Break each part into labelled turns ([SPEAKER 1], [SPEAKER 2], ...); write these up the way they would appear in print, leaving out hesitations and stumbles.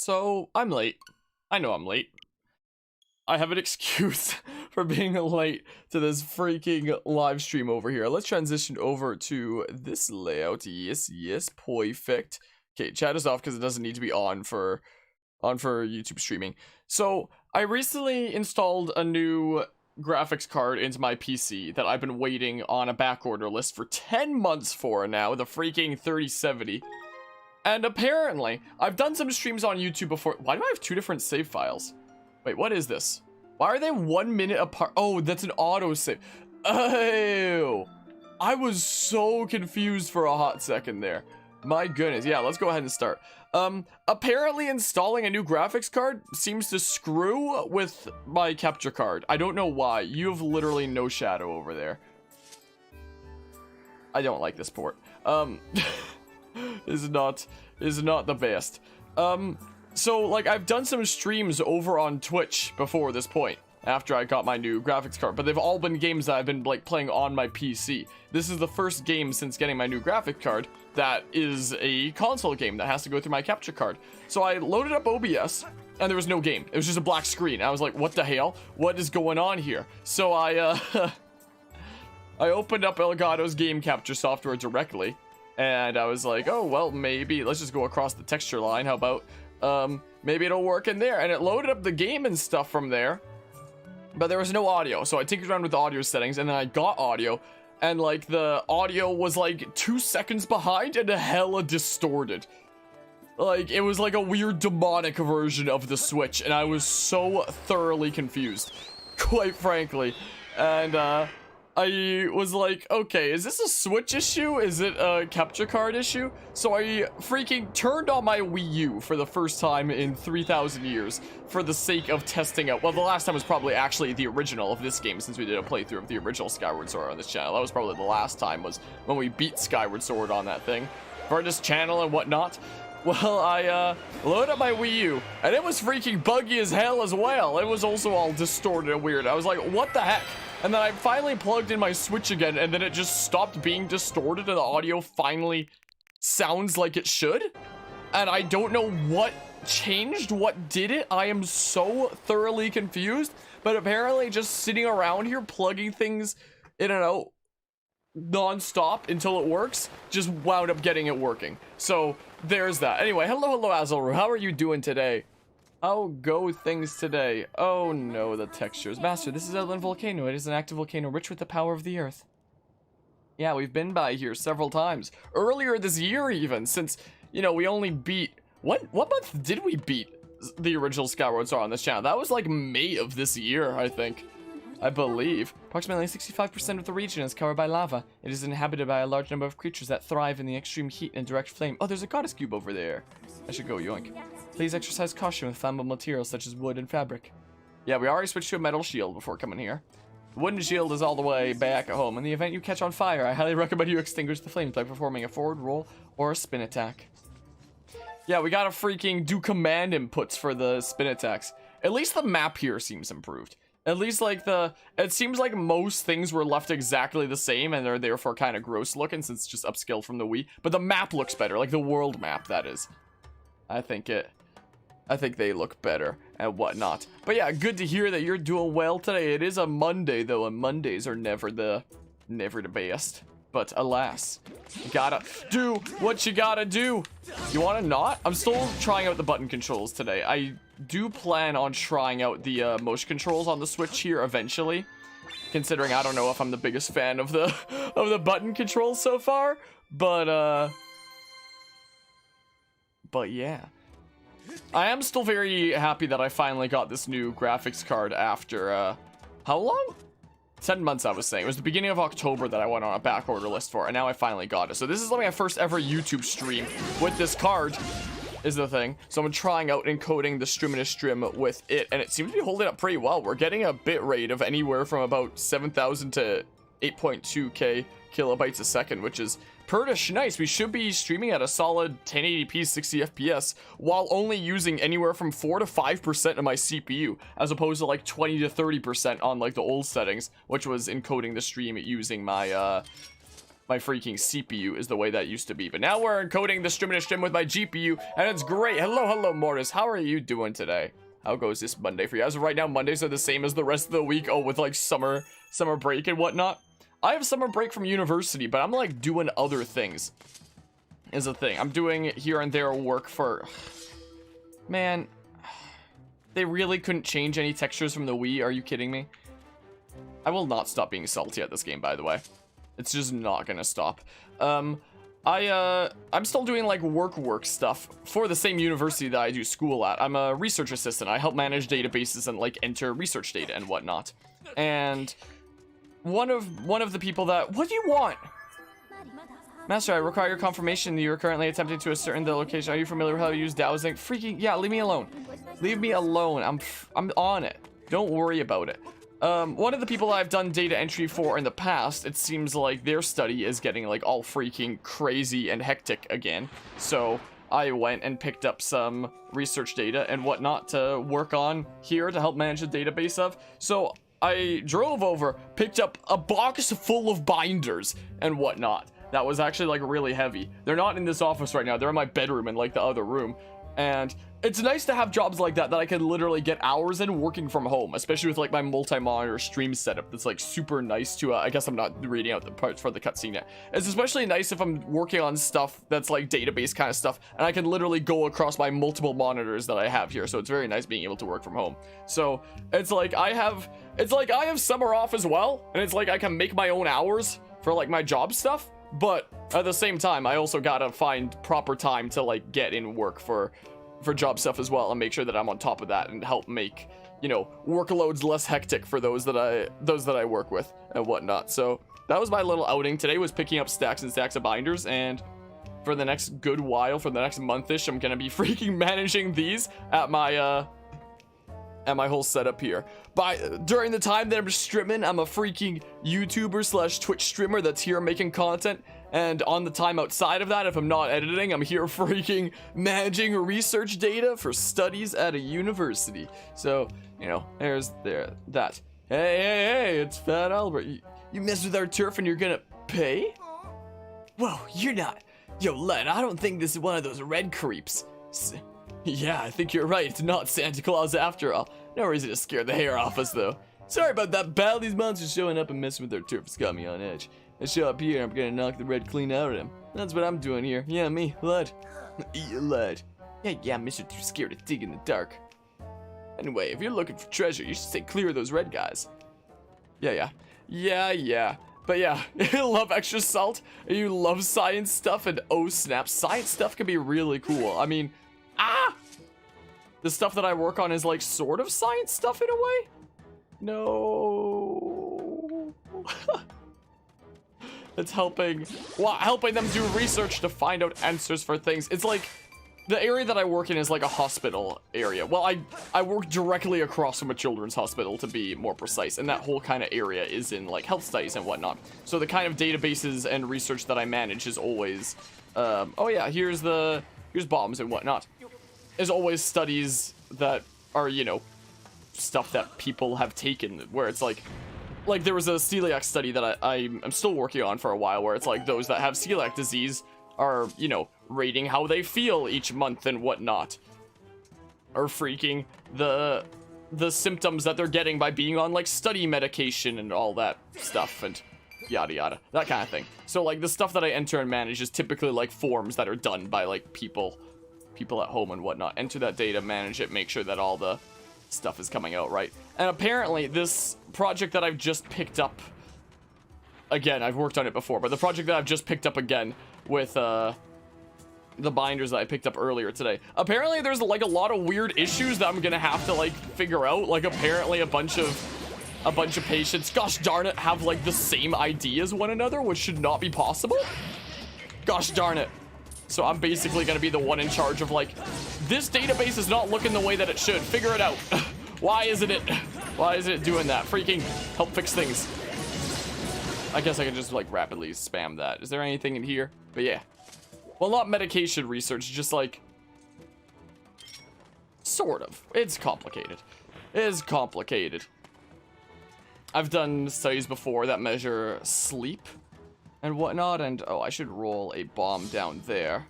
[SPEAKER 1] So, I'm late. I know I'm late. I have an excuse for being late to this freaking live stream over here. Let's transition over to this layout. Yes, perfect. Okay, chat is off because it doesn't need to be on for YouTube streaming. So, I recently installed a new graphics card into my PC that I've been waiting on a backorder list for 10 months for now, the freaking 3070. And apparently, I've done some streams on YouTube before. Why do I have two different save files? Wait, what is this? Why are they 1 minute apart? Oh, that's an autosave. Oh, I was so confused for a hot second there. My goodness. Yeah, let's go ahead and start. Apparently installing a new graphics card seems to screw with my capture card. I don't know why. You have literally no shadow over there. I don't like this port. is not the best. So like I've done some streams over on Twitch before this point after I got my new graphics card, but they've all been games that I've been like playing on my PC. This is the first game since getting my new graphic card that is a console game that has to go through my capture card. So I loaded up OBS and there was no game. It was just a black screen. I was like, what the hell? What is going on here? So I I opened up Elgato's game capture software directly. And I was like, oh, well, maybe let's just go across the texture line. How about, maybe it'll work in there. And it loaded up the game and stuff from there. But there was no audio. So I tinkered around with the audio settings and then I got audio. And like the audio was like 2 seconds behind and hella distorted. Like it was like a weird demonic version of the Switch. And I was so thoroughly confused, quite frankly. And, I was like, okay, is this a Switch issue? Is it a capture card issue? So I freaking turned on my Wii U for the first time in 3,000 years for the sake of testing out. Well, the last time was probably actually the original of this game since we did a playthrough of the original Skyward Sword on this channel. That was probably the last time was when we beat Skyward Sword on that thing for this channel and whatnot. Well, I loaded up my Wii U, and it was freaking buggy as hell as well. It was also all distorted and weird. I was like, what the heck? And then I finally plugged in my Switch again, and then it just stopped being distorted, and the audio finally sounds like it should. And I don't know what changed, what did it. I am so thoroughly confused, but apparently just sitting around here plugging things in and out non-stop until it works just wound up getting it working. So there's that. Anyway, hello Azalru, how are you doing today? How go things today? Oh no, the textures. Master, this is Eldin volcano. It is an active volcano rich with the power of the earth. Yeah, we've been by here several times earlier this year, even since, you know, we only beat what month did we beat the original Skyward Sword on this channel? That was like May of this year, I believe. Approximately 65% of the region is covered by lava. It is inhabited by a large number of creatures that thrive in the extreme heat and direct flame. Oh, there's a goddess cube over there. I should go, yoink. Please exercise caution with flammable materials such as wood and fabric. Yeah, we already switched to a metal shield before coming here. The wooden shield is all the way back at home. In the event you catch on fire, I highly recommend you extinguish the flames by performing a forward roll or a spin attack. Yeah, we gotta freaking do command inputs for the spin attacks. At least the map here seems improved. At least like it seems like most things were left exactly the same and they're therefore kind of gross looking since it's just upscaled from the Wii. But the map looks better, like the world map, that is. I think they look better and whatnot. But yeah, good to hear that you're doing well today. It is a Monday though, and Mondays are never the best. But alas, you gotta do what you gotta do. You wanna not? I'm still trying out the button controls today. I do plan on trying out the motion controls on the Switch here eventually. Considering I don't know if I'm the biggest fan of the button controls so far. But yeah. I am still very happy that I finally got this new graphics card after, how long? 10 months, I was saying. It was the beginning of October that I went on a back order list for, and now I finally got it. So this is like my first ever YouTube stream with this card, is the thing. So I'm trying out encoding the stream with it, and it seems to be holding up pretty well. We're getting a bit rate of anywhere from about 7,000 to 8.2k kilobytes a second, which is pretty nice. We should be streaming at a solid 1080p 60 FPS while only using anywhere from 4 to 5% of my CPU, as opposed to like 20 to 30% on like the old settings, which was encoding the stream using my my freaking CPU is the way that used to be. But now we're encoding the stream in a stream with my GPU, and it's great. Hello, Mortis. How are you doing today? How goes this Monday for you? As of right now, Mondays are the same as the rest of the week. Oh, with like summer break and whatnot. I have summer break from university, but I'm like doing other things. Is a thing. I'm doing here and there work for... Man, they really couldn't change any textures from the Wii. Are you kidding me? I will not stop being salty at this game, by the way. It's just not gonna stop. I'm still doing like work stuff for the same university that I do school at. I'm a research assistant. I help manage databases and like enter research data and whatnot. And one of the people that... What do you want? Master, I require your confirmation that you are currently attempting to ascertain the location. Are you familiar with how to use dowsing? Freaking, yeah, leave me alone. Leave me alone. I'm on it. Don't worry about it. One of the people I've done data entry for in the past, it seems like their study is getting like all freaking crazy and hectic again. So I went and picked up some research data and whatnot to work on here to help manage the database of. So I drove over, picked up a box full of binders and whatnot. That was actually like really heavy. They're not in this office right now. They're in my bedroom in like the other room. And it's nice to have jobs like that I can literally get hours in working from home, especially with like my multi-monitor stream setup. That's like super nice to, I guess I'm not reading out the parts for the cutscene yet. It's especially nice if I'm working on stuff that's like database kind of stuff, and I can literally go across my multiple monitors that I have here. So it's very nice being able to work from home. So it's like I have summer off as well, and it's like I can make my own hours for like my job stuff. But at the same time, I also gotta find proper time to like get in work for job stuff as well, and make sure that I'm on top of that and help make, you know, workloads less hectic for those that I work with and whatnot. So that was my little outing. Today was picking up stacks and stacks of binders, and for the next good while, for the next month-ish, I'm gonna be freaking managing these at my whole setup here. During the time that I'm streaming, I'm a freaking YouTuber / Twitch streamer that's here making content. And on the time outside of that, if I'm not editing, I'm here freaking managing research data for studies at a university. So, you know, there's that. Hey, it's Fat Albert. You mess with our turf and you're gonna pay? Whoa, you're not. Yo, Len, I don't think this is one of those red creeps. Yeah, I think you're right. It's not Santa Claus after all. No reason to scare the hair off us, though. Sorry about that, pal. These monsters showing up and messing with their turf has got me on edge. I show up here, I'm gonna knock the red clean out of him. That's what I'm doing here. Yeah, me, lad. Yeah, lad. Yeah, I'm too scared to dig in the dark. Anyway, if you're looking for treasure, you should stay clear of those red guys. Yeah. But yeah, you love extra salt, you love science stuff, and oh snap, science stuff can be really cool. I mean, the stuff that I work on is like sort of science stuff in a way? No. It's helping them do research to find out answers for things. It's like, the area that I work in is like a hospital area. Well, I work directly across from a children's hospital, to be more precise, and that whole kind of area is in like health studies and whatnot. So the kind of databases and research that I manage is always, oh yeah, here's bombs and whatnot. There's always studies that are, you know, stuff that people have taken, where it's like there was a celiac study that I'm still working on for a while, where it's like those that have celiac disease are, you know, rating how they feel each month and whatnot, or freaking the symptoms that they're getting by being on like study medication and all that stuff and yada yada, that kind of thing. So like the stuff that I enter and manage is typically like forms that are done by like people at home and whatnot. Enter that data, manage it, make sure that all the stuff is coming out right. And apparently this project that I've just picked up again, I've worked on it before, but the project that I've just picked up again with the binders that I picked up earlier today, apparently there's like a lot of weird issues that I'm gonna have to like figure out. Like apparently a bunch of patients, gosh darn it, have like the same ID as one another, which should not be possible. Gosh darn it. So I'm basically gonna be the one in charge of like, this database is not looking the way that it should. Figure it out. Why isn't it doing that? Freaking help fix things. I guess I can just like rapidly spam that. Is there anything in here? But yeah. Well, not medication research, just like, sort of. It's complicated. I've done studies before that measure sleep and whatnot. And oh, I should roll a bomb down there.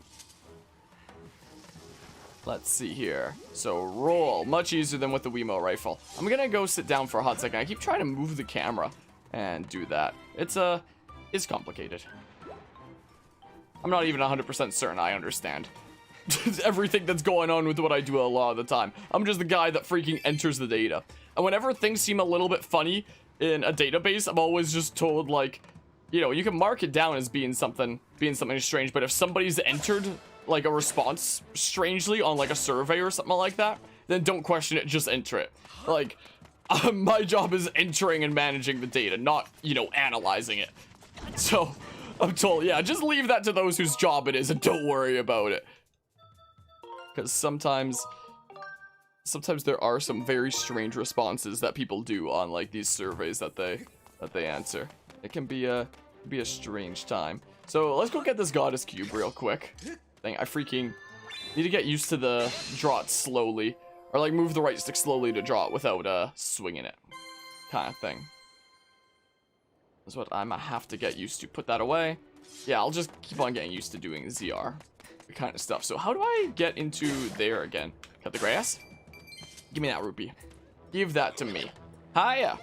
[SPEAKER 1] Let's see here. So roll, much easier than with the Wiimote rifle. I'm gonna go sit down for a hot second. I keep trying to move the camera and do that. It's complicated. I'm not even 100% certain I understand everything that's going on with what I do a lot of the time. I'm just the guy that freaking enters the data. And whenever things seem a little bit funny in a database, I'm always just told, like, you know, you can mark it down as being something strange, but if somebody's entered like a response strangely on like a survey or something like that, then don't question it, just enter it. Like, my job is entering and managing the data, not, you know, analyzing it. So I'm told, yeah, just leave that to those whose job it is and don't worry about it. Because sometimes there are some very strange responses that people do on like these surveys that they answer. It can be a strange time. So let's go get this goddess cube real quick. I freaking need to get used to the draw it slowly, or like move the right stick slowly to draw it without swinging it, kind of thing. That's what I'm gonna have to get used to. Put that away. Yeah, I'll just keep on getting used to doing ZR kind of stuff. So how do I get into there again? Cut the grass? Give me that rupee. Give that to me. Hiya.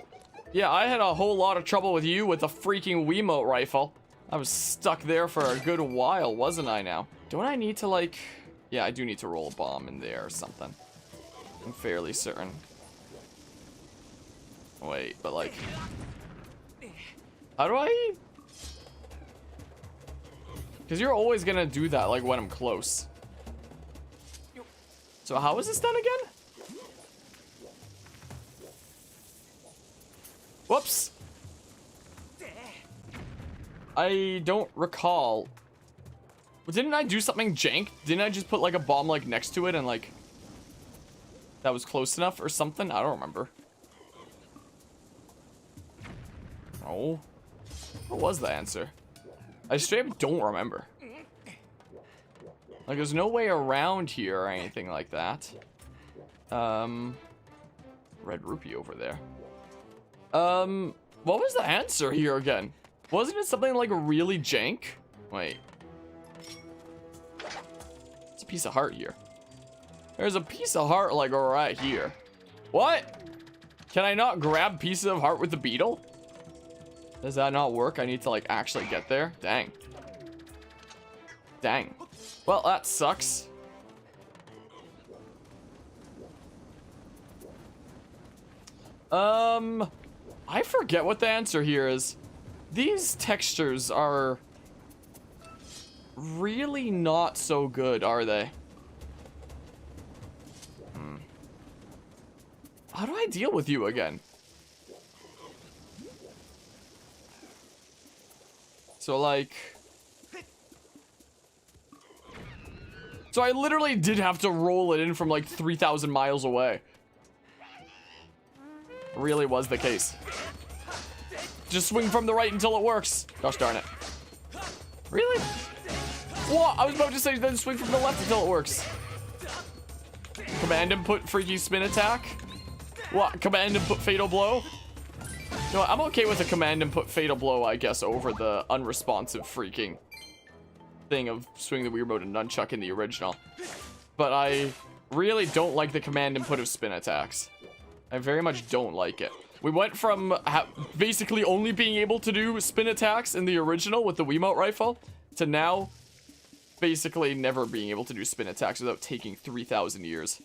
[SPEAKER 1] Yeah, I had a whole lot of trouble with you with the freaking Wiimote rifle. I was stuck there for a good while, wasn't I now? Don't I need to, like... Yeah, I do need to roll a bomb in there or something. I'm fairly certain. Wait, but like... How do I... Because you're always gonna do that, like, when I'm close. So how is this done again? Whoops! I don't recall. Didn't I do something jank? Didn't I just put like a bomb like next to it and like that was close enough or something? I don't remember. Oh. What was the answer? I straight up don't remember. Like there's no way around here or anything like that. Red rupee over there. What was the answer here again? Wasn't it something like really jank? Wait. It's a piece of heart here. There's a piece of heart like right here. What? Can I not grab pieces of heart with the beetle? Does that not work? I need to like actually get there. Dang. Dang. Well, that sucks. I forget what the answer here is. These textures are really not so good, are they? How do I deal with you again? So like... So I literally did have to roll it in from like 3,000 miles away. Really was the case. Just swing from the right until it works. Gosh darn it. Really? What? I was about to say then swing from the left until it works. Command input freaky spin attack? What? Command input fatal blow? No, I'm okay with a command input fatal blow, I guess, over the unresponsive freaking thing of swing the Wiimote and nunchuck in the original. But I really don't like the command input of spin attacks. I very much don't like it. We went from basically only being able to do spin attacks in the original with the Wiimote rifle to now basically never being able to do spin attacks without taking 3,000 years.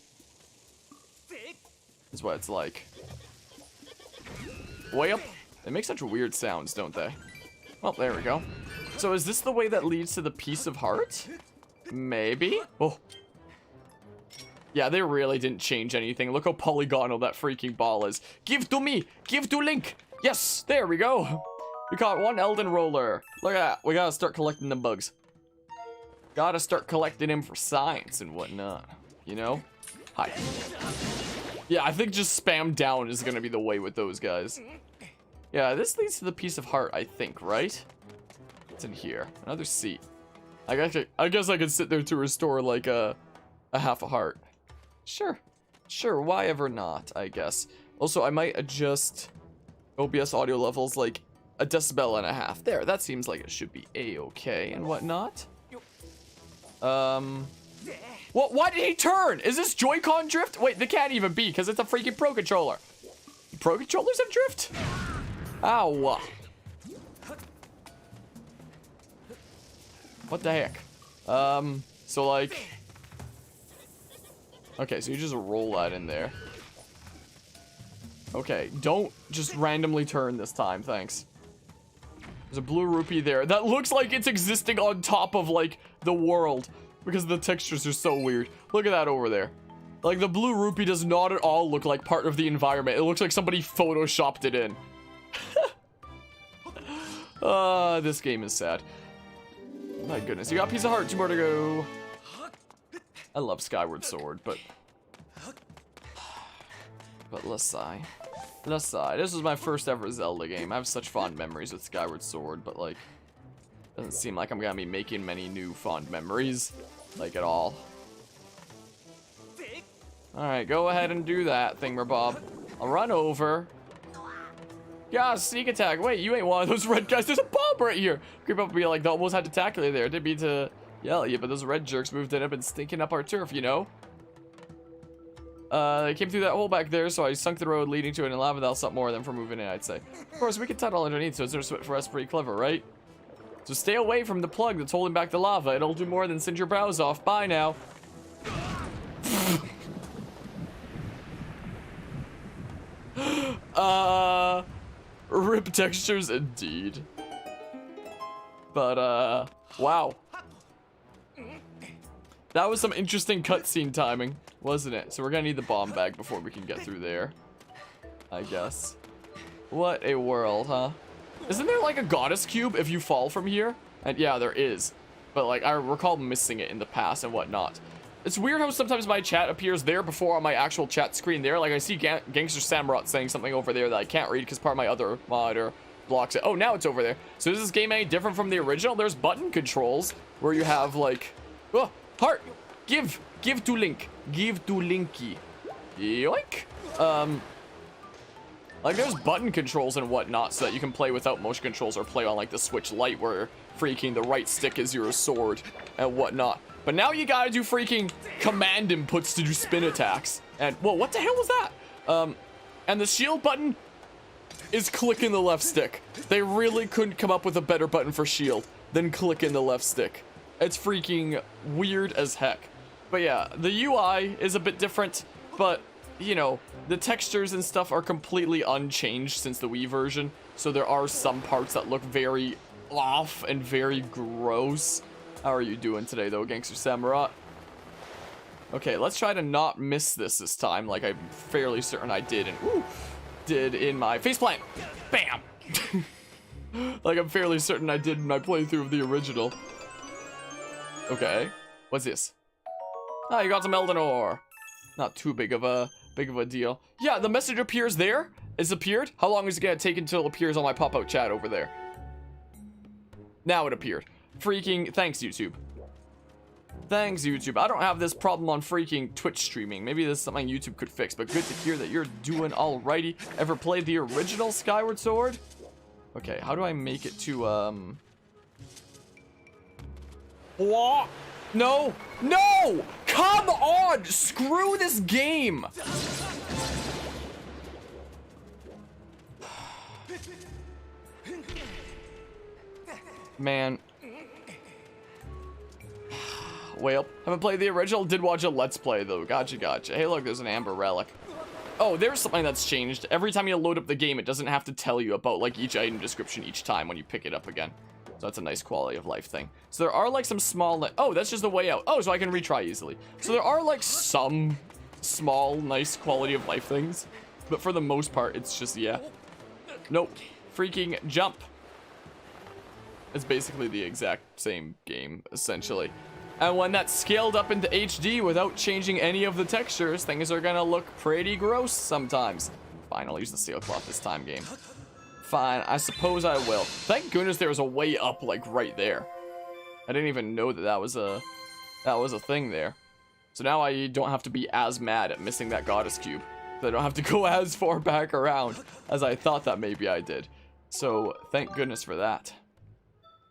[SPEAKER 1] Is what it's like. Way up. They make such weird sounds, don't they? Well, there we go. So is this the way that leads to the piece of heart? Maybe? Oh. Yeah, they really didn't change anything. Look how polygonal that freaking ball is. Give to me! Give to Link! Yes! There we go! We caught one Eldin roller. Look at that. We gotta start collecting them bugs. Gotta start collecting them for science and whatnot. You know? Hi. Yeah, I think just spam down is gonna be the way with those guys. Yeah, this leads to the piece of heart, I think, right? What's in here? Another seat. I guess I could sit there to restore, like, a half a heart. Sure. Sure, why ever not, I guess. Also, I might adjust OBS audio levels, like, a decibel and a half. There, that seems like it should be a-okay and whatnot. What? Why did he turn? Is this Joy-Con drift? Wait, they can't even be because it's a freaking Pro Controller. Pro Controllers have drift? Ow. What the heck? So like... Okay, so you just roll that in there. Okay, don't just randomly turn this time, thanks. There's a blue rupee there. That looks like it's existing on top of, like, the world. Because the textures are so weird. Look at that over there. Like, the blue rupee does not at all look like part of the environment. It looks like somebody photoshopped it in. This game is sad. My goodness, you got a piece of heart, 2 more to go. I love Skyward Sword, but let's sigh. Let's sigh. This was my first ever Zelda game. I have such fond memories with Skyward Sword, but like, doesn't seem like I'm gonna be making many new fond memories, like at all. Alright, go ahead and do that, thingamabob. I'll run over. Yeah, sneak attack. Wait, you ain't one of those red guys. There's a bomb right here. Creep up and be like, they almost had to tackle you there. Didn't mean to yell at you, but those red jerks moved in up and stinking up our turf, you know? They came through that hole back there, so I sunk the road leading to it in lava. That'll stop more of them from moving in, I'd say. Of course, we can tunnel underneath, so it's for us pretty clever, right? So stay away from the plug that's holding back the lava. It'll do more than singe your brows off. Bye now. Rip textures indeed. But, wow. That was some interesting cutscene timing, wasn't it? So we're gonna need the bomb bag before we can get through there, I guess. What a world, huh? Isn't there like a goddess cube if you fall from here? And yeah, there is. But like, I recall missing it in the past and whatnot. It's weird how sometimes my chat appears there before on my actual chat screen there. Like I see Gangster Samurott saying something over there that I can't read because part of my other monitor blocks it. Oh, now it's over there. So is this game any different from the original? There's button controls where you have like, oh, heart, give to Link, give to Linky, yoink. Like there's button controls and whatnot so that you can play without motion controls or play on like the Switch Lite where freaking the right stick is your sword and whatnot. But now you gotta do freaking command inputs to do spin attacks. And, whoa, what the hell was that? And the shield button is clicking the left stick. They really couldn't come up with a better button for shield than clicking the left stick. It's freaking weird as heck. But yeah, the UI is a bit different, but, you know, the textures and stuff are completely unchanged since the Wii version. So there are some parts that look very off and very gross. How are you doing today, though, Gangster Samurott? Okay, let's try to not miss this time, like I'm fairly certain I did, and did in my faceplant. Bam! Like I'm fairly certain I did in my playthrough of the original. Okay, what's this? Ah, you got some Eldin ore. Not too big of a deal. Yeah, the message appears there. It's appeared. How long is it gonna take until it appears on my pop-out chat over there? Now it appeared. Freaking thanks, YouTube. Thanks, YouTube. I don't have this problem on freaking Twitch streaming. Maybe this is something YouTube could fix, but good to hear that you're doing alrighty. Ever played the original Skyward Sword? Okay, how do I make it to, What? No! No! Come on! Screw this game! Man. Well, haven't played the original, did watch a Let's Play though. Gotcha. Hey look, there's an amber relic. Oh, there's something that's changed. Every time you load up the game, it doesn't have to tell you about like each item description each time when you pick it up again. So that's a nice quality of life thing. So there are like some small, oh, that's just the way out. Oh, so I can retry easily. So there are like some small, nice quality of life things. But for the most part, it's just, yeah. Nope. Freaking jump. It's basically the exact same game, essentially. And when that's scaled up into HD without changing any of the textures, things are gonna look pretty gross sometimes. Fine, I'll use the sailcloth this time, game. Fine, I suppose I will. Thank goodness there was a way up, like, right there. I didn't even know that was a thing there. So now I don't have to be as mad at missing that goddess cube. I don't have to go as far back around as I thought that maybe I did. So, thank goodness for that.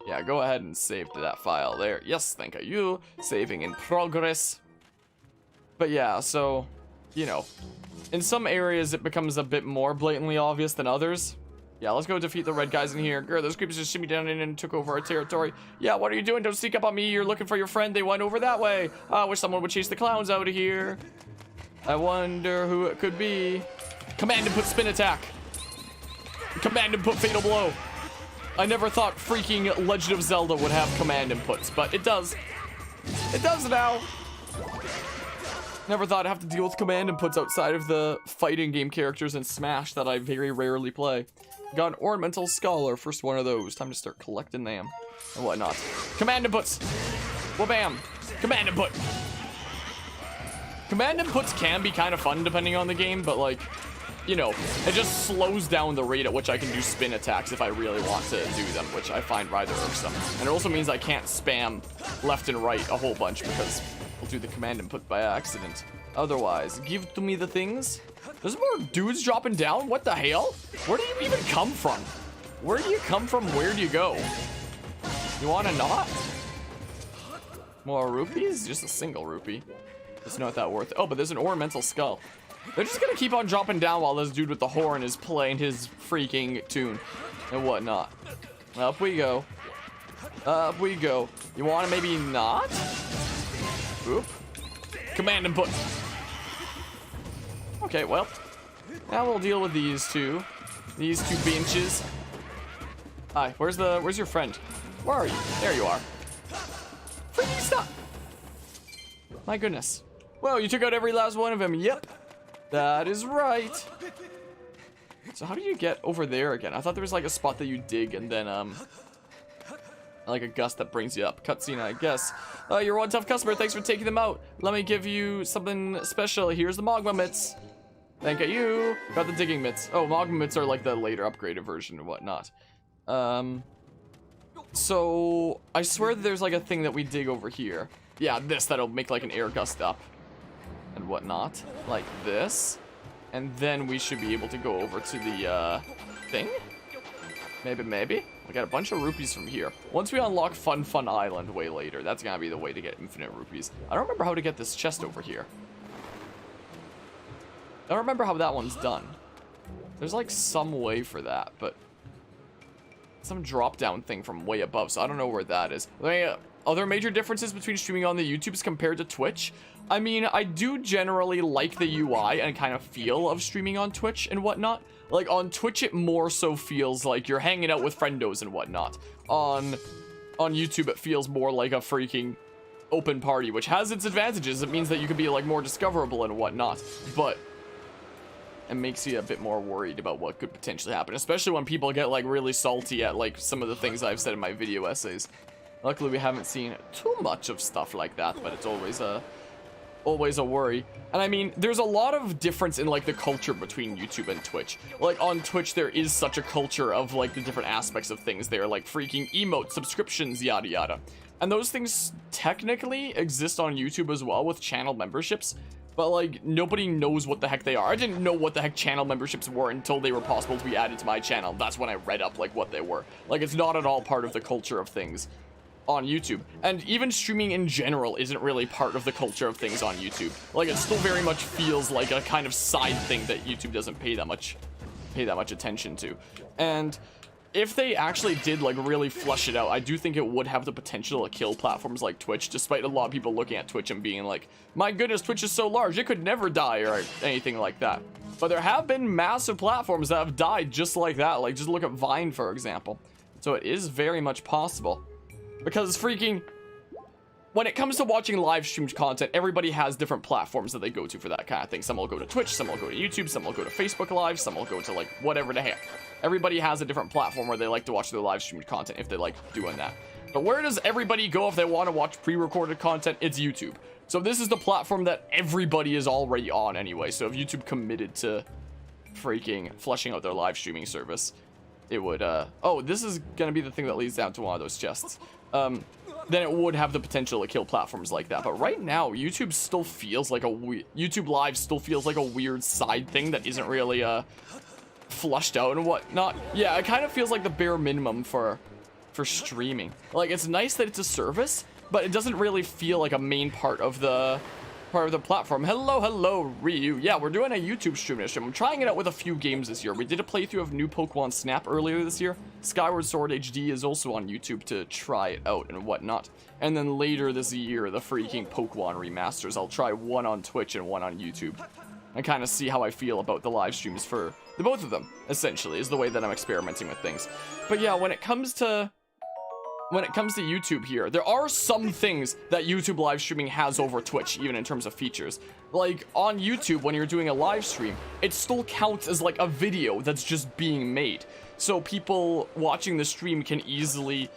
[SPEAKER 1] Yeah, go ahead and save to that file there. Yes, thank you. Saving in progress. But yeah, so, you know, in some areas it becomes a bit more blatantly obvious than others. Yeah, let's go defeat the red guys in here. Grr, those creepers just shimmy down in and took over our territory. Yeah, what are you doing? Don't sneak up on me. You're looking for your friend. They went over that way. I wish someone would chase the clowns out of here. I wonder who it could be. Command and put spin attack. Command and put fatal blow. I never thought freaking Legend of Zelda would have command inputs, but it does. It does now. Never thought I'd have to deal with command inputs outside of the fighting game characters in Smash that I very rarely play. Got an ornamental skull, or first one of those. Time to start collecting them and whatnot. Command inputs. Wha-bam. Command input. Command inputs can be kind of fun depending on the game, but like, you know, it just slows down the rate at which I can do spin attacks if I really want to do them, which I find rather irksome. And it also means I can't spam left and right a whole bunch because I'll do the command input by accident. Otherwise, give to me the things. There's more dudes dropping down? What the hell? Where do you even come from? Where do you come from? Where do you go? You want a knot? More rupees? Just a single rupee. It's not that worth it. Oh, but there's an ornamental skull. They're just gonna keep on dropping down while this dude with the horn is playing his freaking tune and whatnot. Up we go. Up we go. You want to maybe not? Oop. Command input. Okay, well. Now we'll deal with these two. These two benches. Hi, where's your friend? Where are you? There you are. Freaking stop. My goodness. Well, you took out every last one of them. Yep. That is right. So how do you get over there again? I thought there was like a spot that you dig and then like a gust that brings you up. Cutscene, I guess. You're one tough customer. Thanks for taking them out. Let me give you something special. Here's the magma mitts. Thank you. Got the digging mitts. Oh, magma mitts are like the later upgraded version and whatnot. So I swear that there's like a thing that we dig over here. Yeah, that'll make like an air gust up and whatnot, like this, and then we should be able to go over to the thing. Maybe we got a bunch of rupees from here. Once we unlock Fun Island way later, that's gonna be the way to get infinite rupees. I don't remember how to get this chest over here. I don't remember how that one's done. There's like some way for that, but some drop down thing from way above, so I don't know where that is. Are there major differences between streaming on the YouTubes compared to Twitch? I mean, I do generally like the UI and kind of feel of streaming on Twitch and whatnot. Like on Twitch, it more so feels like you're hanging out with friendos and whatnot. On YouTube, it feels more like a freaking open party, which has its advantages. It means that you can be like more discoverable and whatnot, but it makes you a bit more worried about what could potentially happen, especially when people get like really salty at like some of the things I've said in my video essays. Luckily, we haven't seen too much of stuff like that, but it's always a worry. And I mean, there's a lot of difference in like the culture between YouTube and Twitch. Like on Twitch, there is such a culture of like the different aspects of things there, like freaking emotes, subscriptions, yada yada. And those things technically exist on YouTube as well with channel memberships, but like nobody knows what the heck they are. I didn't know what the heck channel memberships were until they were possible to be added to my channel. That's when I read up like what they were. Like it's not at all part of the culture of things on YouTube, and even streaming in general isn't really part of the culture of things on YouTube. Like it still very much feels like a kind of side thing that YouTube doesn't pay that much attention to. And if they actually did like really flush it out, I do think it would have the potential to kill platforms like Twitch, despite a lot of people looking at Twitch and being like, my goodness, Twitch is so large, it could never die or anything like that. But there have been massive platforms that have died just like that. Like just look at Vine, for example. So it is very much possible. Because freaking, when it comes to watching live streamed content, everybody has different platforms that they go to for that kind of thing. Some will go to Twitch, some will go to YouTube, some will go to Facebook Live, some will go to like whatever the heck. Everybody has a different platform where they like to watch their live streamed content if they like doing that. But where does everybody go if they want to watch pre-recorded content? It's YouTube. So this is the platform that everybody is already on anyway. So if YouTube committed to freaking fleshing out their live streaming service, it would, oh, this is gonna be the thing that leads down to one of those chests. Then it would have the potential to kill platforms like that. But right now, YouTube still feels like YouTube Live still feels like a weird side thing that isn't really flushed out and whatnot. Yeah, it kind of feels like the bare minimum for streaming. Like, it's nice that it's a service, but it doesn't really feel like a main part of the platform. Hello, Ryu. Yeah, we're doing a YouTube stream this year. I'm trying it out with a few games this year. We did a playthrough of new Pokemon Snap earlier this year. Skyward Sword HD is also on YouTube to try it out and whatnot. And then later this year, the freaking Pokemon remasters. I'll try one on Twitch and one on YouTube. And kind of see how I feel about the live streams for the both of them, essentially, is the way that I'm experimenting with things. But yeah, when it comes to YouTube here, there are some things that YouTube live streaming has over Twitch, even in terms of features. Like, on YouTube, when you're doing a live stream, it still counts as like a video that's just being made. So people watching the stream can easily,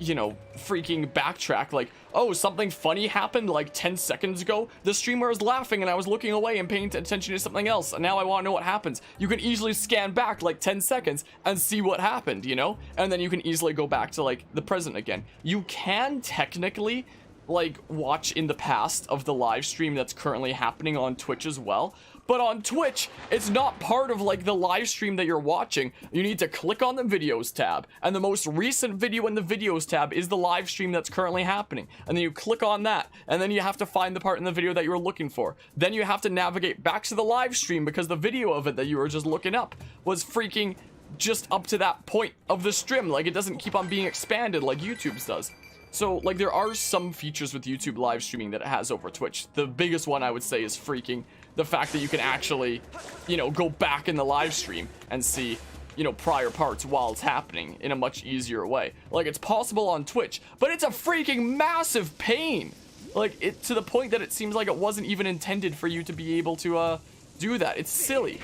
[SPEAKER 1] you know, freaking backtrack, like, oh, something funny happened like 10 seconds ago. The streamer was laughing and I was looking away and paying attention to something else, and now I want to know what happens. You can easily scan back like 10 seconds and see what happened, you know? And then you can easily go back to like the present again. You can technically like watch in the past of the live stream that's currently happening on Twitch as well. But on Twitch, it's not part of like the live stream that you're watching. You need to click on the videos tab, and the most recent video in the videos tab is the live stream that's currently happening. And then you click on that, and then you have to find the part in the video that you were looking for. Then you have to navigate back to the live stream because the video of it that you were just looking up was freaking just up to that point of the stream. Like, it doesn't keep on being expanded like YouTube's does. So, like, there are some features with YouTube live streaming that it has over Twitch. The biggest one I would say is freaking the fact that you can actually, you know, go back in the live stream and see, you know, prior parts while it's happening in a much easier way. Like, it's possible on Twitch, but it's a freaking massive pain. Like, it to the point that it seems like it wasn't even intended for you to be able to do that. It's silly.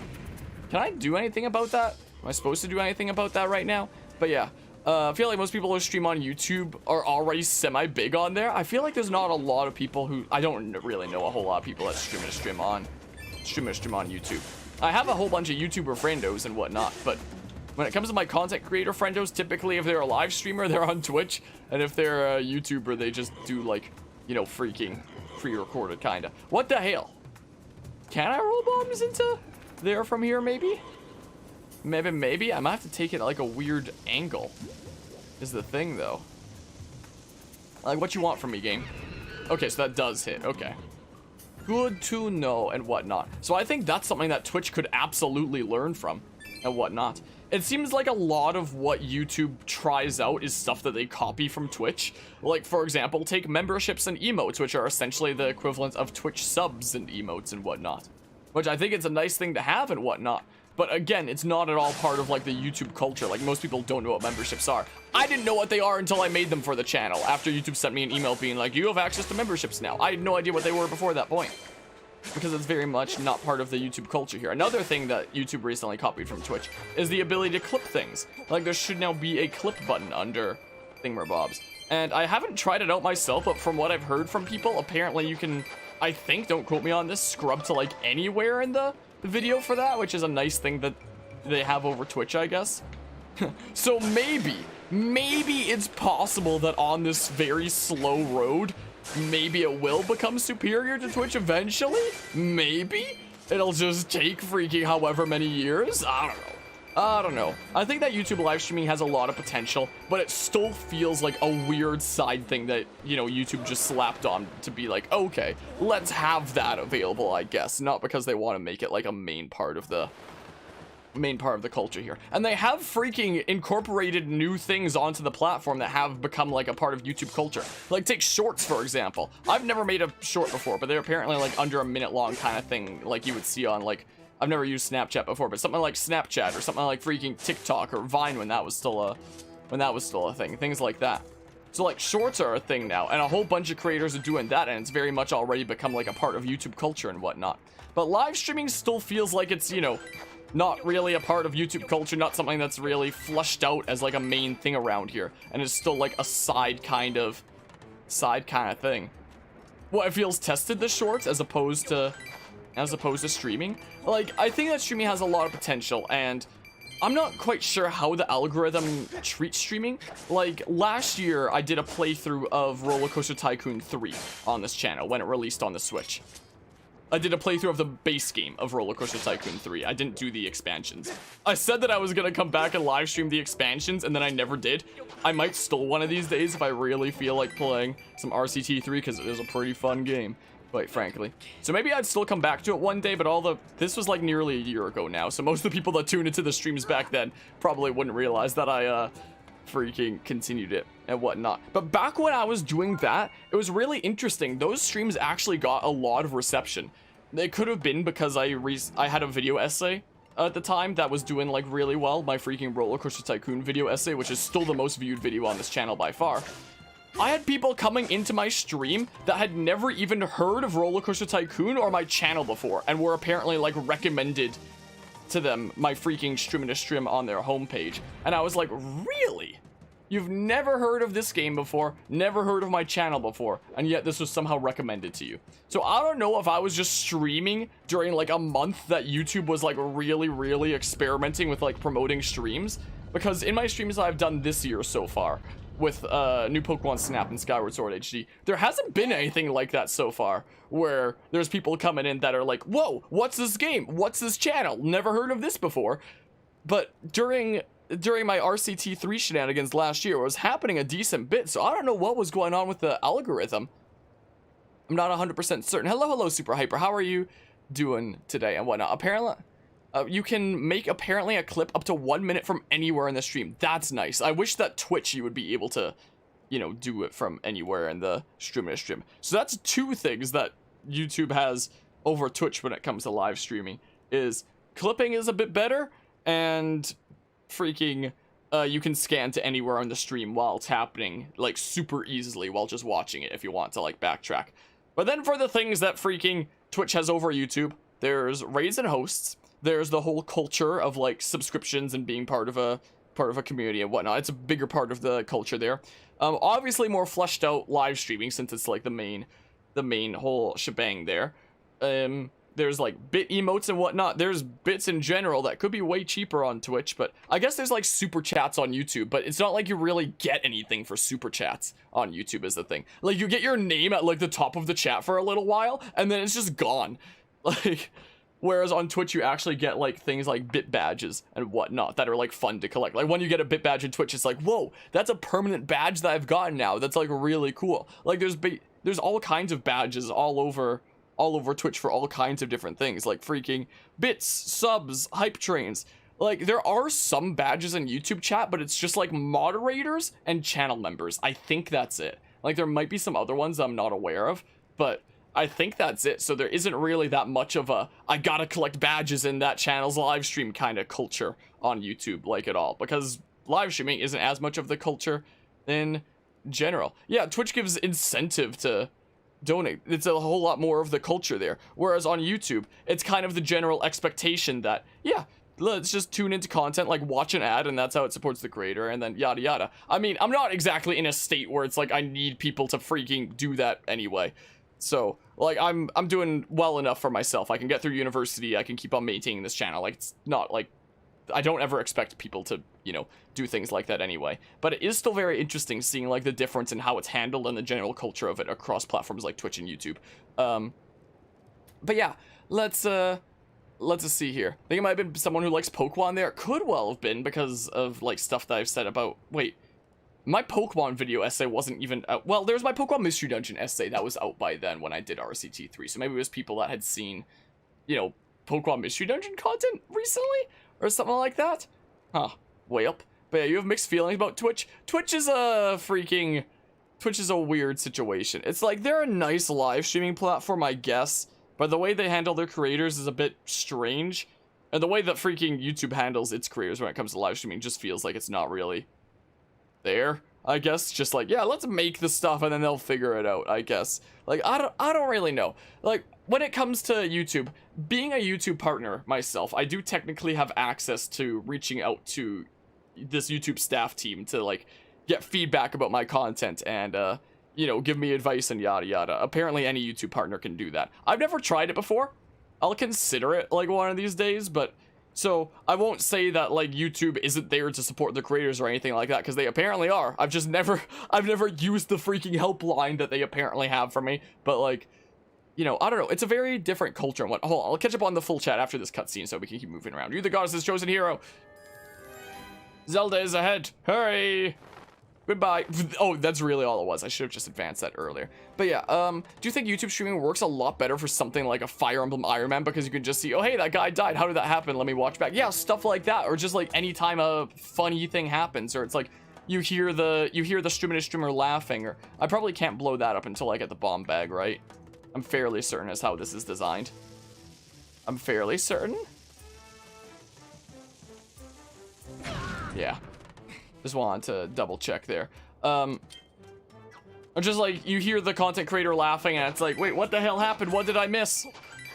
[SPEAKER 1] Can I do anything about that? Am I supposed to do anything about that right now? But yeah. I feel like most people who stream on YouTube are already semi-big on there. I feel like there's not a lot of people who... I don't really know a whole lot of people that stream on YouTube. I have a whole bunch of YouTuber friendos and whatnot, but when it comes to my content creator friendos, typically if they're a live streamer, they're on Twitch, and if they're a YouTuber, they just do, like, you know, freaking pre-recorded, kinda. What the hell? Can I roll bombs into there from here, maybe? Maybe. I might have to take it at like a weird angle is the thing, though. Like, what you want from me, game? Okay, so that does hit. Okay. Good to know and whatnot. So I think that's something that Twitch could absolutely learn from and whatnot. It seems like a lot of what YouTube tries out is stuff that they copy from Twitch. Like, for example, take memberships and emotes, which are essentially the equivalent of Twitch subs and emotes and whatnot. Which I think it's a nice thing to have and whatnot. But again, it's not at all part of like the YouTube culture. Like, most people don't know what memberships are. I didn't know what they are until I made them for the channel, after YouTube sent me an email being like, you have access to memberships now. I had no idea what they were before that point, because it's very much not part of the YouTube culture here. Another thing that YouTube recently copied from Twitch is the ability to clip things. Like, there should now be a clip button under thingamabobs. And I haven't tried it out myself, but from what I've heard from people, apparently you can, I think, don't quote me on this, scrub to like anywhere in the video for that, which is a nice thing that they have over Twitch, I guess. So maybe it's possible that on this very slow road, maybe it will become superior to Twitch eventually. Maybe it'll just take freaking however many years. I don't know. I think that YouTube live streaming has a lot of potential, but it still feels like a weird side thing that, you know, YouTube just slapped on to be like, okay, let's have that available, I guess. Not because they want to make it like a main part of the culture here. And they have freaking incorporated new things onto the platform that have become like a part of YouTube culture. Like, take shorts, for example. I've never made a short before, but they're apparently like under a minute long kind of thing, like you would see on like, I've never used Snapchat before, but something like Snapchat or something like freaking TikTok or Vine when that was still a thing, things like that. So like, shorts are a thing now, and a whole bunch of creators are doing that, and it's very much already become like a part of YouTube culture and whatnot. But live streaming still feels like it's, you know, not really a part of YouTube culture, not something that's really flushed out as like a main thing around here, and it's still like a side kind of thing. Well, it feels tested, the shorts, as opposed to streaming. Like, I think that streaming has a lot of potential, and I'm not quite sure how the algorithm treats streaming. Like, last year I did a playthrough of Roller Coaster Tycoon 3 on this channel when it released on the Switch. I did a playthrough of the base game of Roller Coaster Tycoon 3. I didn't do the expansions. I said that I was gonna come back and live stream the expansions, and then I never did. I might still one of these days if I really feel like playing some RCT 3, because it is a pretty fun game, quite frankly. So maybe I'd still come back to it one day, but this was like nearly a year ago now, so most of the people that tuned into the streams back then probably wouldn't realize that I freaking continued it and whatnot. But back when I was doing that, it was really interesting. Those streams actually got a lot of reception. It could have been because I had a video essay at the time that was doing like really well, my freaking Roller Coaster Tycoon video essay, which is still the most viewed video on this channel by far. I had people coming into my stream that had never even heard of Roller Coaster Tycoon or my channel before, and were apparently like recommended to them my freaking stream on their homepage. And I was like, really? You've never heard of this game before, never heard of my channel before, and yet this was somehow recommended to you. So I don't know if I was just streaming during like a month that YouTube was like really experimenting with like promoting streams, because in my streams I've done this year so far with new Pokemon Snap and Skyward Sword HD, there hasn't been anything like that so far, where there's people coming in that are like, whoa, what's this game? What's this channel? Never heard of this before. But during my RCT3 shenanigans last year, it was happening a decent bit, so I don't know what was going on with the algorithm. I'm not 100% certain. Hello, Super Hyper. How are you doing today and whatnot? Apparently, you can make apparently a clip up to 1 minute from anywhere in the stream. That's nice. I wish that Twitch you would be able to, you know, do it from anywhere in the stream. So that's two things that YouTube has over Twitch when it comes to live streaming. Is clipping is a bit better, and freaking you can scan to anywhere on the stream while it's happening, like super easily while just watching it if you want to like backtrack. But then for the things that freaking Twitch has over YouTube, there's raids and hosts, there's the whole culture of like subscriptions and being part of a community and whatnot. It's a bigger part of the culture there. Obviously more fleshed out live streaming, since it's like the main whole shebang there. There's like bit emotes and whatnot. There's bits in general that could be way cheaper on Twitch, but I guess there's like super chats on YouTube, but it's not like you really get anything for super chats on YouTube is the thing. Like you get your name at like the top of the chat for a little while, and then it's just gone. Like, whereas on Twitch you actually get like things like bit badges and whatnot that are like fun to collect. Like when you get a bit badge in Twitch, it's like, whoa, that's a permanent badge that I've gotten now. That's like really cool. Like there's all kinds of badges all over Twitch for all kinds of different things, like freaking bits, subs, hype trains. Like there are some badges in YouTube chat, but it's just like moderators and channel members. I think that's it. Like there might be some other ones I'm not aware of, but I think that's it. So there isn't really that much of a I gotta collect badges in that channel's live stream kind of culture on YouTube, like at all, because live streaming isn't as much of the culture in general. Yeah, Twitch gives incentive to donate. It's a whole lot more of the culture there, whereas on YouTube it's kind of the general expectation that, yeah, let's just tune into content, like watch an ad, and that's how it supports the creator, and then yada yada. I mean, I'm not exactly in a state where it's like I need people to freaking do that anyway, so like I'm doing well enough for myself. I can get through university, I can keep on maintaining this channel. Like it's not like I don't ever expect people to, you know, do things like that anyway. But it is still very interesting seeing like the difference in how it's handled and the general culture of it across platforms like Twitch and YouTube. But yeah, let's see here. I think it might have been someone who likes Pokemon there. Could well have been because of like stuff that I've said about, wait, my Pokemon video essay wasn't even out. Well, there's my Pokemon Mystery Dungeon essay that was out by then when I did RCT3. So maybe it was people that had seen, you know, Pokemon Mystery Dungeon content recently or something like that. Huh, way up. But yeah, you have mixed feelings about Twitch. Twitch is a weird situation. It's like they're a nice live streaming platform, I guess, but the way they handle their creators is a bit strange. And the way that freaking YouTube handles its creators when it comes to live streaming just feels like it's not really there, I guess. Just like, yeah, let's make the stuff and then they'll figure it out, I guess. Like, I don't really know. Like, when it comes to YouTube, being a YouTube partner myself, I do technically have access to reaching out to this YouTube staff team to like get feedback about my content and you know, give me advice and yada yada. Apparently any YouTube partner can do that. I've never tried it before. I'll consider it like one of these days, but so I won't say that like YouTube isn't there to support the creators or anything like that, because they apparently are. I've never used the freaking helpline that they apparently have for me, but like, you know, I don't know. It's a very different culture. And what? Hold on, I'll catch up on the full chat after this cutscene so we can keep moving around. You're the goddess's chosen hero. Zelda is ahead. Hurry. Goodbye. Oh, that's really all it was. I should have just advanced that earlier. But yeah, do you think YouTube streaming works a lot better for something like a Fire Emblem Iron Man, because you can just see, oh hey, that guy died, how did that happen, let me watch back? Yeah, stuff like that. Or just like anytime a funny thing happens, or it's like you hear the streamer laughing, or I probably can't blow that up until I get the bomb bag, right? I'm fairly certain as how this is designed. I'm fairly certain. Yeah. Just wanted to double check there. Just like you hear the content creator laughing and it's like, wait, what the hell happened? What did I miss?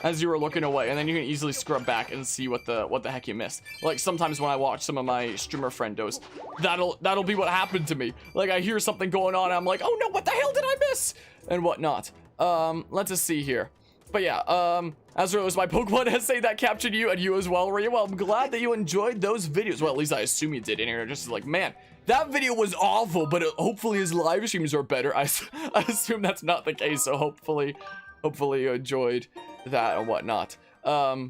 [SPEAKER 1] As you were looking away, and then you can easily scrub back and see what the heck you missed. Like sometimes when I watch some of my streamer friendos, that'll be what happened to me. Like I hear something going on and I'm like, oh no, what the hell did I miss? And whatnot. Let's just see here. But yeah, as it was my Pokemon essay that captured you, and you as well, Rhea. Well, I'm glad that you enjoyed those videos. Well, at least I assume you did. And you're just like, man, that video was awful, but hopefully his live streams are better. I assume that's not the case, so hopefully you enjoyed that and whatnot. But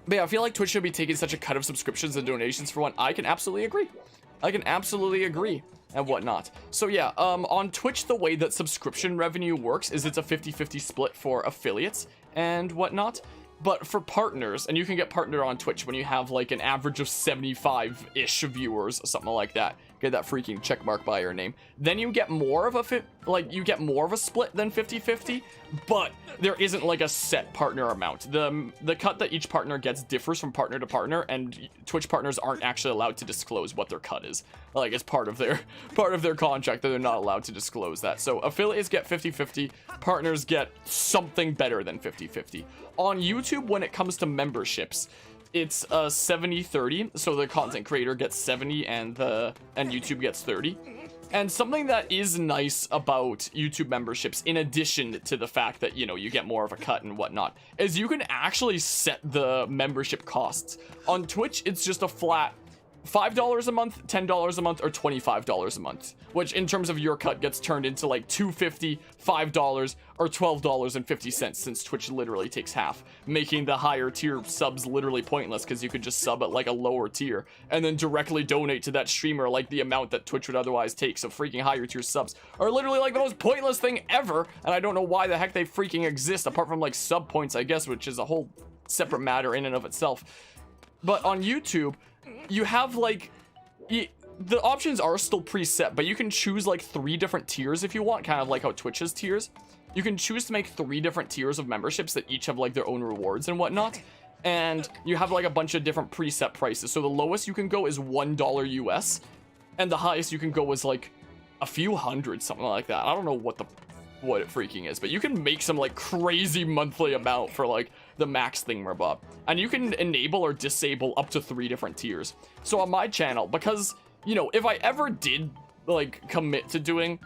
[SPEAKER 1] yeah, I feel like Twitch should be taking such a cut of subscriptions and donations for one. I can absolutely agree. And whatnot. So yeah, on Twitch, the way that subscription revenue works is it's a 50-50 split for affiliates and whatnot. But for partners, and you can get partner on Twitch when you have like an average of 75-ish viewers, something like that. Get that freaking check mark by your name. Then you get more of a split than 50-50, but there isn't like a set partner amount. The cut that each partner gets differs from partner to partner, and Twitch partners aren't actually allowed to disclose what their cut is. Like it's part of their contract that they're not allowed to disclose that. So affiliates get 50-50, partners get something better than 50-50. On YouTube, when it comes to memberships, it's 70-30, so the content creator gets 70 and YouTube gets 30. And something that is nice about YouTube memberships, in addition to the fact that, you know, you get more of a cut and whatnot, is you can actually set the membership costs. On Twitch, it's just a flat $5 a month, $10 a month, or $25 a month, which in terms of your cut gets turned into like $2.50, $5, or $12.50, since Twitch literally takes half, making the higher tier subs literally pointless, because you could just sub at like a lower tier and then directly donate to that streamer like the amount that Twitch would otherwise take. So freaking higher tier subs are literally like the most pointless thing ever, and I don't know why the heck they freaking exist, apart from like sub points, I guess, which is a whole separate matter in and of itself. But on YouTube, you have like the options are still preset, but you can choose like 3 different tiers if you want, kind of like how Twitch has tiers. You can choose to make 3 different tiers of memberships that each have like their own rewards and whatnot, and you have like a bunch of different preset prices. So the lowest you can go is $1 US, and the highest you can go is like a few hundred, something like that. I don't know what it freaking is, but you can make some like crazy monthly amount for like the max thingamabob, and you can enable or disable up to 3 different tiers. So on my channel, because, you know, if I ever did like commit to doing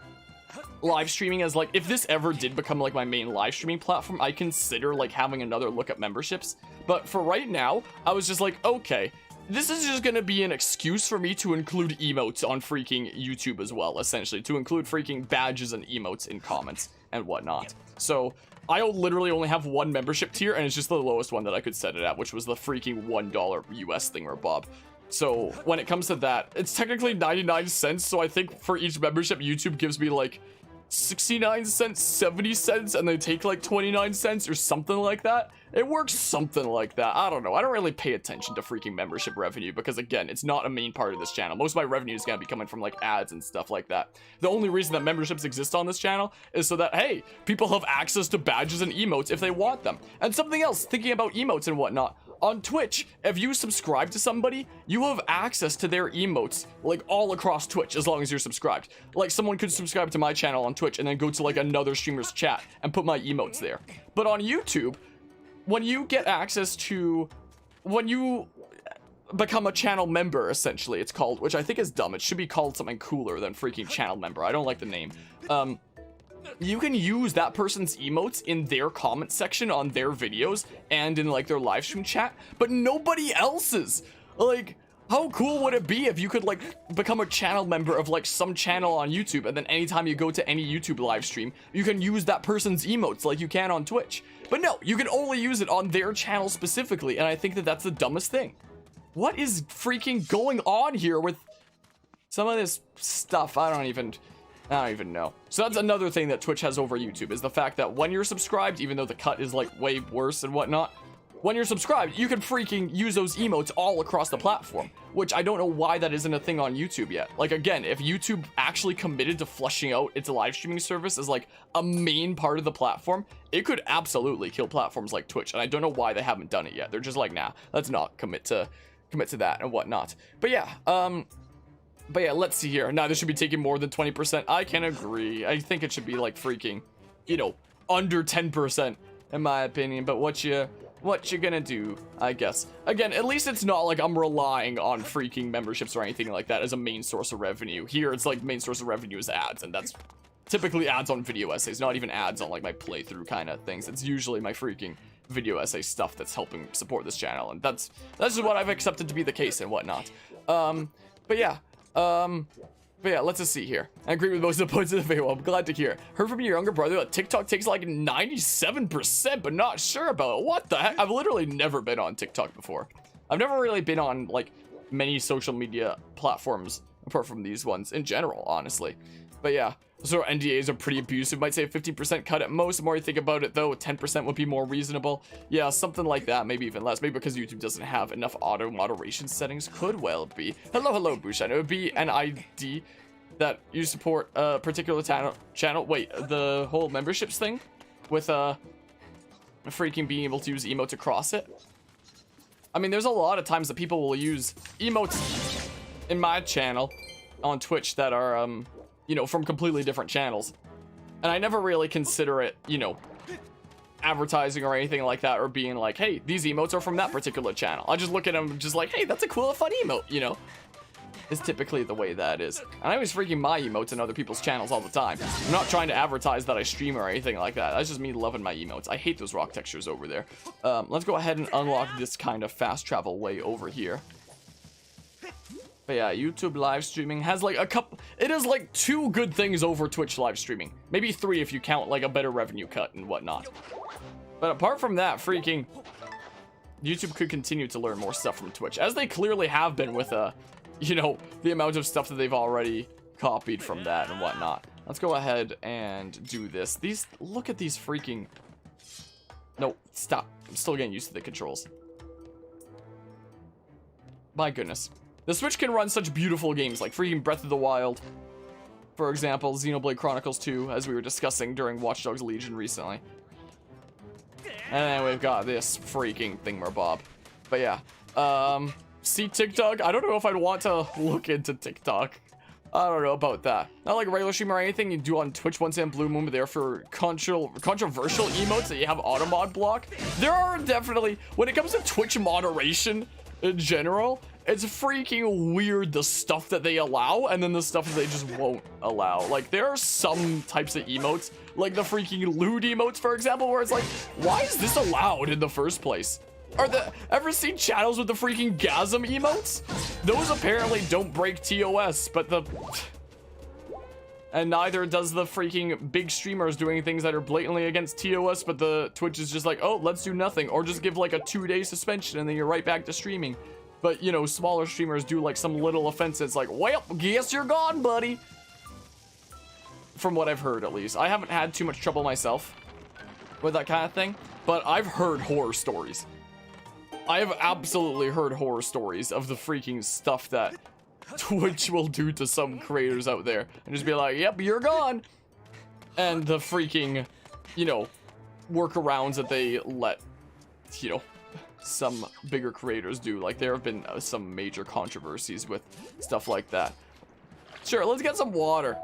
[SPEAKER 1] live streaming as like, if this ever did become like my main live streaming platform, I consider like having another look at memberships. But for right now, I was just like, okay, this is just gonna be an excuse for me to include emotes on freaking YouTube as well, essentially, to include freaking badges and emotes in comments and whatnot. So I literally only have 1 membership tier, and it's just the lowest one that I could set it at, which was the freaking $1 US thingamabob. So when it comes to that, it's technically 99 cents, so I think for each membership, YouTube gives me like 69 cents, 70 cents, and they take like 29 cents or something like that. It works something like that. I don't know. I don't really pay attention to freaking membership revenue because, again, it's not a main part of this channel. Most of my revenue is going to be coming from like ads and stuff like that. The only reason that memberships exist on this channel is so that, hey, people have access to badges and emotes if they want them. And something else, thinking about emotes and whatnot. On Twitch, if you subscribe to somebody, you have access to their emotes, like, all across Twitch, as long as you're subscribed. Like, someone could subscribe to my channel on Twitch and then go to, like, another streamer's chat and put my emotes there. But on YouTube, when you get access to... when you become a channel member, essentially, it's called, which I think is dumb. It should be called something cooler than freaking channel member. I don't like the name. You can use that person's emotes in their comment section on their videos and in like their live stream chat, but nobody else's. Like, How cool would it be if you could like become a channel member of like some channel on YouTube, and then anytime you go to any YouTube live stream, you can use that person's emotes like you can on Twitch. But no, you can only use it on their channel specifically, and I think that that's the dumbest thing. What is freaking going on here with some of this stuff? I don't even know. So that's another thing that Twitch has over YouTube, is the fact that when you're subscribed, even though the cut is like way worse and whatnot, when you're subscribed, you can freaking use those emotes all across the platform, which I don't know why that isn't a thing on YouTube yet. Like, again, if YouTube actually committed to fleshing out its live streaming service as like a main part of the platform, it could absolutely kill platforms like Twitch. And I don't know why they haven't done it yet. They're just like, nah, let's not commit to that and whatnot. But yeah, let's see here. Now, this should be taking more than 20%. I can agree. I think it should be like freaking, you know, under 10% in my opinion. But what you gonna do, I guess. Again, at least it's not like I'm relying on freaking memberships or anything like that as a main source of revenue. Here, it's like main source of revenue is ads, and that's typically ads on video essays, not even ads on like my playthrough kind of things. It's usually my freaking video essay stuff that's helping support this channel, and that's just what I've accepted to be the case and whatnot. But yeah, let's just see here. I agree with most of the points of the video. I'm glad to hear. Heard from your younger brother that TikTok takes like 97%, but not sure about it. What the heck? I've literally never been on TikTok before. I've never really been on like many social media platforms apart from these ones in general, honestly. But yeah, so NDAs are pretty abusive. Might say a 50% cut at most. The more you think about it though, 10% would be more reasonable. Yeah, something like that, maybe even less. Maybe because YouTube doesn't have enough auto moderation settings. Could well be. Hello, Bushan. It would be an ID that you support a particular channel. Wait, the whole memberships thing with freaking being able to use emotes across it. I mean, there's a lot of times that people will use emotes in my channel on Twitch that are you know, from completely different channels, and I never really consider it, you know, advertising or anything like that, or being like, hey, these emotes are from that particular channel. I just look at them just like, hey, that's a cool, fun emote, you know. Is typically the way that is. And I always freaking my emotes in other people's channels all the time. I'm not trying to advertise that I stream or anything like that. That's just me loving my emotes. I hate those rock textures over there. Let's go ahead and unlock this kind of fast travel way over here. But yeah, YouTube live streaming has like a couple, it is like 2 good things over Twitch live streaming. Maybe 3 if you count like a better revenue cut and whatnot. But apart from that, freaking YouTube could continue to learn more stuff from Twitch, as they clearly have been with you know, the amount of stuff that they've already copied from that and whatnot. Let's go ahead and do this. Look at these freaking, no, stop. I'm still getting used to the controls. My goodness. The Switch can run such beautiful games like freaking Breath of the Wild, for example, Xenoblade Chronicles 2, as we were discussing during Watch Dogs Legion recently. And then we've got this freaking thingamabob. But yeah, see TikTok? I don't know if I'd want to look into TikTok. I don't know about that. Not like a regular stream or anything you do on Twitch once in Blue Moon, but there for controversial emotes that you have auto mod block. There are definitely, when it comes to Twitch moderation in general, it's freaking weird the stuff that they allow and then the stuff that they just won't allow. Like, there are some types of emotes, like the freaking lewd emotes, for example, where it's like, why is this allowed in the first place? Ever seen channels with the freaking gasm emotes? Those apparently don't break TOS, but and neither does the freaking big streamers doing things that are blatantly against TOS, but the Twitch is just like, oh, let's do nothing, or just give like a 2-day suspension and then you're right back to streaming. But, you know, smaller streamers do like some little offense. It's like, well, guess you're gone, buddy. From what I've heard, at least. I haven't had too much trouble myself with that kind of thing, but I've heard horror stories. I have absolutely heard horror stories of the freaking stuff that Twitch will do to some creators out there. And just be like, yep, you're gone. And the freaking, you know, workarounds that they let, you know, some bigger creators do. Like, there have been some major controversies with stuff like that. Sure, let's get some water.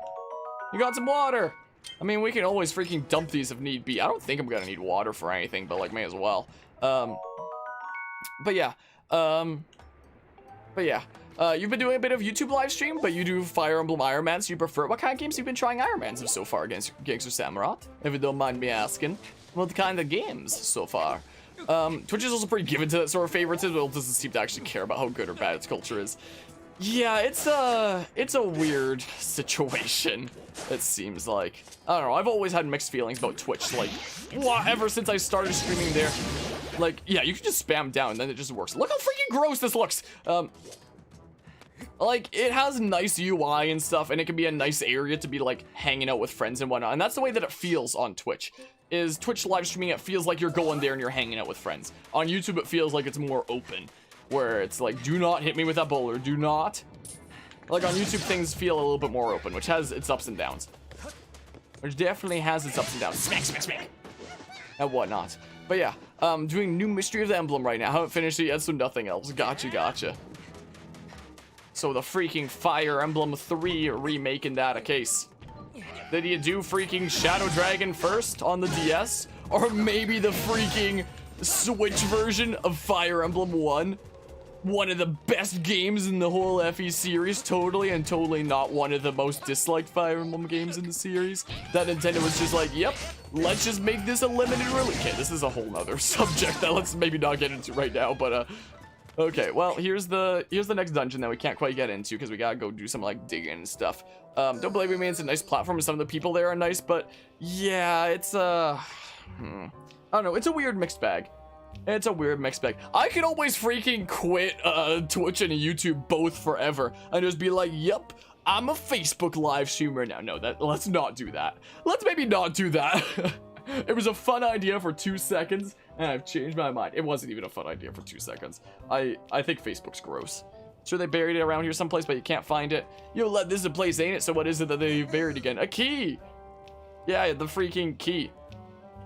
[SPEAKER 1] You got some water? I mean, we can always freaking dump these if need be. I don't think I'm gonna need water for anything, but like, may as well. But yeah, you've been doing a bit of YouTube live stream, but you do Fire Emblem Iron Man, so you prefer. What kind of games have you been trying Iron Mans of so far against Gangster Samurott? If you don't mind me asking, what kind of games so far? Twitch is also pretty given to that sort of favoritism, but it doesn't seem to actually care about how good or bad its culture is. Yeah, it's a weird situation, it seems like. I don't know, I've always had mixed feelings about Twitch, like, ever since I started streaming there. Like, yeah, you can just spam down and then it just works. Look how freaking gross this looks! Like, it has nice UI and stuff, and it can be a nice area to be, like, hanging out with friends and whatnot, and that's the way that it feels on Twitch. Is Twitch live streaming, it feels like you're going there and you're hanging out with friends. On YouTube, it feels like it's more open, where it's like, do not hit me with that boulder, do not. Like, on YouTube, things feel a little bit more open, which has its ups and downs. Which definitely has its ups and downs. Smack, smack, smack! And whatnot. But yeah, doing new Mystery of the Emblem right now. Haven't finished it yet, so nothing else. Gotcha, gotcha. So the freaking Fire Emblem 3 remake in that a case. Did you do freaking Shadow Dragon first on the DS? Or maybe the freaking Switch version of Fire Emblem 1? One of the best games in the whole FE series, totally, and totally not one of the most disliked Fire Emblem games in the series. That Nintendo was just like, yep, let's just make this a limited release. Okay, this is a whole nother subject that let's maybe not get into right now, but okay, well, here's the next dungeon that we can't quite get into because we gotta go do some like digging and stuff. Don't believe me, it's a nice platform and some of the people there are nice, but yeah, it's I don't know, it's a weird mixed bag. It's a weird mixed bag. I could always freaking quit Twitch and YouTube both forever and just be like, yep, I'm a Facebook live streamer now. No, let's not do that. Let's maybe not do that. It was a fun idea for 2 seconds, and I've changed my mind. It wasn't even a fun idea for 2 seconds. I think Facebook's gross. Sure, they buried it around here someplace, but you can't find it. Yo, this is a place, ain't it? So what is it that they buried again? A key! Yeah, the freaking key.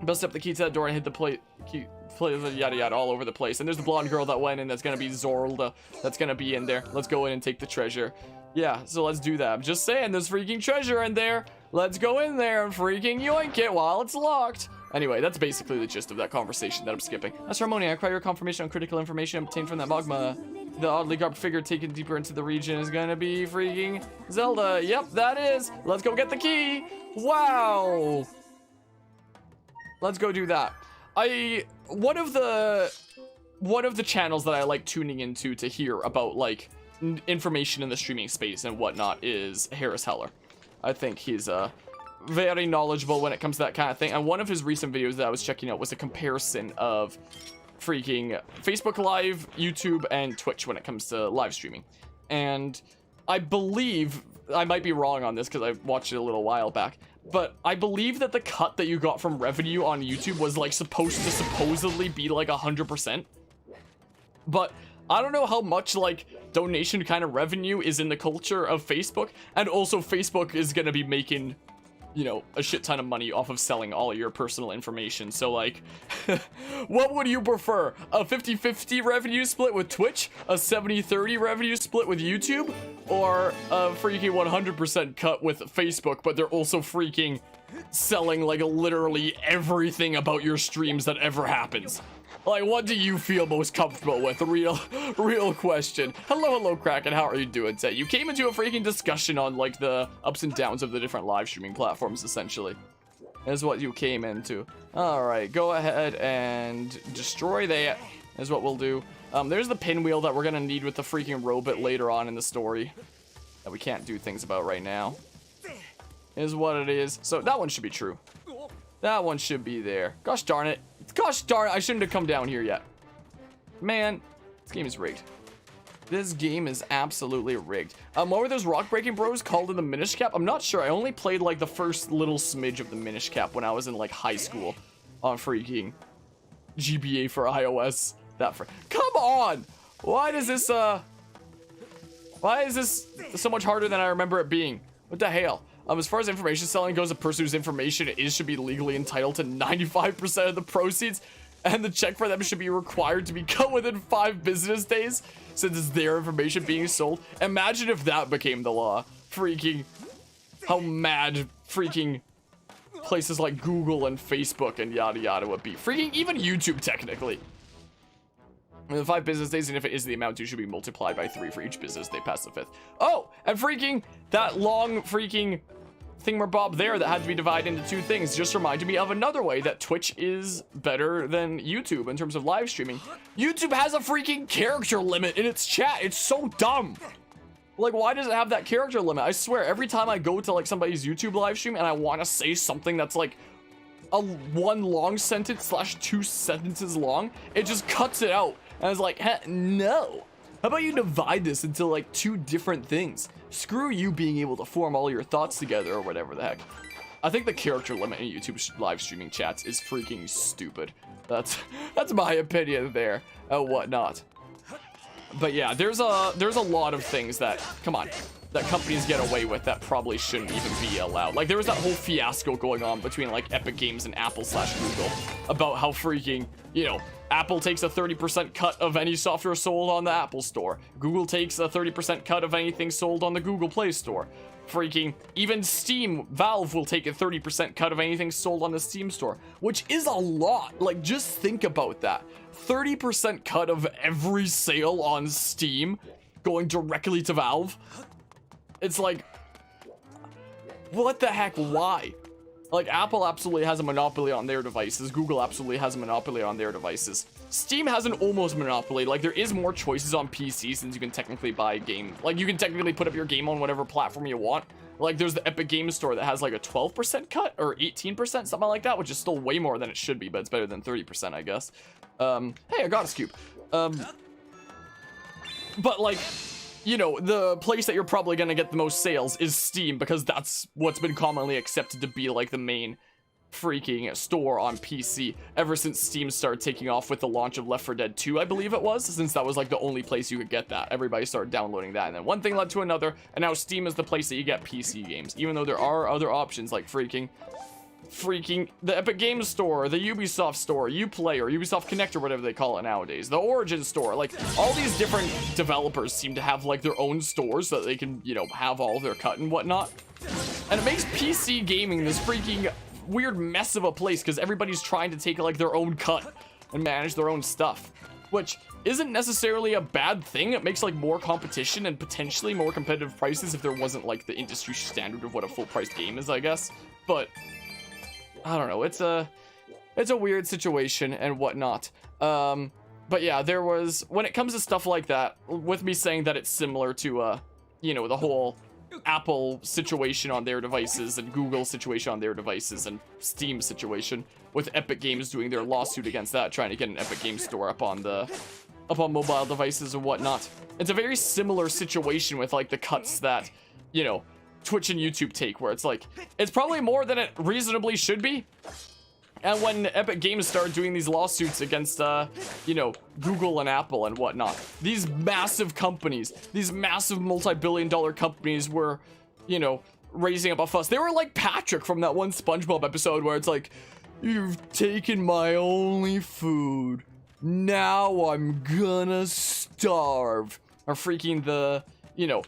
[SPEAKER 1] Bust up the key to that door and hit the key, yada yada, all over the place. And there's the blonde girl that went in that's gonna be Zorlda. That's gonna be in there. Let's go in and take the treasure. Yeah, so let's do that. I'm just saying, there's freaking treasure in there. Let's go in there and freaking yoink it while it's locked. Anyway, that's basically the gist of that conversation that I'm skipping. That's Harmonia. I acquire confirmation on critical information obtained from that magma. The oddly garbed figure taken deeper into the region is gonna be freaking Zelda. Yep, that is. Let's go get the key. Wow. Let's go do that. One of the channels that I like tuning into to hear about like information in the streaming space and whatnot is Harris Heller. I think he's very knowledgeable when it comes to that kind of thing. And one of his recent videos that I was checking out was a comparison of freaking Facebook Live, YouTube, and Twitch when it comes to live streaming. And I believe, I might be wrong on this because I watched it a little while back, but I believe that the cut that you got from revenue on YouTube was like supposed to supposedly be like 100%. But I don't know how much like donation kind of revenue is in the culture of Facebook, and also Facebook is gonna be making, you know, a shit ton of money off of selling all your personal information. So like, what would you prefer? A 50-50 revenue split with Twitch? A 70-30 revenue split with YouTube? Or a freaking 100% cut with Facebook, but they're also freaking selling like literally everything about your streams that ever happens? Like, what do you feel most comfortable with? Real question. Hello, Kraken. How are you doing today? You came into a freaking discussion on, like, the ups and downs of the different live streaming platforms, essentially. Is what you came into. Alright, go ahead and destroy that, is what we'll do. There's the pinwheel that we're gonna need with the freaking robot later on in the story. That we can't do things about right now. Is what it is. So, that one should be true. That one should be there. Gosh darn it. Gosh darn it, I shouldn't have come down here yet. Man, this game is rigged. This game is absolutely rigged. What were those rock breaking bros called in the Minish Cap? I'm not sure. I only played like the first little smidge of the Minish Cap when I was in like high school on freaking GBA for iOS. Come on! Why is this so much harder than I remember it being? What the hell? As far as information selling goes, a person whose information should be legally entitled to 95% of the proceeds, and the check for them should be required to become within 5 business days, since it's their information being sold. Imagine if that became the law. Freaking, how mad freaking places like Google and Facebook and yada yada would be. Freaking even YouTube, technically. The 5 business days, and if it is the amount due, should be multiplied by 3 for each business day past the 5th. Oh, and freaking that long freaking thingamabob there that had to be divided into two things just reminded me of another way that Twitch is better than YouTube in terms of live streaming. YouTube has a freaking character limit in its chat. It's so dumb. Like, why does it have that character limit? I swear, every time I go to like somebody's YouTube live stream and I want to say something that's like a one long sentence slash 2 sentences long, it just cuts it out. And I was like, no. How about you divide this into like 2 different things? Screw you being able to form all your thoughts together or whatever the heck. I think the character limit in YouTube live streaming chats is freaking stupid. That's my opinion there and whatnot. But yeah, there's a lot of things that, come on, that companies get away with that probably shouldn't even be allowed. Like, there was that whole fiasco going on between like Epic Games and Apple / Google about how freaking, you know, Apple takes a 30% cut of any software sold on the Apple Store. Google takes a 30% cut of anything sold on the Google Play Store. Freaking, even Steam, Valve will take a 30% cut of anything sold on the Steam Store, which is a lot. Like, just think about that. 30% cut of every sale on Steam going directly to Valve. It's like, what the heck, why? Like, Apple absolutely has a monopoly on their devices. Google absolutely has a monopoly on their devices. Steam has an almost monopoly. Like, there is more choices on PC since you can technically buy a game. Like, you can technically put up your game on whatever platform you want. Like, there's the Epic Games Store that has like a 12% cut or 18%, something like that, which is still way more than it should be, but it's better than 30%, I guess. Hey, I got a scoop. But like, you know, the place that you're probably gonna get the most sales is Steam, because that's what's been commonly accepted to be like the main freaking store on PC ever since Steam started taking off with the launch of Left 4 Dead 2, I believe it was, since that was like the only place you could get that. Everybody started downloading that, and then one thing led to another, and now Steam is the place that you get PC games, even though there are other options like freaking the Epic Games Store, the Ubisoft Store, Uplay, or Ubisoft Connect, or whatever they call it nowadays, the Origin Store. Like, all these different developers seem to have like their own stores so that they can, you know, have all their cut and whatnot. And it makes PC gaming this freaking weird mess of a place because everybody's trying to take like their own cut and manage their own stuff, which isn't necessarily a bad thing. It makes like more competition and potentially more competitive prices if there wasn't like the industry standard of what a full-priced game is, I guess. But I don't know, it's a weird situation and whatnot. But yeah, there was, when it comes to stuff like that, with me saying that it's similar to you know, the whole Apple situation on their devices and Google situation on their devices and Steam situation, with Epic Games doing their lawsuit against that, trying to get an Epic Games Store up on mobile devices and whatnot. It's a very similar situation with like the cuts that, you know, Twitch and YouTube take, where it's like, it's probably more than it reasonably should be. And when Epic Games started doing these lawsuits against, you know, Google and Apple and whatnot, these massive companies, these massive multi-billion-dollar companies were, you know, raising up a fuss. They were like Patrick from that one SpongeBob episode where it's like, you've taken my only food. Now I'm gonna starve. Or freaking the, you know,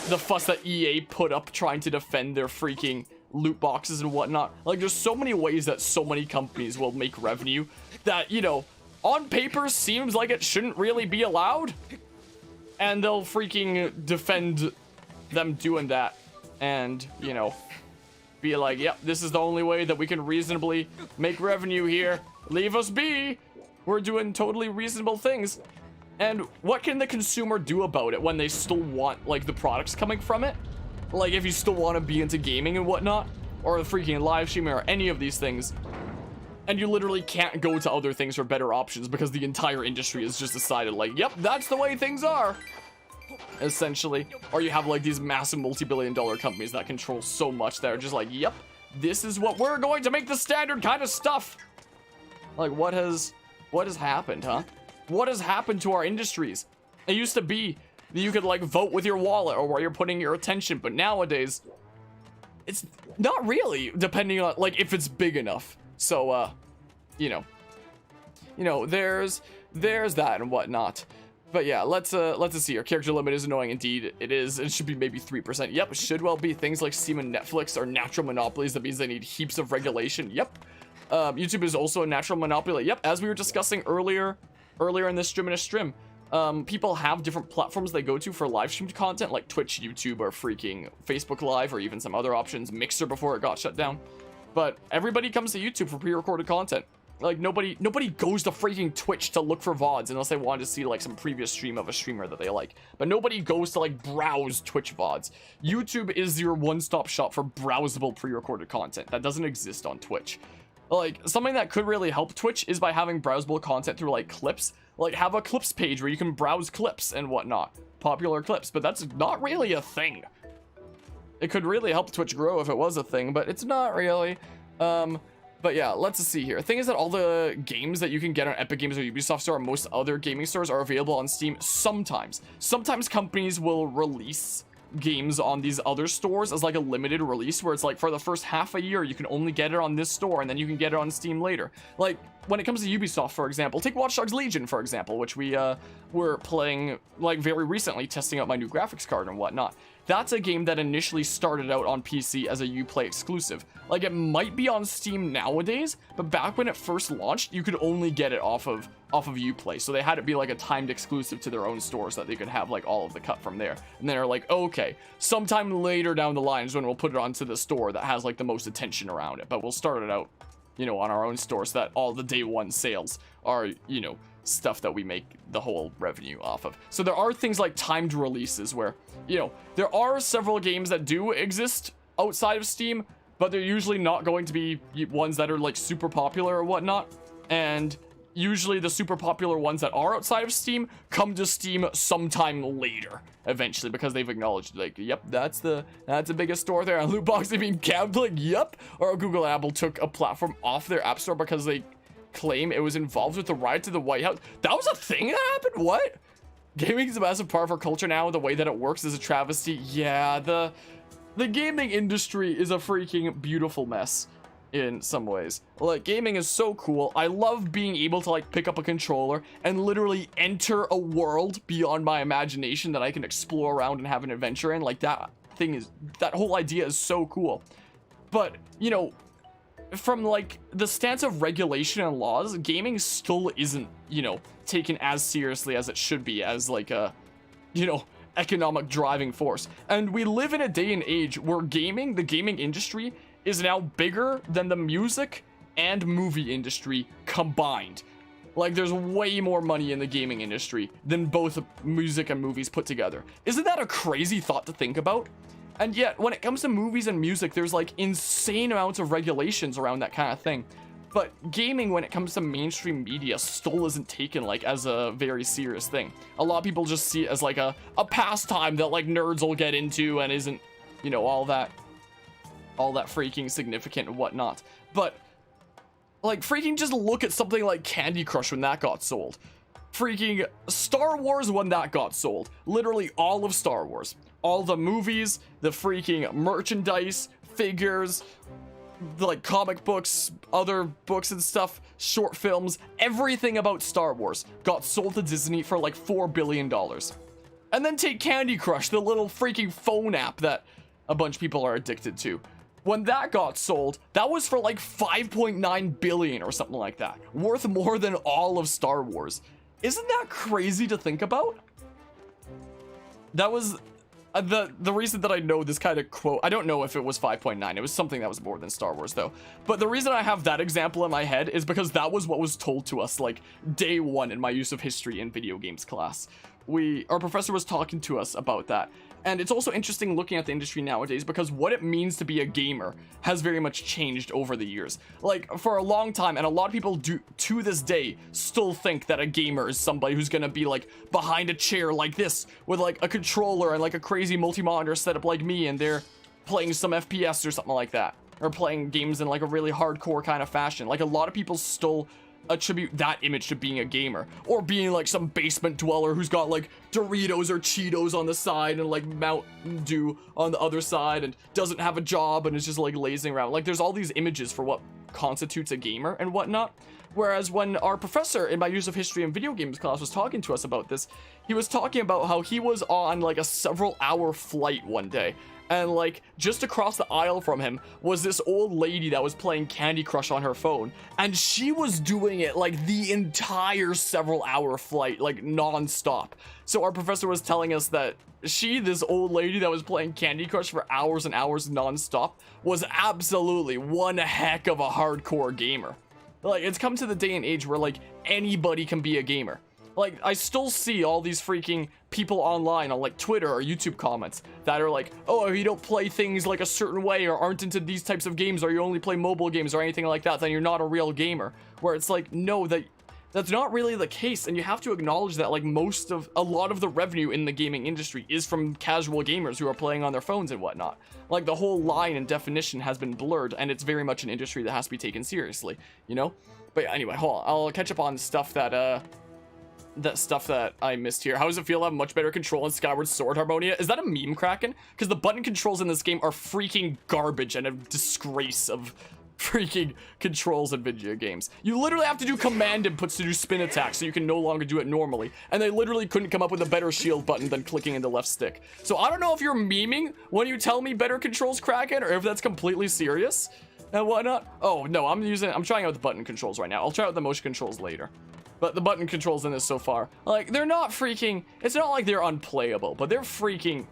[SPEAKER 1] the fuss that EA put up trying to defend their freaking loot boxes and whatnot. Like, there's so many ways that so many companies will make revenue that, you know, on paper seems like it shouldn't really be allowed, and they'll freaking defend them doing that and, you know, be like, yep, this is the only way that we can reasonably make revenue here. Leave us be. We're doing totally reasonable things. And what can the consumer do about it when they still want, like, the products coming from it? Like, if you still want to be into gaming and whatnot, or the freaking live streaming, or any of these things, and you literally can't go to other things for better options because the entire industry has just decided, like, yep, that's the way things are, essentially. Or you have, like, these massive multi-billion-dollar companies that control so much that are just like, yep, this is what we're going to make the standard kind of stuff. Like, what has happened, huh? What has happened to our industries? It used to be that you could like vote with your wallet or where you're putting your attention, but nowadays it's not really, depending on like if it's big enough. So you know, there's that and whatnot. But yeah, let's see. Our character limit is annoying indeed. It is. It should be maybe 3%. Yep, it should well be. Things like Steam and Netflix are natural monopolies. That means they need heaps of regulation. Yep. YouTube is also a natural monopoly. Yep, as we were discussing earlier in this stream, People have different platforms they go to for live streamed content, like Twitch, YouTube, or freaking Facebook Live, or even some other options, Mixer before it got shut down. But everybody comes to YouTube for pre-recorded content. Like, nobody goes to freaking Twitch to look for VODs unless they wanted to see, like, some previous stream of a streamer that they like. But nobody goes to, like, browse Twitch VODs. YouTube is your one-stop shop for browsable pre-recorded content. That doesn't exist on Twitch. Like, something that could really help Twitch is by having browsable content through, like, clips. Like, have a clips page where you can browse clips and whatnot. Popular clips, but that's not really a thing. It could really help Twitch grow if it was a thing, but it's not really. But yeah, let's see here. The thing is that all the games that you can get on Epic Games or Ubisoft Store or most other gaming stores are available on Steam sometimes. Sometimes companies will release games on these other stores as like a limited release where it's like for the first half a year you can only get it on this store and then you can get it on Steam later. Like when it comes to Ubisoft, for example, take Watch Dogs Legion, for example, which we were playing like very recently, testing out my new graphics card and whatnot. That's a game that initially started out on PC as a Uplay exclusive. Like, it might be on Steam nowadays, but back when it first launched, you could only get it off of Uplay. So they had it be like a timed exclusive to their own store so that they could have like all of the cut from there. And they're like, okay, sometime later down the line is when we'll put it onto the store that has like the most attention around it. But we'll start it out, you know, on our own store so that all the day one sales are, you know, stuff that we make the whole revenue off of. So there are things like timed releases where, you know, there are several games that do exist outside of Steam, but they're usually not going to be ones that are like super popular or whatnot. And usually the super popular ones that are outside of Steam come to Steam sometime later eventually because they've acknowledged like, yep, that's the biggest store there. And loot boxes being capped, like, yep. Or Google and Apple took a platform off their app store because they claim it was involved with the ride to the White House. That was a thing that happened? What? Gaming is a massive part of our culture now. The way that it works is a travesty. Yeah, the gaming industry is a freaking beautiful mess in some ways. Like, gaming is so cool. I love being able to like pick up a controller and literally enter a world beyond my imagination that I can explore around and have an adventure in. Like, that whole idea is so cool. But, you know, from like the stance of regulation and laws, gaming still isn't, you know, taken as seriously as it should be as like a, you know, economic driving force. And we live in a day and age where the gaming industry is now bigger than the music and movie industry combined. Like, there's way more money in the gaming industry than both music and movies put together. Isn't that a crazy thought to think about? And yet, when it comes to movies and music, there's like insane amounts of regulations around that kind of thing. But gaming, when it comes to mainstream media, still isn't taken like as a very serious thing. A lot of people just see it as like a pastime that like nerds will get into and isn't, you know, all that freaking significant and whatnot. But like, freaking just look at something like Candy Crush when that got sold. Freaking Star Wars when that got sold. Literally all of Star Wars. All the movies, the freaking merchandise, figures, like comic books, other books and stuff, short films, everything about Star Wars got sold to Disney for like $4 billion. And then take Candy Crush, the little freaking phone app that a bunch of people are addicted to. When that got sold, that was for like 5.9 billion or something like that. Worth more than all of Star Wars. Isn't that crazy to think about? That was the reason that I know this kind of quote. I don't know if it was 5.9. It was something that was more than Star Wars though. But the reason I have that example in my head is because that was what was told to us like day one in my use of history in video games class. Our professor was talking to us about that. And it's also interesting looking at the industry nowadays because what it means to be a gamer has very much changed over the years. Like, for a long time, and a lot of people do to this day still think that a gamer is somebody who's gonna be like behind a chair like this with like a controller and like a crazy multi-monitor setup like me, and they're playing some FPS or something like that, or playing games in like a really hardcore kind of fashion. Like, a lot of people still attribute that image to being a gamer, or being like some basement dweller who's got like Doritos or Cheetos on the side and like Mountain Dew on the other side and doesn't have a job and is just like lazing around. Like, there's all these images for what constitutes a gamer and whatnot. Whereas when our professor in my use of history and video games class was talking to us about this, he was talking about how he was on like a several-hour flight one day. And like just across the aisle from him was this old lady that was playing Candy Crush on her phone, and she was doing it like the entire several-hour flight, like non-stop. So our professor was telling us that this old lady that was playing Candy Crush for hours and hours non-stop, was absolutely one heck of a hardcore gamer. Like, it's come to the day and age where like anybody can be a gamer. Like, I still see all these freaking people online on, like, Twitter or YouTube comments that are like, oh, if you don't play things, like, a certain way or aren't into these types of games or you only play mobile games or anything like that, then you're not a real gamer. Where it's like, no, that's not really the case, and you have to acknowledge that, like, a lot of the revenue in the gaming industry is from casual gamers who are playing on their phones and whatnot. Like, the whole line and definition has been blurred, and it's very much an industry that has to be taken seriously, you know? But yeah, anyway, hold on. I'll catch up on stuff that I missed here. How does it feel to have much better control in Skyward Sword, Harmonia? Is that a meme, Kraken? Because the button controls in this game are freaking garbage and a disgrace of freaking controls in video games. You literally have to do command inputs to do spin attacks, so you can no longer do it normally. And they literally couldn't come up with a better shield button than clicking in the left stick. So I don't know if you're memeing when you tell me better controls, Kraken, or if that's completely serious and whatnot. Oh, no, I'm trying out the button controls right now. I'll try out the motion controls later. But the button controls in this so far, like, they're not freaking, it's not like they're unplayable, but they're freaking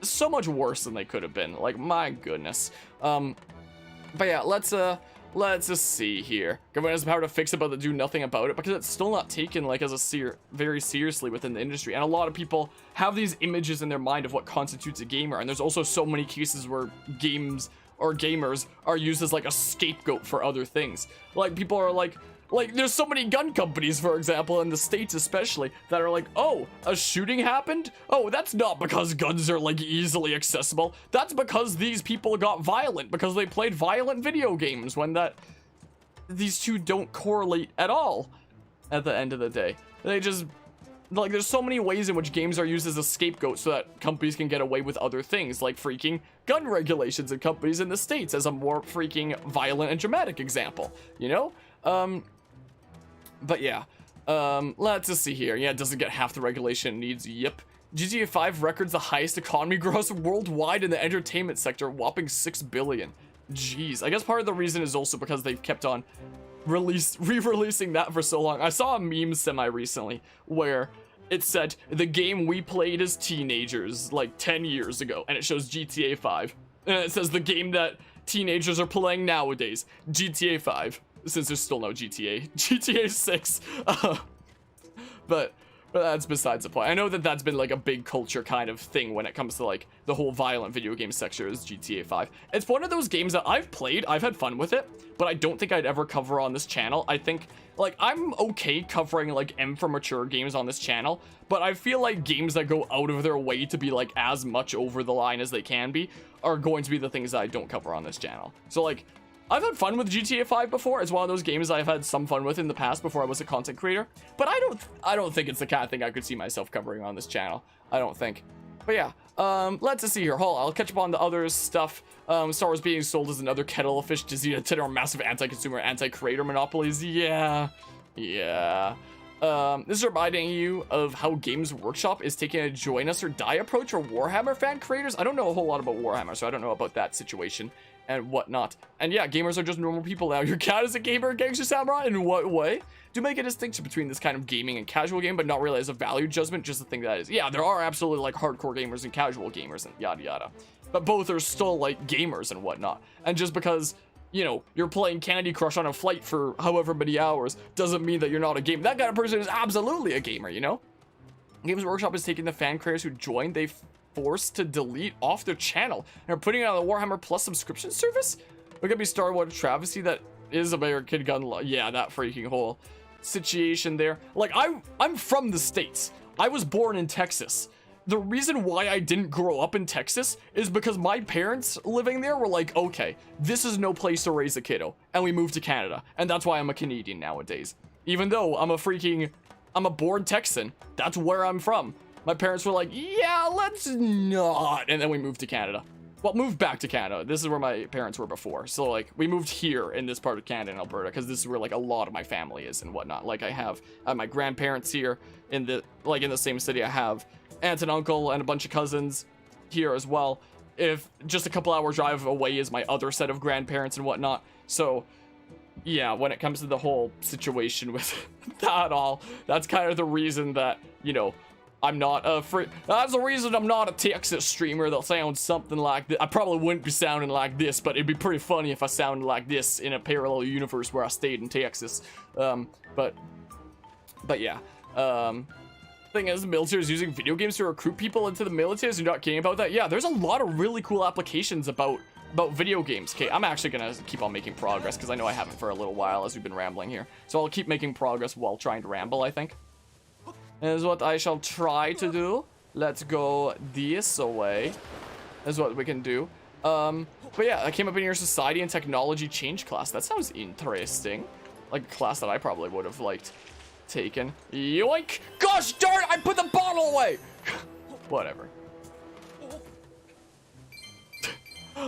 [SPEAKER 1] so much worse than they could have been. Like, my goodness. But yeah, let's just see here. Government has the power to fix it, but to do nothing about it, because it's still not taken, like, as very seriously within the industry. And a lot of people have these images in their mind of what constitutes a gamer, and there's also so many cases where games or gamers are used as, like, a scapegoat for other things. Like, people are like, there's so many gun companies, for example, in the States especially, that are like, oh, a shooting happened? Oh, that's not because guns are, like, easily accessible. That's because these people got violent, because they played violent video games, when these two don't correlate at all at the end of the day. They just, like, there's so many ways in which games are used as a scapegoat so that companies can get away with other things, like freaking gun regulations in companies in the States as a more freaking violent and dramatic example, you know? But yeah, let's just see here. Yeah, it doesn't get half the regulation it needs. Yep. GTA 5 records the highest economy gross worldwide in the entertainment sector, whopping 6 billion. Jeez. I guess part of the reason is also because they've kept on re-releasing that for so long. I saw a meme semi-recently where it said, the game we played as teenagers, like 10 years ago, and it shows GTA 5. And it says the game that teenagers are playing nowadays, GTA 5. Since there's still no GTA. GTA 6. But that's besides the point. I know that that's been like a big culture kind of thing when it comes to like the whole violent video game sector is GTA 5. It's one of those games that I've played, I've had fun with it, but I don't think I'd ever cover on this channel. I think, like, I'm okay covering like M for mature games on this channel, but I feel like games that go out of their way to be like as much over the line as they can be are going to be the things that I don't cover on this channel. So like, I've had fun with GTA 5 before. It's one of those games I've had some fun with in the past before I was a content creator. But I don't think it's the kind of thing I could see myself covering on this channel. I don't think. But yeah, let's just see here. Hold on, I'll catch up on the other stuff. Star Wars being sold as another kettle of fish, Disney to tender massive anti-consumer, anti-creator monopolies. Yeah. This is reminding you of how Games Workshop is taking a join us or die approach for Warhammer fan creators. I don't know a whole lot about Warhammer, so I don't know about that situation and whatnot. And yeah, gamers are just normal people now. Your cat is a gamer, Gangster Samurai? In what way? Do make a distinction between this kind of gaming and casual game, but not really as a value judgment, just the thing that is. Yeah, there are absolutely like hardcore gamers and casual gamers and yada yada. But both are still like gamers and whatnot. And just because, you know, you're playing Candy Crush on a flight for however many hours doesn't mean that you're not a gamer. That kind of person is absolutely a gamer, you know? Games Workshop is taking the fan creators who joined, they forced to delete off their channel and are putting it on the Warhammer Plus subscription service? Look at me, Star Wars travesty that is American gun law. Yeah, that freaking whole situation there. Like, I'm from the States. I was born in Texas. The reason why I didn't grow up in Texas is because my parents living there were like, okay, this is no place to raise a kiddo. And we moved to Canada. And that's why I'm a Canadian nowadays. Even though I'm a born Texan. That's where I'm from. My parents were like, yeah, let's not. And then we moved to Canada. well, moved back to Canada. This is where my parents were before. So, like, we moved here in this part of Canada and Alberta because this is where, like, a lot of my family is and whatnot. Like, I have my grandparents here in the, like, in the same city. I have aunt and uncle and a bunch of cousins here as well. If just a couple hour drive away is my other set of grandparents and whatnot. So, yeah, when it comes to the whole situation with that all, that's kind of the reason that, you know, I'm not a that's the reason I'm not a Texas streamer that sounds something like this. I probably wouldn't be sounding like this, but it'd be pretty funny if I sounded like this in a parallel universe where I stayed in Texas. But yeah. Thing is, the military is using video games to recruit people into the military. So you're not kidding about that? Yeah, there's a lot of really cool applications about video games. Okay, I'm actually gonna keep on making progress because I know I haven't for a little while as we've been rambling here. So I'll keep making progress while trying to ramble, I think. Is what I shall try to do. Let's go this way. Is what we can do. But yeah, I came up in your society and technology change class. That sounds interesting. Like a class that I probably would have liked taken. Yoink! Gosh darn it! I put the bottle away! Whatever.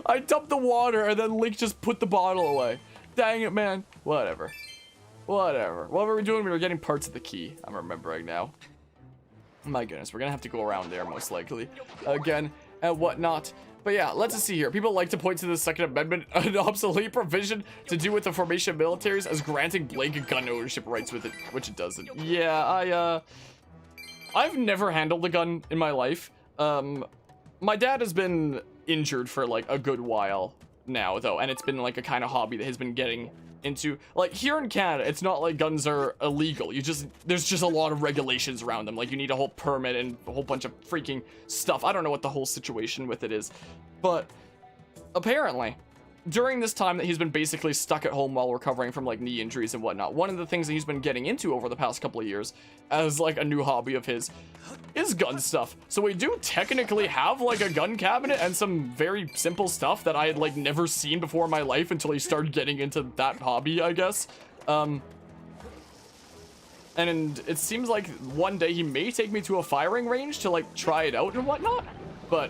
[SPEAKER 1] I dumped the water and then Link just put the bottle away. Dang it, man. Whatever. Whatever. What were we doing? We were getting parts of the key. I'm remembering now. My goodness, we're gonna have to go around there most likely. Again, and whatnot. But yeah, let's just see here. People like to point to the Second Amendment, an obsolete provision to do with the formation of militaries as granting blanket gun ownership rights with it, which it doesn't. Yeah, I've never handled a gun in my life. My dad has been injured for like a good while now though, and it's been like a kind of hobby that has been getting into. Like here in Canada, it's not like guns are illegal. There's just a lot of regulations around them. Like you need a whole permit and a whole bunch of freaking stuff. I don't know what the whole situation with it is, but apparently during this time that he's been basically stuck at home while recovering from like knee injuries and whatnot, one of the things that he's been getting into over the past couple of years as like a new hobby of his is gun stuff. So we do technically have like a gun cabinet and some very simple stuff that I had like never seen before in my life until he started getting into that hobby, I guess. And it seems like one day he may take me to a firing range to like try it out and whatnot, but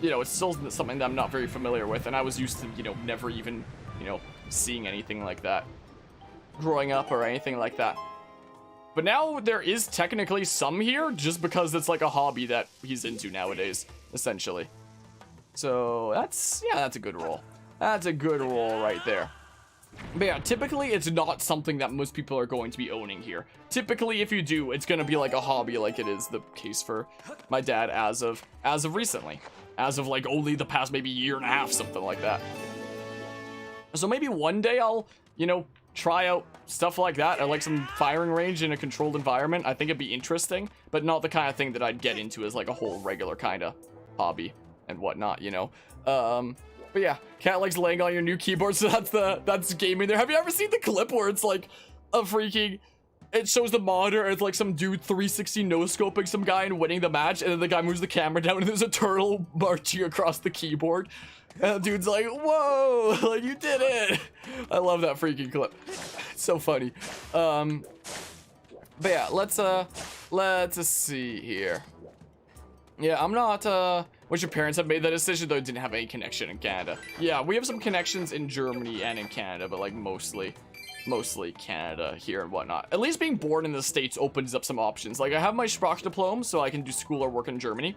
[SPEAKER 1] you know, it's still something that I'm not very familiar with, and I was used to, you know, never even, you know, seeing anything like that growing up or anything like that. But now there is technically some here just because it's like a hobby that he's into nowadays, essentially. So that's, yeah, that's a good roll. That's a good roll right there. But yeah, typically it's not something that most people are going to be owning here. Typically, if you do, it's going to be like a hobby like it is the case for my dad as of recently. As of like only the past maybe year and a half, something like that. So maybe one day I'll, you know, try out stuff like that at like some firing range in a controlled environment. I think it'd be interesting, but not the kind of thing that I'd get into as like a whole regular kind of hobby and whatnot, you know. But yeah, Cat likes laying on your new keyboard, so that's gaming there. Have you ever seen the clip where it's like a freaking, it shows the monitor and it's like some dude 360 no-scoping some guy and winning the match, and then the guy moves the camera down and there's a turtle marching across the keyboard. And the dude's like, whoa, like you did it. I love that freaking clip. It's so funny. But yeah, let's see here. Yeah, I'm not, which your parents have made that decision, though didn't have any connection in Canada. Yeah, we have some connections in Germany and in Canada, but like mostly Canada here and whatnot. At least being born in the States opens up some options. Like I have my Sprachdiplom, so I can do school or work in Germany.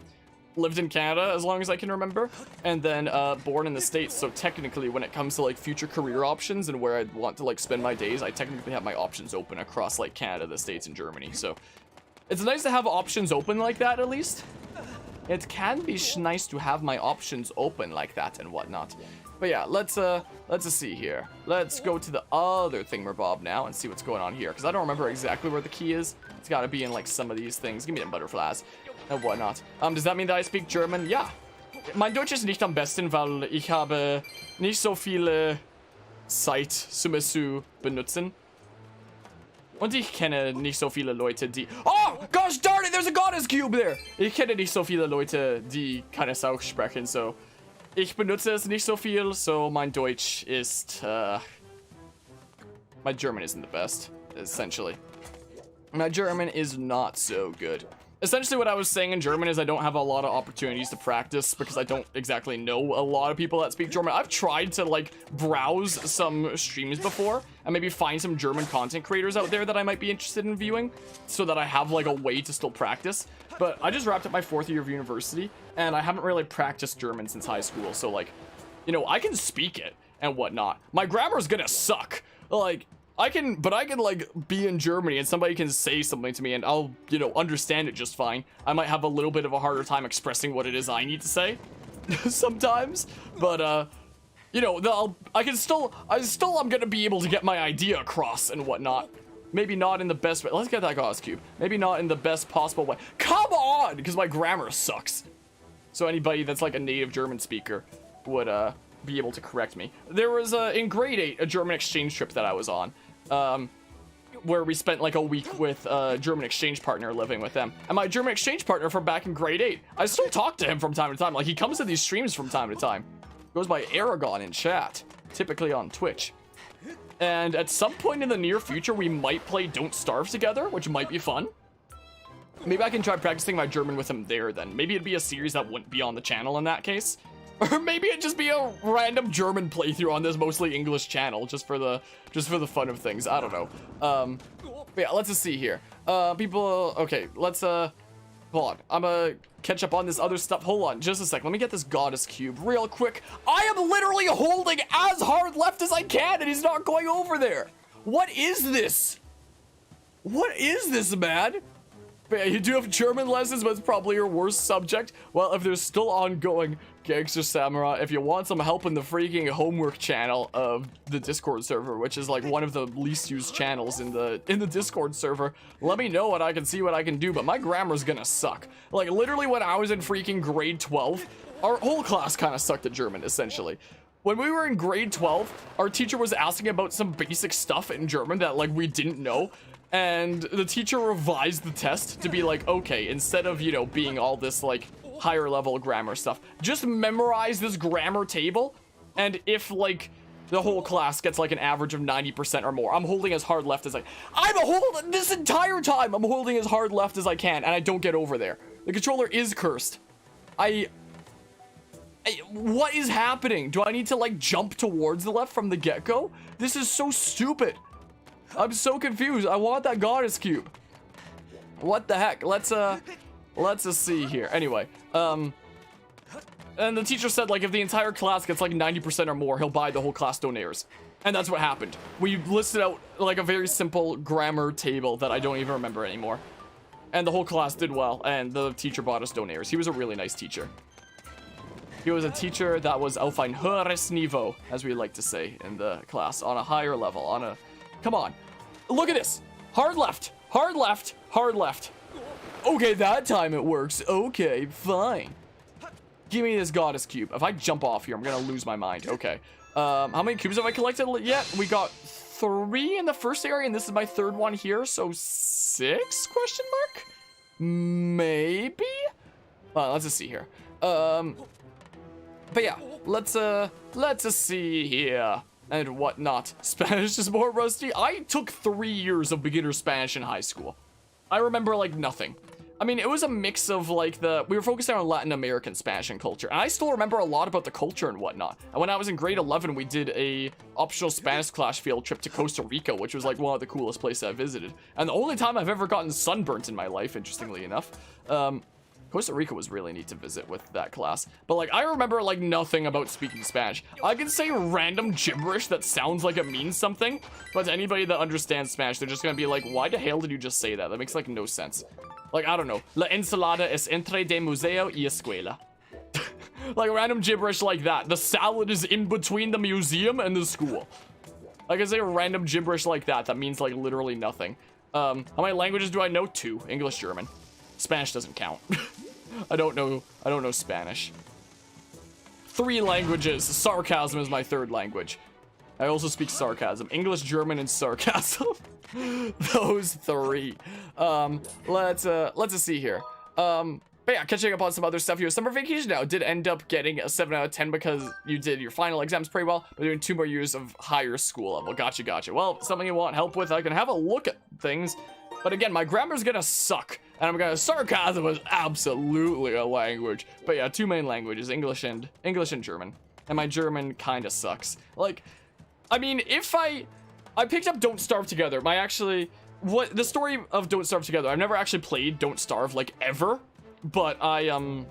[SPEAKER 1] Lived in Canada as long as I can remember, and then born in the States, so technically when it comes to like future career options and where I'd want to like spend my days, I technically have my options open across like Canada, the States, and Germany. So it's nice to have options open like that, at least. It can be nice to have my options open like that and whatnot. But yeah, let's see here. Let's go to the other thingamabob now and see what's going on here, because I don't remember exactly where the key is. It's got to be in like some of these things. Give me them butterflies and whatnot. Does that mean that I speak German? Ja. Mein Deutsch ist nicht am besten, weil ich habe nicht so viele Zeit zu benutzen. Und ich kenne nicht so viele Leute, die... Oh, gosh darn it, there's a goddess cube there! Ich kenne nicht so viele Leute, die keine Sau sprechen, so... Ich benutze es nicht so viel, so mein Deutsch ist, my German isn't the best, essentially. My German is not so good. essentially what I was saying in German is I don't have a lot of opportunities to practice because I don't exactly know a lot of people that speak German. I've tried to like browse some streams before and maybe find some German content creators out there that I might be interested in viewing so that I have like a way to still practice. But I just wrapped up my 4th year of university and I haven't really practiced German since high school. So like, you know, I can speak it and whatnot. My grammar's gonna suck. Like, I can like be in Germany and somebody can say something to me and I'll, you know, understand it just fine. I might have a little bit of a harder time expressing what it is I need to say sometimes, but you know, I'm gonna be able to get my idea across and whatnot. Maybe not in the best way. Let's get that Gauss Cube. Maybe not in the best possible way. Come on, because my grammar sucks. So anybody that's like a native German speaker would be able to correct me. There was in grade 8 a German exchange trip that I was on. Where we spent like a week with a German exchange partner living with them. And my German exchange partner from back in grade 8, I still talk to him from time to time. Like, he comes to these streams from time to time. Goes by Aragon in chat, typically on Twitch. And at some point in the near future, we might play Don't Starve together, which might be fun. Maybe I can try practicing my German with him there then. Maybe it'd be a series that wouldn't be on the channel in that case. Or maybe it'd just be a random German playthrough on this mostly English channel, just for the fun of things. I don't know. But yeah, let's just see here. Okay, let's hold on. I'm gonna catch up on this other stuff. Hold on, just a sec. Let me get this goddess cube real quick. I am literally holding as hard left as I can, and he's not going over there. What is this? What is this, man? But yeah, you do have German lessons, but it's probably your worst subject. Well, if there's still ongoing Gangster Samurai, if you want some help in the freaking homework channel of the Discord server, which is like one of the least used channels in the Discord server, let me know and I can see what I can do, but my grammar's gonna suck. Like, literally when I was in freaking grade 12, our whole class kind of sucked at German, essentially. When we were in grade 12, our teacher was asking about some basic stuff in German that, like, we didn't know. And the teacher revised the test to be like, okay, instead of, you know, being all this, like, higher level grammar stuff, just memorize this grammar table. And if, like, the whole class gets, like, an average of 90% or more, I'm holding as hard left as this entire time, I'm holding as hard left as I can, and I don't get over there. The controller is cursed. What is happening? Do I need to, like, jump towards the left from the get-go? This is so stupid. I'm so confused. I want that goddess cube. What the heck? Let's just see here. Anyway, and the teacher said, like, if the entire class gets like 90% or more, he'll buy the whole class donaires. And that's what happened. We listed out like a very simple grammar table that I don't even remember anymore. And the whole class did well, and the teacher bought us donaires. He was a really nice teacher. He was a teacher that was auf ein höheres Niveau, as we like to say in the class, on a higher level, on a... Come on. Look at this. Hard left. Hard left. Hard left. Okay, that time it works. Okay, fine. Give me this goddess cube. If I jump off here, I'm gonna lose my mind. Okay. How many cubes have I collected yet? We got 3 in the first area, and this is my 3rd one here, so 6? Question mark? Maybe? Let's just see here. But yeah, let's just see here. And whatnot. Spanish is more rusty. I took 3 years of beginner Spanish in high school. I remember, like, nothing. I mean, it was a mix of, like, we were focusing on Latin American Spanish and culture. And I still remember a lot about the culture and whatnot. And when I was in grade 11, we did a optional Spanish class field trip to Costa Rica, which was, like, one of the coolest places I visited. And the only time I've ever gotten sunburnt in my life, interestingly enough. Costa Rica was really neat to visit with that class. But, like, I remember, like, nothing about speaking Spanish. I can say random gibberish that sounds like it means something, but to anybody that understands Spanish, they're just gonna be like, why the hell did you just say that? That makes, like, no sense. Like, I don't know. La ensalada es entre de museo y escuela. Like, random gibberish like that. The salad is in between the museum and the school. Like, I say random gibberish like that. That means, like, literally nothing. How many languages do I know? 2. English, German. Spanish doesn't count. I don't know Spanish. 3 languages. Sarcasm is my 3rd language. I also speak sarcasm. English, German, and sarcasm. Those 3. Let's just see here. But yeah, catching up on some other stuff here. Summer vacation now did end up getting a 7 out of 10 because you did your final exams pretty well, but doing 2 more years of higher school level. Gotcha. Well, something you want help with, I can have a look at things. But again, my grammar's gonna suck. And I'm gonna, sarcasm is absolutely a language. But yeah, 2 main languages, English and German. And my German kind of sucks. Like, I mean, if I picked up Don't Starve Together. The story of Don't Starve Together, I've never actually played Don't Starve, like, ever. But I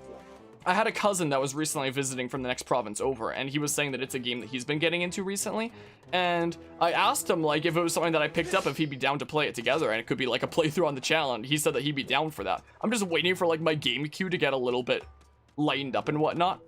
[SPEAKER 1] had a cousin that was recently visiting from the next province over, and he was saying that it's a game that he's been getting into recently. And I asked him, like, if it was something that I picked up, if he'd be down to play it together, and it could be like a playthrough on the channel, and he said that he'd be down for that. I'm just waiting for, like, my game queue to get a little bit lightened up and whatnot.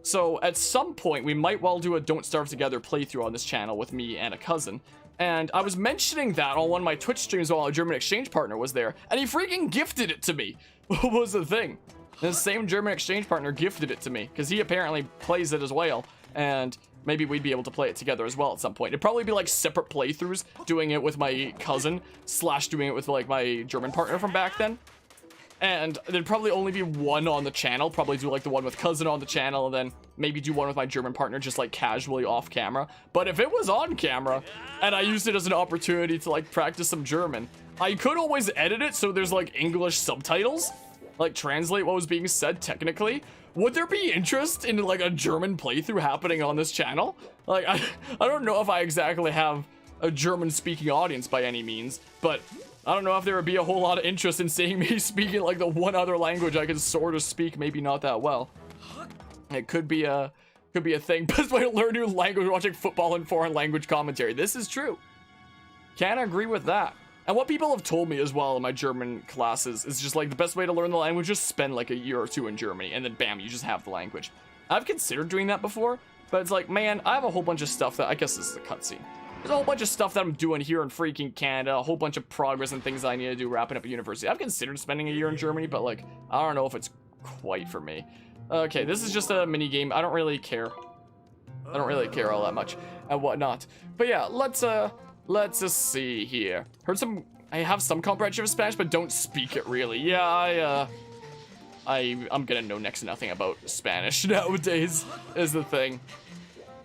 [SPEAKER 1] So at some point, we might well do a Don't Starve Together playthrough on this channel with me and a cousin. And I was mentioning that on one of my Twitch streams while a German exchange partner was there, and he freaking gifted it to me. What was the thing? The same German exchange partner gifted it to me, because he apparently plays it as well, and maybe we'd be able to play it together as well at some point. It'd probably be like separate playthroughs, doing it with my cousin, / doing it with like my German partner from back then. And there'd probably only be one on the channel, probably do like the one with cousin on the channel, and then maybe do one with my German partner just like casually off camera. But if it was on camera, and I used it as an opportunity to like practice some German, I could always edit it so there's like English subtitles, like translate what was being said technically. Would there be interest in like a German playthrough happening on this channel? Like, I don't know if I exactly have a German speaking audience by any means, but I don't know if there would be a whole lot of interest in seeing me speaking like the one other language I can sort of speak, maybe not that well. It could be a thing. Best way to learn a new language, watching football and foreign language commentary. This is true. Can't agree with that. And what people have told me as well in my German classes is just like the best way to learn the language is spend like a year or 2 in Germany, and then bam, you just have the language. I've considered doing that before, but it's like, man, I have a whole bunch of stuff that, I guess this is a cutscene. There's a whole bunch of stuff that I'm doing here in freaking Canada, a whole bunch of progress and things I need to do wrapping up at university. I've considered spending a year in Germany, but like, I don't know if it's quite for me. Okay, this is just a mini game. I don't really care. I don't really care all that much and whatnot. But yeah, let's just see here. I have some comprehension of Spanish, but don't speak it really. Yeah, I'm gonna know next to nothing about Spanish nowadays, is the thing.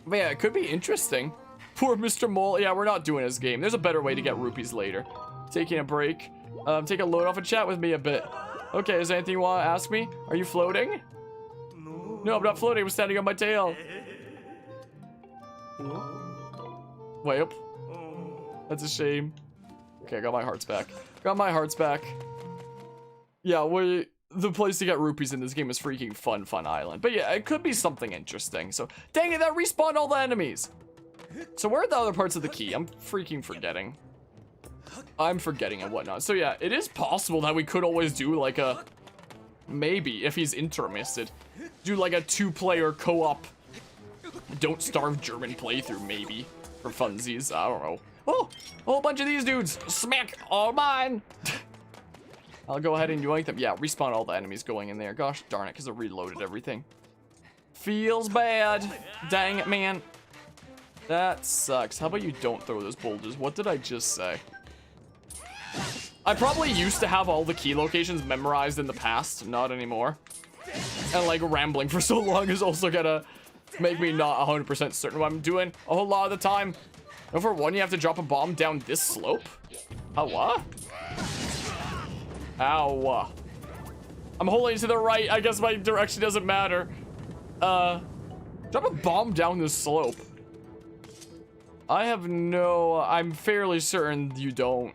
[SPEAKER 1] But yeah, it could be interesting. Poor Mr. Mole. Yeah, we're not doing his game. There's a better way to get rupees later. Taking a break. Take a load off and chat with me a bit. Okay, is there anything you want to ask me? Are you floating? No, I'm not floating. I'm standing on my tail. Wait up. That's a shame. Okay, I got my hearts back. Got my hearts back. Yeah, the place to get rupees in this game is freaking Fun Island. But yeah, it could be something interesting. So, dang it, that respawned all the enemies. So where are the other parts of the key? I'm freaking forgetting. I'm forgetting and whatnot. So yeah, it is possible that we could always do like a, maybe, if he's interested, do like a 2-player co-op Don't Starve German playthrough, maybe, for funsies. I don't know. Oh, a whole bunch of these dudes. Smack, all mine. I'll go ahead and yoink them. Yeah, respawn all the enemies going in there. Gosh darn it, because I reloaded everything. Feels bad. Dang it, man. That sucks. How about you don't throw those boulders? What did I just say? I probably used to have all the key locations memorized in the past, not anymore. And like rambling for so long is also gonna make me not 100% certain what I'm doing a whole lot of the time. And for one, you have to drop a bomb down this slope? Oh, what? Ow. I'm holding to the right. I guess my direction doesn't matter. Drop a bomb down this slope. I'm fairly certain you don't.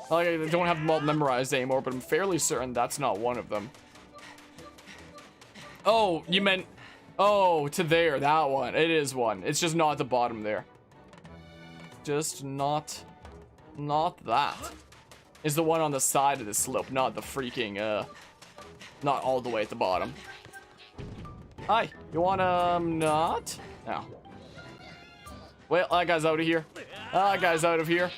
[SPEAKER 1] Like, I don't have them all memorized anymore, but I'm fairly certain that's not one of them. Oh, you meant, oh, to there, that one. It is one. It's just not at the bottom there. Just not that. Is the one on the side of the slope, not the freaking, not all the way at the bottom. Hi, you wanna, not? No. Well, that guy's out of here. That guy's out of here.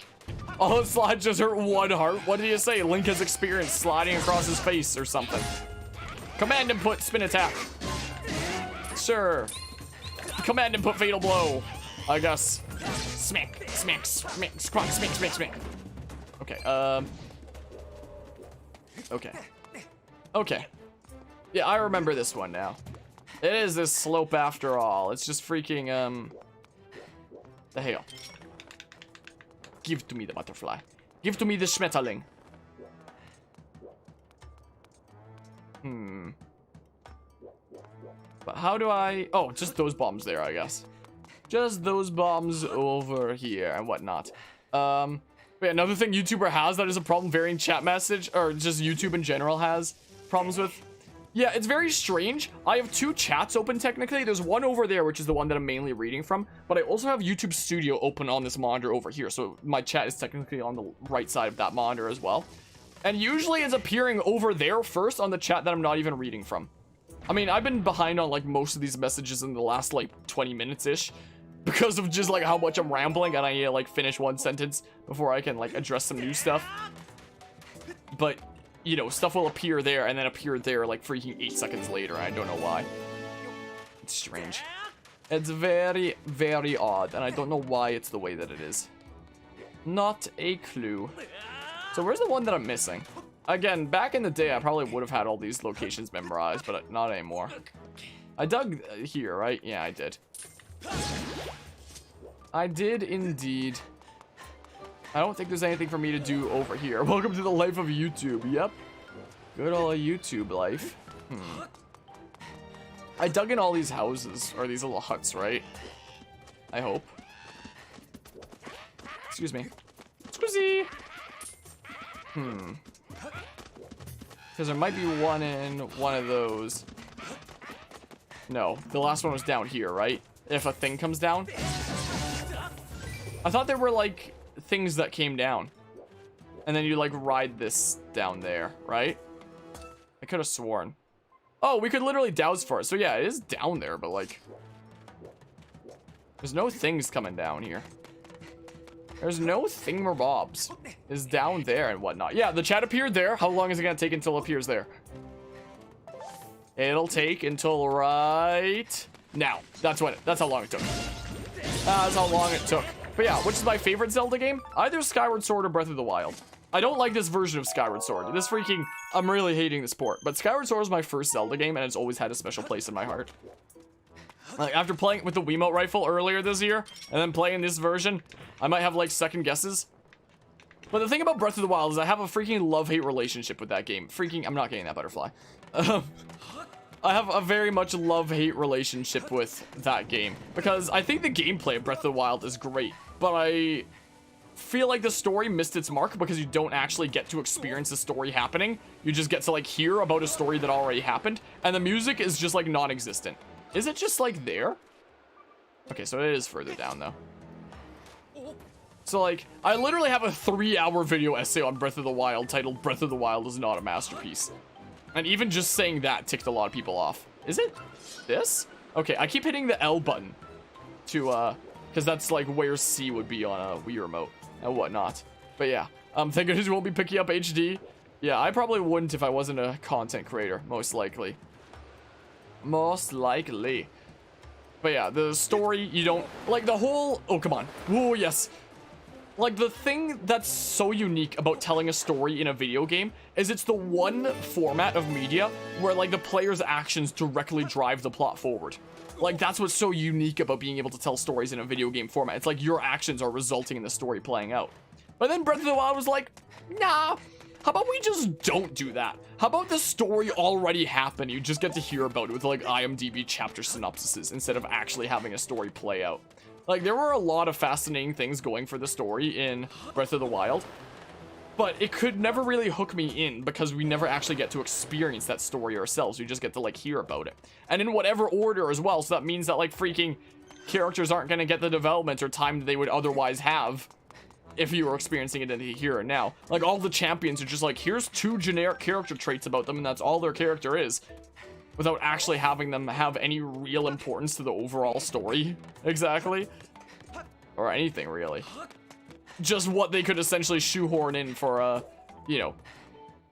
[SPEAKER 1] Oh, the slide just hurt 1 heart. What did he say? Link has experienced sliding across his face or something. Command input, spin attack. Sure. Command input, fatal blow. I guess. Smack, smack, smack, smack, smack, smack, smack. Okay, okay. Okay. Yeah, I remember this one now. It is this slope after all. It's just freaking, the hell. Give to me the butterfly. Give to me the Schmetterling. But how do I... Oh, just those bombs there, I guess. Just those bombs over here and whatnot. Wait, another thing YouTuber has that is a problem varying chat message, or just YouTube in general has problems with. Yeah, it's very strange. I have two chats open technically. There's one over there, which is the one that I'm mainly reading from. But I also have YouTube Studio open on this monitor over here. So my chat is technically on the right side of that monitor as well. And usually it's appearing over there first on the chat that I'm not even reading from. I mean, I've been behind on like most of these messages in the last like 20 minutes-ish. Because of just like how much I'm rambling and I need to like finish one sentence before I can like address some new stuff. But, you know, stuff will appear there and then appear there like freaking 8 seconds later. I don't know why. It's strange. It's very, very odd and I don't know why it's the way that it is. Not a clue. So where's the one that I'm missing? Again, back in the day I probably would have had all these locations memorized, but not anymore. I dug here, right? Yeah, I did. I did indeed. I don't think there's anything for me to do over here. Welcome to the life of YouTube. Yep. Good old YouTube life. I dug in all these houses, or these little huts, right? I hope. Excuse me. Squizzy! Because there might be one in one of those. No, the last one was down here, right? If a thing comes down. I thought there were like things that came down. And then you like ride this down there, right? I could have sworn. Oh, we could literally douse for it. So yeah, it is down there, but like... There's no things coming down here. There's no thingamabobs. It's down there and whatnot. Yeah, the chat appeared there. How long is it gonna take until it appears there? It'll take until right... now. That's how long it took. That's how long it took. But yeah, which is my favorite Zelda game? Either Skyward Sword or Breath of the Wild. I don't like this version of Skyward Sword. This freaking... I'm really hating this port. But Skyward Sword was my first Zelda game, and it's always had a special place in my heart. Like, after playing it with the Wiimote rifle earlier this year, and then playing this version, I might have, like, second guesses. But the thing about Breath of the Wild is I have a freaking love-hate relationship with that game. Freaking... I'm not getting that butterfly. I have a very much love-hate relationship with that game. Because I think the gameplay of Breath of the Wild is great. But I feel like the story missed its mark because you don't actually get to experience the story happening. You just get to, like, hear about a story that already happened. And the music is just, like, non-existent. Is it just, like, there? Okay, so it is further down, though. So, like, I literally have a 3-hour video essay on Breath of the Wild titled Breath of the Wild is not a masterpiece. And even just saying that ticked a lot of people off. Is it this? Okay, I keep hitting the L button to, because that's like where C would be on a Wii remote and whatnot. But yeah, thank goodness you won't be picking up HD. Yeah, I probably wouldn't if I wasn't a content creator, most likely. Most likely. But yeah, the story, you don't, like the whole, oh, come on. Oh, yes. Like, the thing that's so unique about telling a story in a video game is it's the one format of media where, like, the player's actions directly drive the plot forward. Like, that's what's so unique about being able to tell stories in a video game format. It's like your actions are resulting in the story playing out. But then Breath of the Wild was like, nah, how about we just don't do that? How about the story already happened? You just get to hear about it with, like, IMDb chapter synopsises instead of actually having a story play out. Like, there were a lot of fascinating things going for the story in Breath of the Wild, but it could never really hook me in because we never actually get to experience that story ourselves. We just get to, like, hear about it. And in whatever order as well, so that means that, like, freaking characters aren't going to get the development or time that they would otherwise have if you were experiencing it in the here and now. Like, all the champions are just like, here's 2 generic character traits about them, and that's all their character is. Without actually having them have any real importance to the overall story. Exactly. Or anything, really. Just what they could essentially shoehorn in for, you know,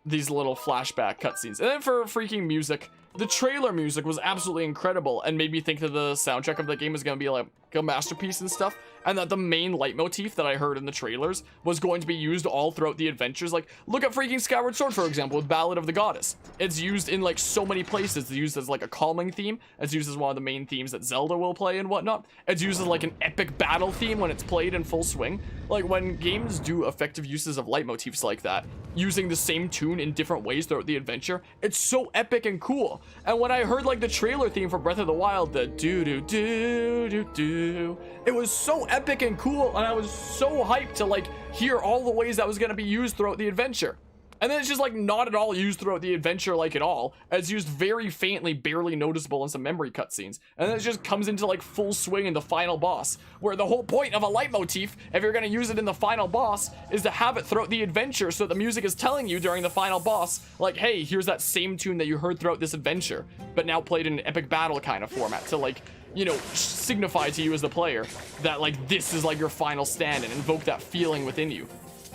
[SPEAKER 1] these little flashback cutscenes. And then for freaking music, the trailer music was absolutely incredible and made me think that the soundtrack of the game was going to be, like, a masterpiece and stuff, and that the main leitmotif that I heard in the trailers was going to be used all throughout the adventures. Like, look at freaking Skyward Sword, for example, with Ballad of the Goddess. It's used in, like, so many places. It's used as, like, a calming theme. It's used as one of the main themes that Zelda will play and whatnot. It's used as, like, an epic battle theme when it's played in full swing. Like, when games do effective uses of leitmotifs like that, using the same tune in different ways throughout the adventure, it's so epic and cool. And when I heard, like, the trailer theme for Breath of the Wild, the do-do-do-do-do, it was so epic and cool, and I was so hyped to, like, hear all the ways that was going to be used throughout the adventure. And then it's just, like, not at all used throughout the adventure, like, at all. It's used very faintly, barely noticeable in some memory cutscenes. And then it just comes into, like, full swing in the final boss, where the whole point of a leitmotif, if you're going to use it in the final boss, is to have it throughout the adventure so that the music is telling you during the final boss, like, hey, here's that same tune that you heard throughout this adventure, but now played in an epic battle kind of format to, like, you know, signify to you as the player that, like, this is, like, your final stand and invoke that feeling within you.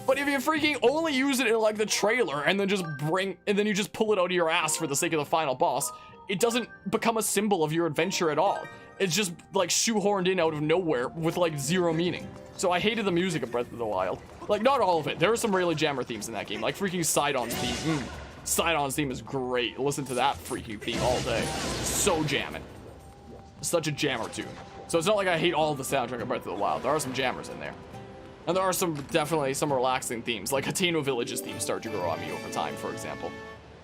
[SPEAKER 1] But if you freaking only use it in, like, the trailer and then you just pull it out of your ass for the sake of the final boss, it doesn't become a symbol of your adventure at all. It's just, like, shoehorned in out of nowhere with, like, zero meaning. So I hated the music of Breath of the Wild. Like, not all of it. There are some really jammer themes in that game, like freaking Sidon's theme. Sidon's theme is great. Listen to that freaking theme all day. So jamming. Such a jammer tune. So it's not like I hate all of the soundtrack of Breath of the Wild. There are some jammers in there. And there are definitely some relaxing themes, like Hateno Village's theme started to grow on me over time, for example.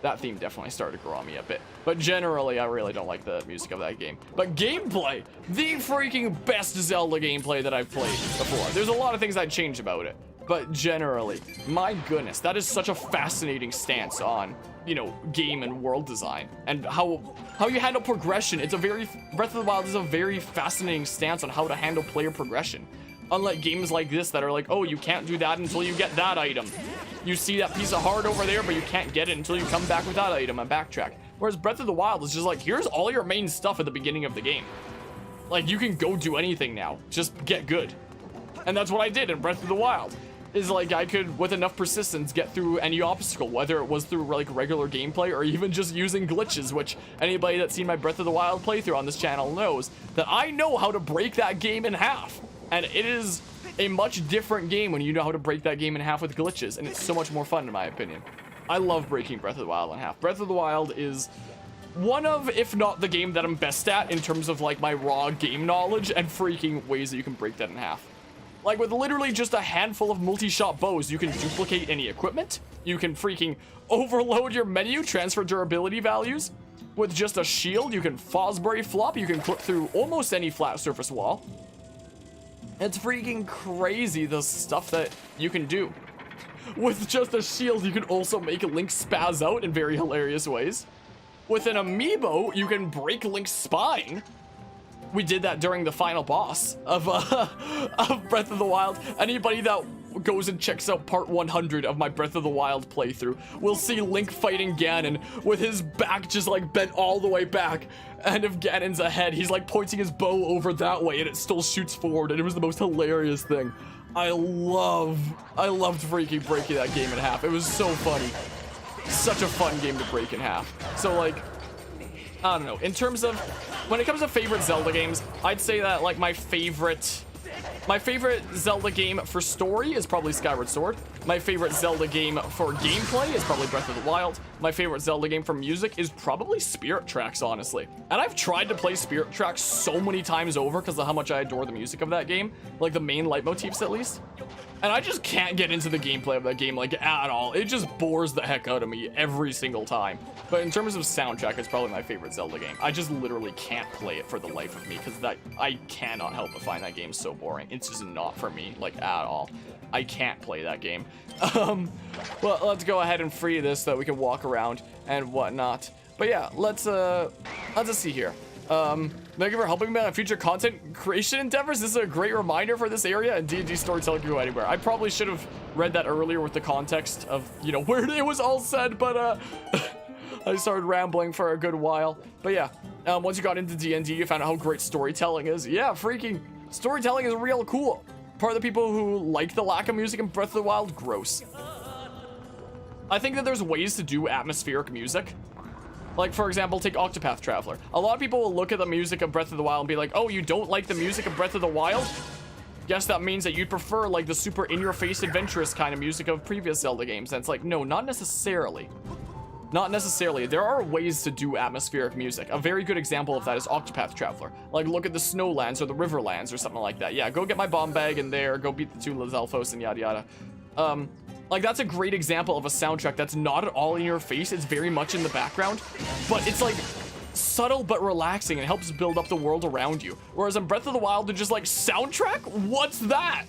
[SPEAKER 1] That theme definitely started to grow on me a bit. But generally, I really don't like the music of that game. But gameplay, the freaking best Zelda gameplay that I've played before. There's a lot of things I'd change about it. But generally, my goodness, that is such a fascinating stance on, you know, game and world design. And how you handle progression. Breath of the Wild is a very fascinating stance on how to handle player progression. Unlike games like this that are like, oh, you can't do that until you get that item. You see that piece of heart over there, but you can't get it until you come back with that item and backtrack. Whereas Breath of the Wild is just like, here's all your main stuff at the beginning of the game. Like, you can go do anything now. Just get good. And that's what I did in Breath of the Wild. Is like, I could, with enough persistence, get through any obstacle, whether it was through, like, regular gameplay or even just using glitches, which anybody that's seen my Breath of the Wild playthrough on this channel knows that I know how to break that game in half. And it is a much different game when you know how to break that game in half with glitches, and it's so much more fun in my opinion. I love breaking Breath of the Wild in half. Breath of the Wild is one of, if not the game that I'm best at in terms of, like, my raw game knowledge and freaking ways that you can break that in half. Like, with literally just a handful of multi-shot bows, you can duplicate any equipment. You can freaking overload your menu, transfer durability values. With just a shield, you can Fosbury flop. You can clip through almost any flat surface wall. It's freaking crazy, the stuff that you can do. With just a shield, you can also make Link spaz out in very hilarious ways. With an amiibo, you can break Link's spine. We did that during the final boss of Breath of the Wild. Anybody that goes and checks out part 100 of my Breath of the Wild playthrough will see Link fighting Ganon with his back just, like, bent all the way back. And if Ganon's ahead, he's, like, pointing his bow over that way and it still shoots forward, and it was the most hilarious thing. I loved freaking breaking that game in half. It was so funny. Such a fun game to break in half. So, like, I don't know. In terms of, when it comes to favorite Zelda games, I'd say that, like, my favorite Zelda game for story is probably Skyward Sword. My favorite Zelda game for gameplay is probably Breath of the Wild. My favorite Zelda game for music is probably Spirit Tracks, honestly. And I've tried to play Spirit Tracks so many times over because of how much I adore the music of that game. Like, the main leitmotifs, at least. And I just can't get into the gameplay of that game, like, at all. It just bores the heck out of me every single time. But in terms of soundtrack, it's probably my favorite Zelda game. I just literally can't play it for the life of me, because I cannot help but find that game so boring. It's just not for me, like, at all. I can't play that game. Well, let's go ahead and free this so that we can walk around and whatnot. But yeah, let's just see here. Thank you for helping me on future content creation endeavors. This is a great reminder for this area, and D&D storytelling can go anywhere. I probably should have read that earlier with the context of, you know, where it was all said, but I started rambling for a good while. But yeah, once you got into D&D, you found out how great storytelling is. Yeah, freaking storytelling is real cool. Part of the people who like the lack of music in Breath of the Wild, gross. I think that there's ways to do atmospheric music. Like, for example, take Octopath Traveler. A lot of people will look at the music of Breath of the Wild and be like, oh, you don't like the music of Breath of the Wild? Guess that means that you'd prefer, like, the super in-your-face adventurous kind of music of previous Zelda games. And it's like, no, not necessarily. Not necessarily. There are ways to do atmospheric music. A very good example of that is Octopath Traveler. Like, look at the Snowlands or the Riverlands or something like that. Yeah, go get my bomb bag in there, go beat the two Lizalfos and yada yada. Like, that's a great example of a soundtrack that's not at all in your face. It's very much in the background, but it's like subtle but relaxing and helps build up the world around you. Whereas in Breath of the Wild, they're just like, soundtrack? What's that?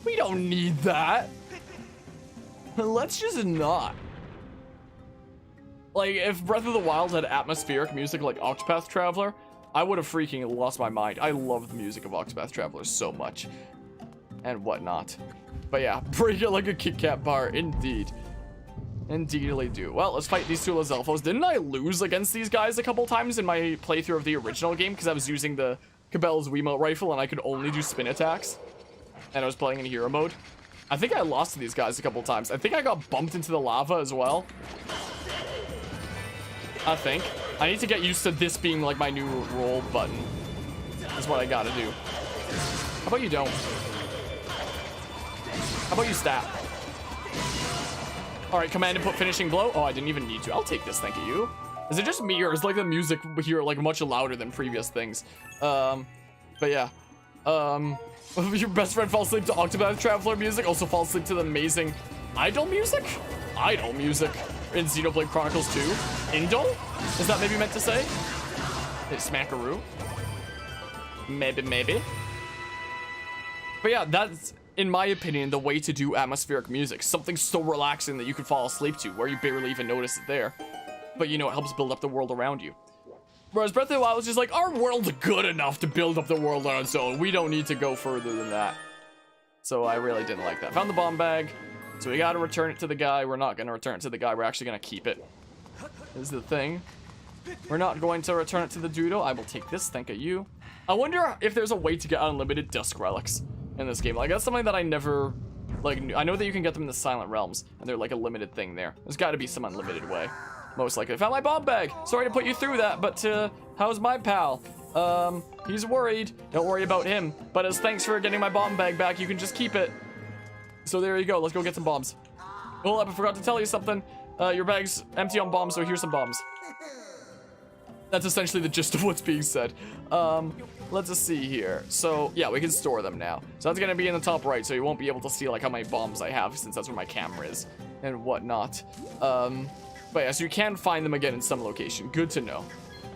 [SPEAKER 1] We don't need that. Let's just not. Like, if Breath of the Wild had atmospheric music like Octopath Traveler, I would have freaking lost my mind. I love the music of Octopath Traveler so much. And whatnot. But yeah, break it like a Kit Kat bar, indeed. Indeedly do. Well, let's fight these two Lizalfos. Didn't I lose against these guys a couple times in my playthrough of the original game? Because I was using the Cabela's Wiimote rifle and I could only do spin attacks. And I was playing in hero mode. I think I lost to these guys a couple times. I think I got bumped into the lava as well. I think. I need to get used to this being like my new roll button. That's what I gotta do. How about you don't? How about you stab? Alright, command input finishing blow. Oh, I didn't even need to. I'll take this, thank you. Is it just me or is like the music here like much louder than previous things? But yeah. Your best friend falls asleep to Octopath Traveler music, also falls asleep to the amazing Idol music? Idol music in Xenoblade Chronicles 2. Indol? Is that maybe meant to say? It's Smackaroo. Maybe. But yeah, that's, in my opinion, the way to do atmospheric music. Something so relaxing that you could fall asleep to, where you barely even notice it there. But you know, it helps build up the world around you. Whereas Breath of the Wild is just like, our world's good enough to build up the world on its own. We don't need to go further than that. So I really didn't like that. Found the bomb bag. So we gotta return it to the guy. We're not gonna return it to the guy. We're actually gonna keep it. This is the thing. We're not going to return it to the doodle. I will take this, thank you. I wonder if there's a way to get unlimited dusk relics in this game. Like, that's something that I never, like, I know that you can get them in the Silent Realms, and they're like a limited thing there. There's gotta be some unlimited way. Most likely. I found my bomb bag. Sorry to put you through that, but how's my pal? He's worried. Don't worry about him. But as thanks for getting my bomb bag back, you can just keep it. So there you go. Let's go get some bombs. Hold up, I forgot to tell you something. Your bag's empty on bombs, so here's some bombs. That's essentially the gist of what's being said. Let's just see here. So, yeah, we can store them now. So that's gonna be in the top right, so you won't be able to see, like, how many bombs I have, since that's where my camera is and whatnot. But yeah, so you can find them again in some location. Good to know.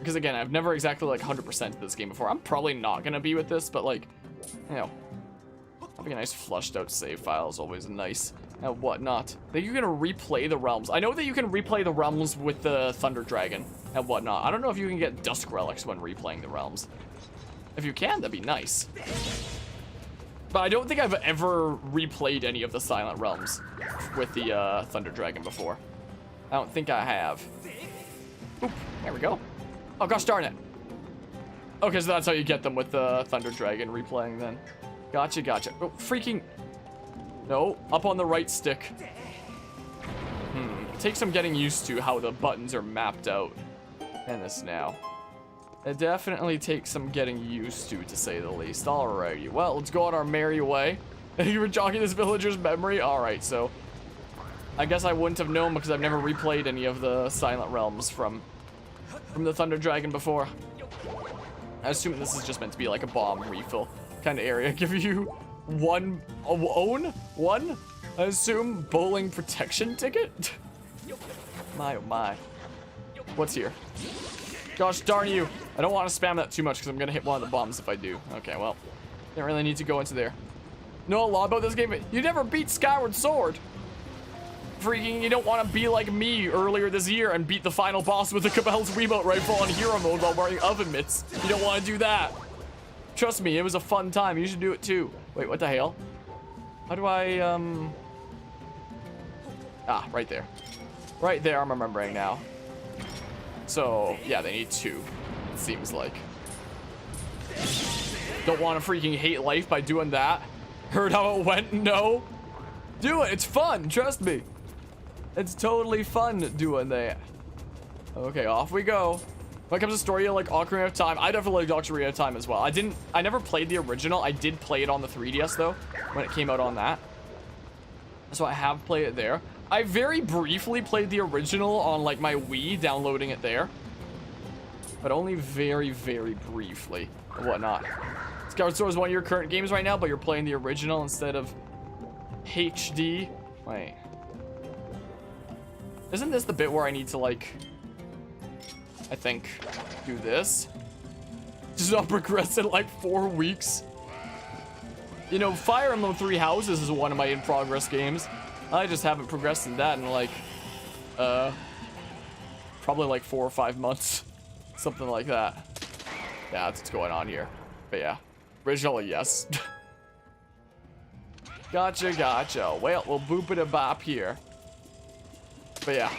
[SPEAKER 1] Because again, I've never exactly like 100%ed this game before. I'm probably not gonna be with this, but like, you know, having a nice flushed out save file is always nice and whatnot. I think you can replay the realms. I know that you can replay the realms with the Thunder Dragon and whatnot. I don't know if you can get Dusk Relics when replaying the realms. If you can, that'd be nice. But I don't think I've ever replayed any of the Silent Realms with the Thunder Dragon before. I don't think I have. Oop, there we go. Oh, gosh darn it. Okay, so that's how you get them with the Thunder Dragon replaying then. Gotcha. Oh, freaking... No, up on the right stick. It takes some getting used to how the buttons are mapped out in this now. It definitely takes some getting used to say the least. Alrighty, well, let's go on our merry way. You were jogging this villager's memory? Alright, so... I guess I wouldn't have known because I've never replayed any of the Silent Realms from the Thunder Dragon before. I assume this is just meant to be like a bomb refill kind of area. Give you one, I assume, bowling protection ticket? My oh my. What's here? Gosh darn you. I don't want to spam that too much because I'm going to hit one of the bombs if I do. Okay, well, don't really need to go into there. Know a lot about this game. You never beat Skyward Sword. Freaking, you don't want to be like me earlier this year and beat the final boss with the Cabela's Wiimote rifle on hero mode while wearing oven mitts. You don't want to do that. Trust me, it was a fun time. You should do it too. Wait, what the hell? How do I, Ah, right there. Right there, I'm remembering now. So, yeah, they need two, it seems like. Don't want to freaking hate life by doing that. Heard how it went? No. Do it, it's fun, trust me. It's totally fun doing that. Okay, off we go. When it comes to story, like Ocarina of Time, I definitely like Ocarina of Time as well. I never played the original. I did play it on the 3DS though, when it came out on that. So I have played it there. I very briefly played the original on like my Wii, downloading it there. But only very, very briefly and whatnot. Skyward Sword is one of your current games right now, but you're playing the original instead of HD. Wait. Isn't this the bit where I need to like... I think do this. Just not progress in like 4 weeks. You know, Fire Emblem Three Houses is one of my in-progress games. I just haven't progressed in that in like, probably like 4 or 5 months. Something like that. Yeah, that's what's going on here. But yeah, originally, yes. Gotcha, gotcha. Well, we'll boop it a bop here. But yeah.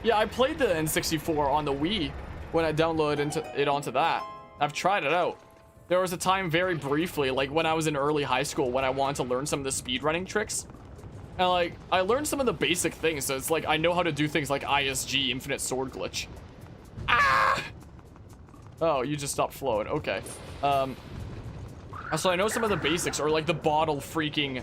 [SPEAKER 1] Yeah, I played the N64 on the Wii when I downloaded it onto that. I've tried it out. There was a time very briefly, like when I was in early high school, when I wanted to learn some of the speedrunning tricks. And like, I learned some of the basic things, so it's like I know how to do things like ISG, Infinite Sword Glitch. Ah! Oh, you just stopped flowing. Okay. So I know some of the basics, or like the bottle freaking,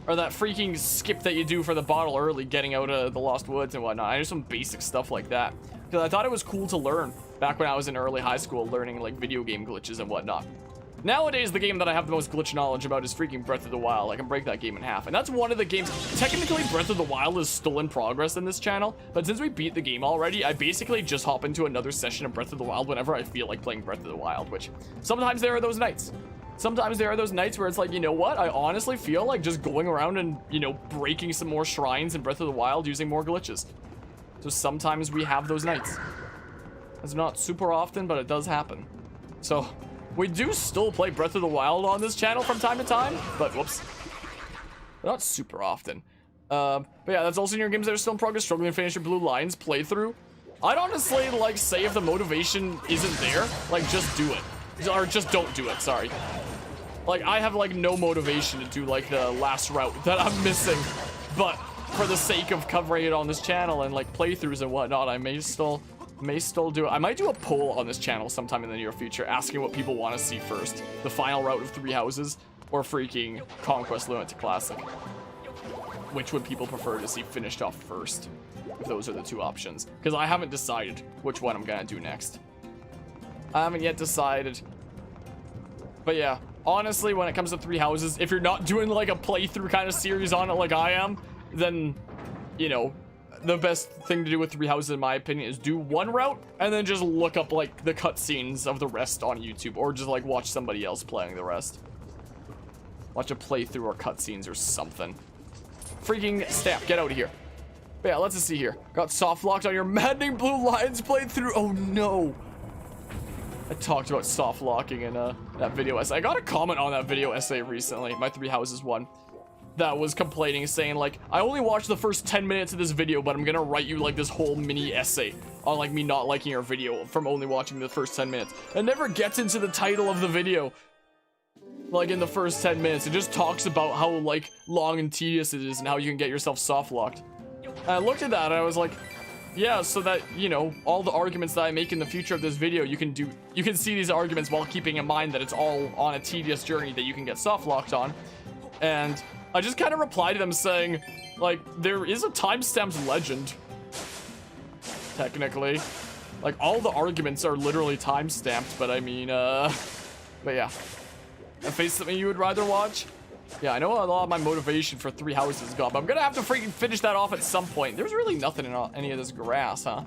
[SPEAKER 1] or that freaking skip that you do for the bottle early, getting out of the Lost Woods and whatnot. I know some basic stuff like that. Because I thought it was cool to learn back when I was in early high school, learning like video game glitches and whatnot. Nowadays, the game that I have the most glitch knowledge about is freaking Breath of the Wild. I can break that game in half. And that's one of the games... Technically, Breath of the Wild is still in progress in this channel. But since we beat the game already, I basically just hop into another session of Breath of the Wild whenever I feel like playing Breath of the Wild. Which, sometimes there are those nights. Sometimes there are those nights where it's like, you know what? I honestly feel like just going around and, you know, breaking some more shrines in Breath of the Wild using more glitches. So sometimes we have those nights. It's not super often, but it does happen. So... we do still play Breath of the Wild on this channel from time to time, but whoops. Not super often. But yeah, that's also in your games that are still in progress, struggling to finish your Blue Lions playthrough. I'd honestly, like, say if the motivation isn't there, like, just do it. Or just don't do it, sorry. Like, I have, like, no motivation to do, like, the last route that I'm missing. But for the sake of covering it on this channel and, like, playthroughs and whatnot, I may still do it. I might do a poll on this channel sometime in the near future asking what people want to see first. The final route of Three Houses or freaking Conquest Limit to Classic. Which would people prefer to see finished off first? If those are the two options. Because I haven't decided which one I'm going to do next. I haven't yet decided. But yeah, honestly, when it comes to Three Houses, if you're not doing like a playthrough kind of series on it like I am, then, you know, the best thing to do with Three Houses, in my opinion, is do one route and then just look up like the cutscenes of the rest on YouTube, or just like watch somebody else playing the rest. Watch a playthrough or cutscenes or something. Freaking Stamp, get out of here. But yeah, let's just see here. Got soft locked on your maddening Blue Lions playthrough. Oh no. I talked about soft locking in that video essay. I got a comment on that video essay recently, my Three Houses one, that was complaining, saying like, I only watched the first 10 minutes of this video, but I'm gonna write you like this whole mini essay on like me not liking your video from only watching the first 10 minutes. It never gets into the title of the video. Like in the first 10 minutes, it just talks about how like long and tedious it is and how you can get yourself soft locked. And I looked at that and I was like, yeah, so that, you know, all the arguments that I make in the future of this video, you can see these arguments while keeping in mind that it's all on a tedious journey that you can get soft locked on. And I just kind of replied to them saying, like, there is a timestamped legend, technically. Like, all the arguments are literally timestamped, but I mean, but yeah. A face something you would rather watch? Yeah, I know a lot of my motivation for Three Houses is gone, but I'm gonna have to freaking finish that off at some point. There's really nothing in any of this grass, huh?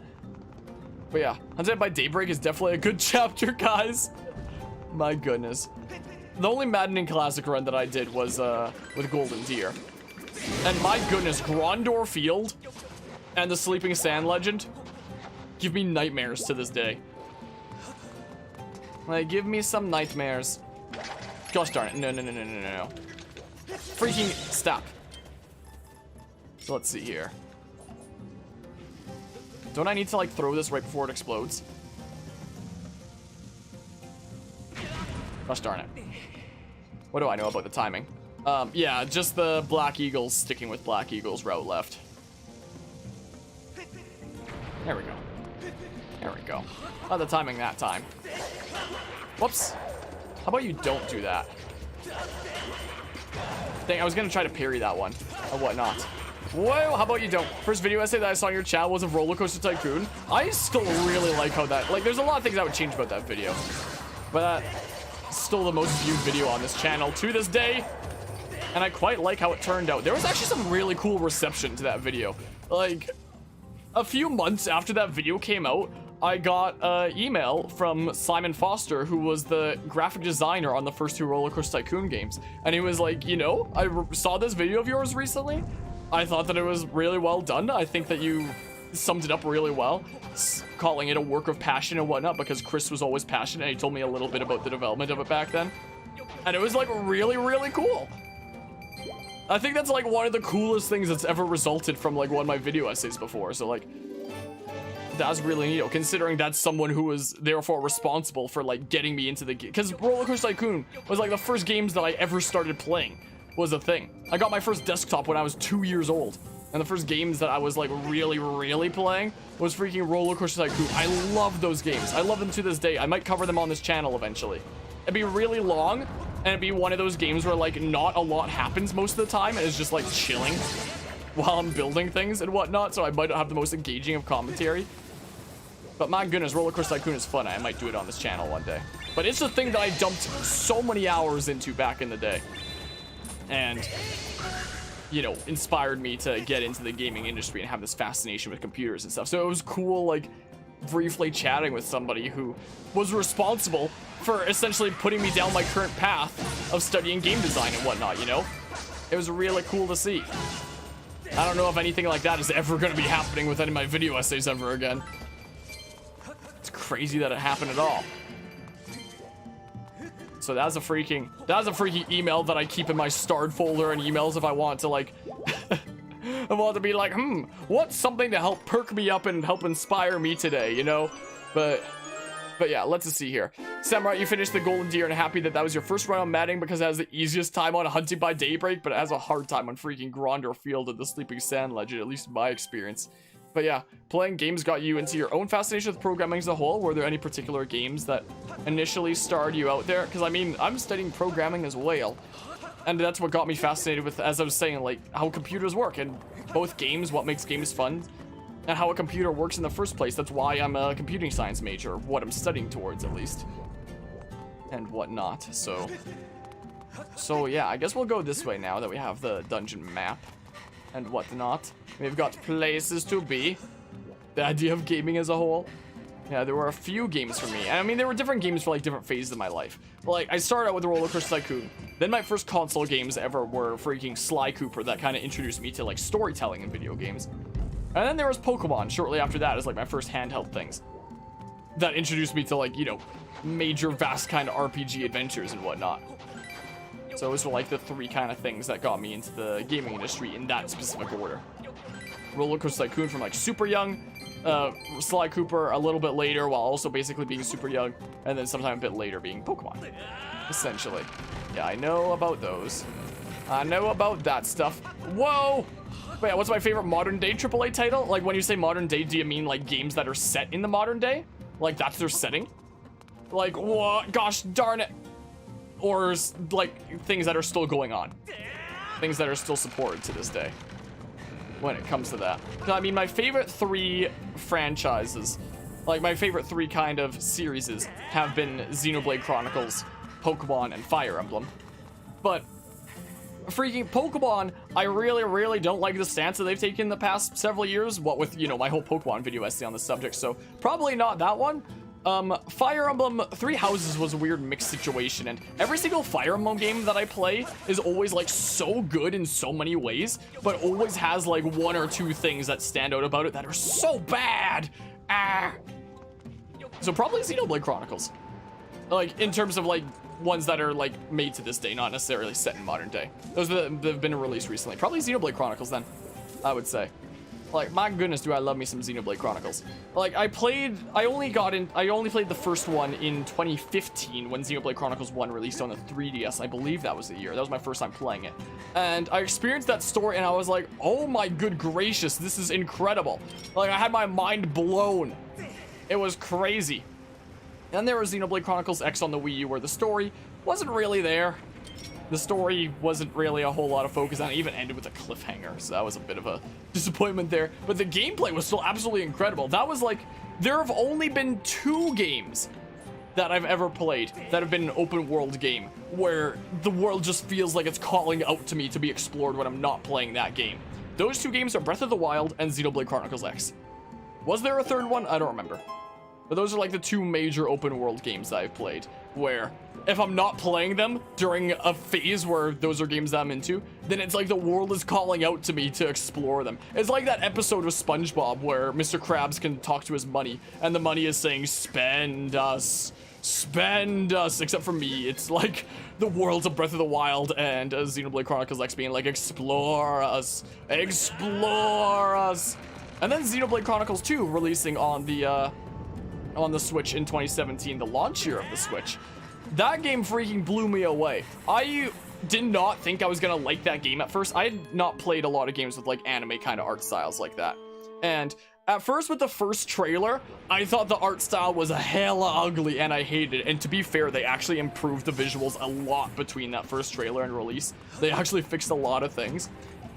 [SPEAKER 1] But yeah, Hunted by Daybreak is definitely a good chapter, guys. My goodness. The only Maddening Classic run that I did was with Golden Deer. And my goodness, Grondor Field and the Sleeping Sand Legend give me nightmares to this day. Like, give me some nightmares. Gosh darn it. No. Freaking stop. So let's see here. Don't I need to like throw this right before it explodes? Gosh darn it. What do I know about the timing? Yeah, just the Black Eagles, sticking with Black Eagles route left. There we go. There we go. Oh, the timing that time. Whoops. How about you don't do that? Dang, I was gonna try to parry that one or whatnot. Whoa, how about you don't? First video essay that I saw on your channel was of Roller Coaster Tycoon. I still really like how that, like, there's a lot of things I would change about that video, but that's still the most viewed video on this channel to this day, and I quite like how it turned out. There was actually some really cool reception to that video. Like, a few months after that video came out, I got an email from Simon Foster, who was the graphic designer on the first 2 Roller Coaster Tycoon games. And he was like, you know, I saw this video of yours recently. I thought that it was really well done. I think that you summed it up really well, calling it a work of passion and whatnot, because Chris was always passionate. And he told me a little bit about the development of it back then. And it was like really, really cool. I think that's like one of the coolest things that's ever resulted from like one of my video essays before. So like, that's really neat, considering that's someone who was therefore responsible for like getting me into the game. Because Roller Coaster Tycoon was like the first games that I ever started playing was a thing. I got my first desktop when I was 2 years old. And the first games that I was like really, really playing was freaking Roller Coaster Tycoon. I love those games. I love them to this day. I might cover them on this channel eventually. It'd be really long, and it'd be one of those games where like not a lot happens most of the time, and it's just like chilling while I'm building things and whatnot, so I might not have the most engaging of commentary. But my goodness, Roller Coaster Tycoon is fun. I might do it on this channel one day. But it's the thing that I dumped so many hours into back in the day. And, you know, inspired me to get into the gaming industry and have this fascination with computers and stuff. So it was cool, like, briefly chatting with somebody who was responsible for essentially putting me down my current path of studying game design and whatnot, you know? It was really cool to see. I don't know if anything like that is ever going to be happening with any of my video essays ever again. It's crazy that it happened at all. So that's a freaking email that I keep in my starred folder and emails if I want to like I want to be like, what's something to help perk me up and help inspire me today, you know? But yeah, let's just see here. Samurai, you finished the Golden Deer and happy that was your first run on Matting because it has the easiest time on Hunting by Daybreak, but it has a hard time on freaking Gronder Field of the Sleeping Sand Legend, at least in my experience. But yeah, playing games got you into your own fascination with programming as a whole. Were there any particular games that initially started you out there? Because I mean, I'm studying programming as well. And that's what got me fascinated with, as I was saying, like how computers work and both games, what makes games fun, and how a computer works in the first place. That's why I'm a computing science major, what I'm studying towards at least, and whatnot. So yeah, I guess we'll go this way now that we have the dungeon map and whatnot. We've got places to be. The idea of gaming as a whole. Yeah, there were a few games for me. And I mean, there were different games for like different phases of my life. Like, I started out with Roller Coaster Tycoon. Then my first console games ever were freaking Sly Cooper, that kind of introduced me to like storytelling in video games. And then there was Pokemon shortly after that as like my first handheld things. That introduced me to like, you know, major vast kind of RPG adventures and whatnot. So those were like the 3 kind of things that got me into the gaming industry in that specific order. Roller Coaster Tycoon from like super young, Sly Cooper a little bit later while also basically being super young, and then sometime a bit later being Pokemon, essentially. Yeah, I know about those. I know about that stuff. Whoa! Wait, what's my favorite modern day AAA title? Like when you say modern day, do you mean like games that are set in the modern day? Like that's their setting? Like what? Gosh darn it. Or like things that are still going on. Things that are still supported to this day. When it comes to that. I mean, my favorite 3 franchises, like my favorite 3 kind of series have been Xenoblade Chronicles, Pokemon, and Fire Emblem. But freaking Pokemon, I really, really don't like the stance that they've taken the past several years, what with, you know, my whole Pokemon video essay on the subject, so probably not that one. Fire Emblem 3 Houses was a weird mixed situation, and every single Fire Emblem game that I play is always like so good in so many ways, but always has like 1 or 2 things that stand out about it that are so bad. So probably Xenoblade Chronicles. Like in terms of like ones that are like made to this day, not necessarily set in modern day. Those that have been released recently. Probably Xenoblade Chronicles then, I would say. Like, my goodness, do I love me some Xenoblade Chronicles. Like, I only played the first one in 2015 when Xenoblade Chronicles 1 released on the 3DS. I believe that was the year. That was my first time playing it. And I experienced that story and I was like, oh my good gracious, this is incredible. Like, I had my mind blown It was crazy. And there was Xenoblade Chronicles X on the Wii U, where the story wasn't really there. The story wasn't really a whole lot of focus on it. It even ended with a cliffhanger, so that was a bit of a disappointment there. But the gameplay was still absolutely incredible. That was like, there have only been 2 games that I've ever played that have been an open world game where the world just feels like it's calling out to me to be explored when I'm not playing that game. Those 2 games are Breath of the Wild and Xenoblade Chronicles X. Was there a third one? I don't remember. But those are like the 2 major open world games that I've played, where if I'm not playing them during a phase where those are games that I'm into, then it's like the world is calling out to me to explore them. It's like that episode of SpongeBob where Mr. Krabs can talk to his money, and the money is saying, spend us, except for me. It's like the worlds of Breath of the Wild and Xenoblade Chronicles X being like, explore us. And then Xenoblade Chronicles 2 releasing on the Switch in 2017, the launch year of the Switch. That game freaking blew me away. I did not think I was gonna like that game at first. I had not played a lot of games with like anime kind of art styles like that. And at first with the first trailer, I thought the art style was hella ugly and I hated it. And to be fair, they actually improved the visuals a lot between that first trailer and release. They actually fixed a lot of things.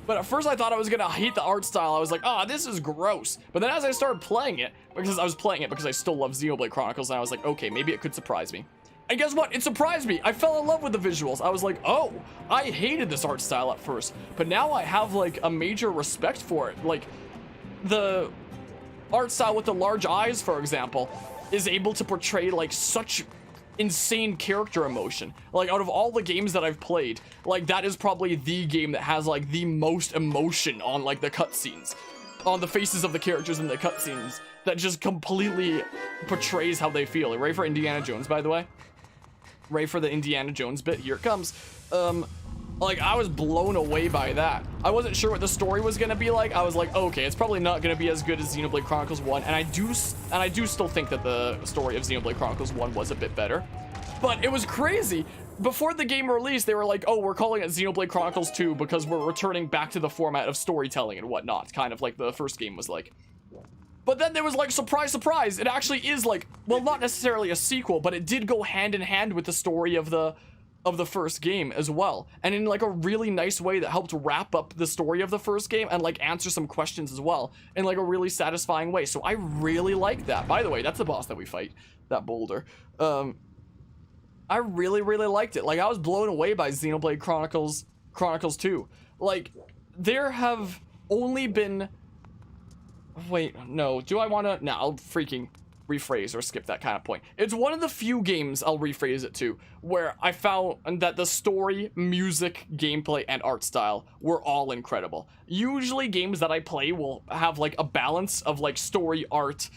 [SPEAKER 1] But at first I thought I was gonna hate the art style. I was like, oh, this is gross. But then as I started playing it, because I still love Xenoblade Chronicles, and I was like, okay, maybe it could surprise me. And guess what? It surprised me. I fell in love with the visuals. I was like, oh, I hated this art style at first, but now I have like a major respect for it. Like the art style with the large eyes, for example, is able to portray like such insane character emotion. Like out of all the games that I've played, like that is probably the game that has like the most emotion on like the cutscenes, on the faces of the characters in the cutscenes, that just completely portrays how they feel. Ready for Indiana Jones, by the way? Ready for the Indiana Jones bit? Here it comes. Like I was blown away by that. I wasn't sure what the story was gonna be like. I was like, okay, it's probably not gonna be as good as Xenoblade Chronicles 1, and I do still think that the story of Xenoblade Chronicles 1 was a bit better. But it was crazy. Before the game released, they were like, oh, we're calling it Xenoblade Chronicles 2 because we're returning back to the format of storytelling and whatnot, kind of like the first game was like. But then there was like, surprise, surprise, it actually is like, well, not necessarily a sequel, but it did go hand in hand with the story of the first game as well. And in like a really nice way that helped wrap up the story of the first game and like answer some questions as well in like a really satisfying way. So I really like that. By the way, that's the boss that we fight, that boulder. I really, really liked it. Like I was blown away by Xenoblade Chronicles 2. Like there have only been, wait, no, do I want to? No, I'll freaking rephrase or skip that kind of point. It's one of the few games, I'll rephrase it to, where I found that the story, music, gameplay, and art style were all incredible. Usually games that I play will have like a balance of like story, art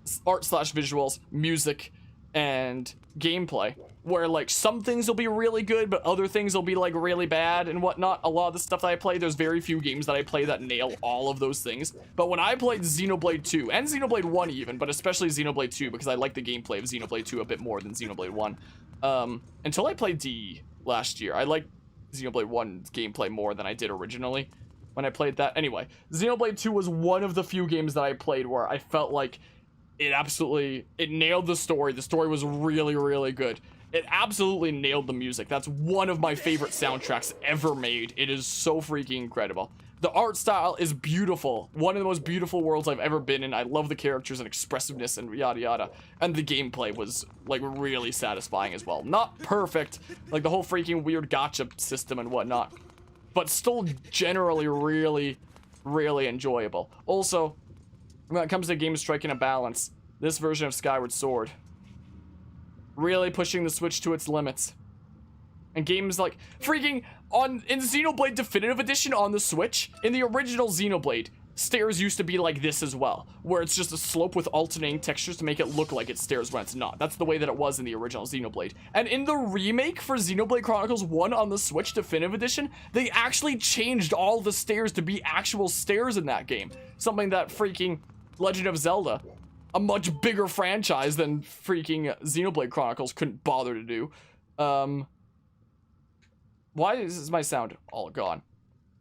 [SPEAKER 1] slash visuals, music, and gameplay, where like some things will be really good but other things will be like really bad and whatnot. A lot of the stuff that I play, there's very few games that I play that nail all of those things. But when I played Xenoblade 2 and Xenoblade 1 even, but especially Xenoblade 2 because I like the gameplay of Xenoblade 2 a bit more than Xenoblade 1, until I played D last year, I liked Xenoblade 1's gameplay more than I did originally when I played that. Anyway, Xenoblade 2 was one of the few games that I played where I felt like it nailed the story. The story was really, really good. It absolutely nailed the music. That's one of my favorite soundtracks ever made. It is so freaking incredible. The art style is beautiful. One of the most beautiful worlds I've ever been in. I love the characters and expressiveness and yada yada. And the gameplay was like really satisfying as well. Not perfect, like the whole freaking weird gacha system and whatnot, but still generally really, really enjoyable. Also, when it comes to games striking a balance, this version of Skyward Sword really pushing the Switch to its limits. And games like freaking in Xenoblade Definitive Edition on the Switch, in the original Xenoblade, stairs used to be like this as well, where it's just a slope with alternating textures to make it look like it's stairs when it's not. That's the way that it was in the original Xenoblade. And in the remake for Xenoblade Chronicles 1 on the Switch Definitive Edition, they actually changed all the stairs to be actual stairs in that game. Something that freaking Legend of Zelda, a much bigger franchise than freaking Xenoblade Chronicles, couldn't bother to do. Why is my sound all gone?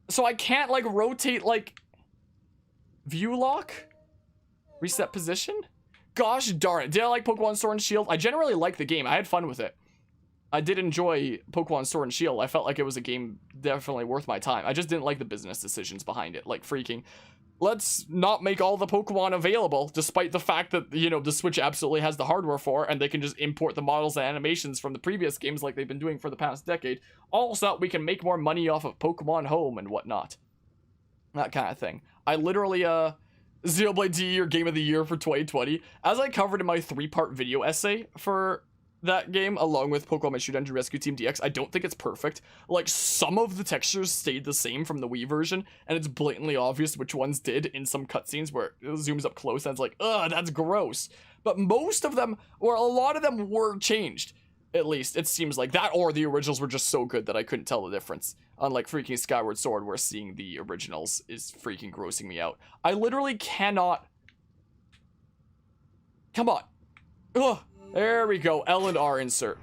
[SPEAKER 1] So I can't like rotate like view lock? Reset position? gosh darn it. Did I like Pokemon Sword and Shield? I generally liked the game. I had fun with it. I did enjoy Pokemon Sword and Shield. I felt like it was a game definitely worth my time. I just didn't like the business decisions behind it. Like freaking, let's not make all the Pokemon available, despite the fact that, you know, the Switch absolutely has the hardware for, and they can just import the models and animations from the previous games like they've been doing for the past decade. All so that we can make more money off of Pokemon Home and whatnot. That kind of thing. I literally, Xenoblade D or Game of the Year for 2020, as I covered in my 3-part video essay for that game, along with Pokemon Mystery Dungeon Rescue Team DX, I don't think it's perfect. Like, some of the textures stayed the same from the Wii version, and it's blatantly obvious which ones did in some cutscenes where it zooms up close and it's like, ugh, that's gross. But most of them, or a lot of them, were changed. At least, it seems like that, or the originals were just so good that I couldn't tell the difference. Unlike freaking Skyward Sword, where seeing the originals is freaking grossing me out. I literally cannot... Come on. Ugh. There we go, L and R insert.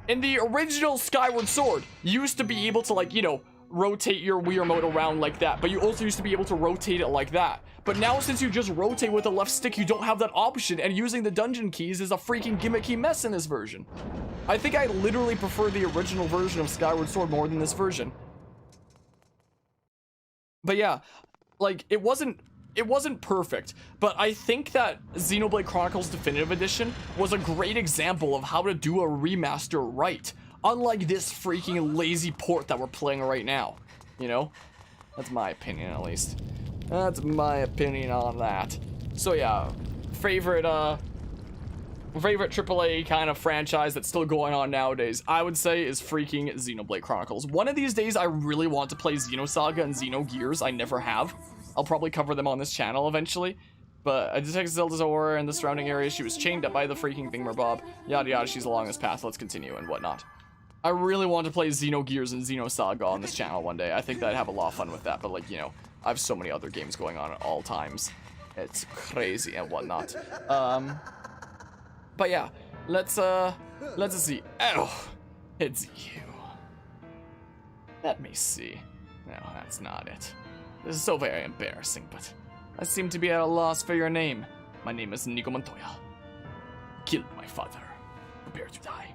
[SPEAKER 1] In the original Skyward Sword, you used to be able to, like, you know, rotate your Wiimote around like that, but you also used to be able to rotate it like that. But now, since you just rotate with the left stick, you don't have that option, and using the dungeon keys is a freaking gimmicky mess in this version. I think I literally prefer the original version of Skyward Sword more than this version. But yeah, like, it wasn't perfect, but I think that Xenoblade Chronicles Definitive Edition was a great example of how to do a remaster right, unlike this freaking lazy port that we're playing right now, you know? That's my opinion, at least. That's my opinion on that. So yeah, favorite AAA kind of franchise that's still going on nowadays, I would say, is freaking Xenoblade Chronicles. One of these days, I really want to play Xenosaga and Xenogears. I never have. I'll probably cover them on this channel eventually. But I detected Zelda's aura in the surrounding area. She was chained up by the freaking thingamabob. Yada yada, she's along this path. Let's continue and whatnot. I really want to play Xenogears and Xenosaga on this channel one day. I think that I'd have a lot of fun with that. But, like, you know, I have so many other games going on at all times. It's crazy and whatnot. But yeah, let's see. Oh, it's you. Let me see. No, that's not it. This is so very embarrassing, but I seem to be at a loss for your name. My name is Nico Montoya. Killed my father. Prepare to die.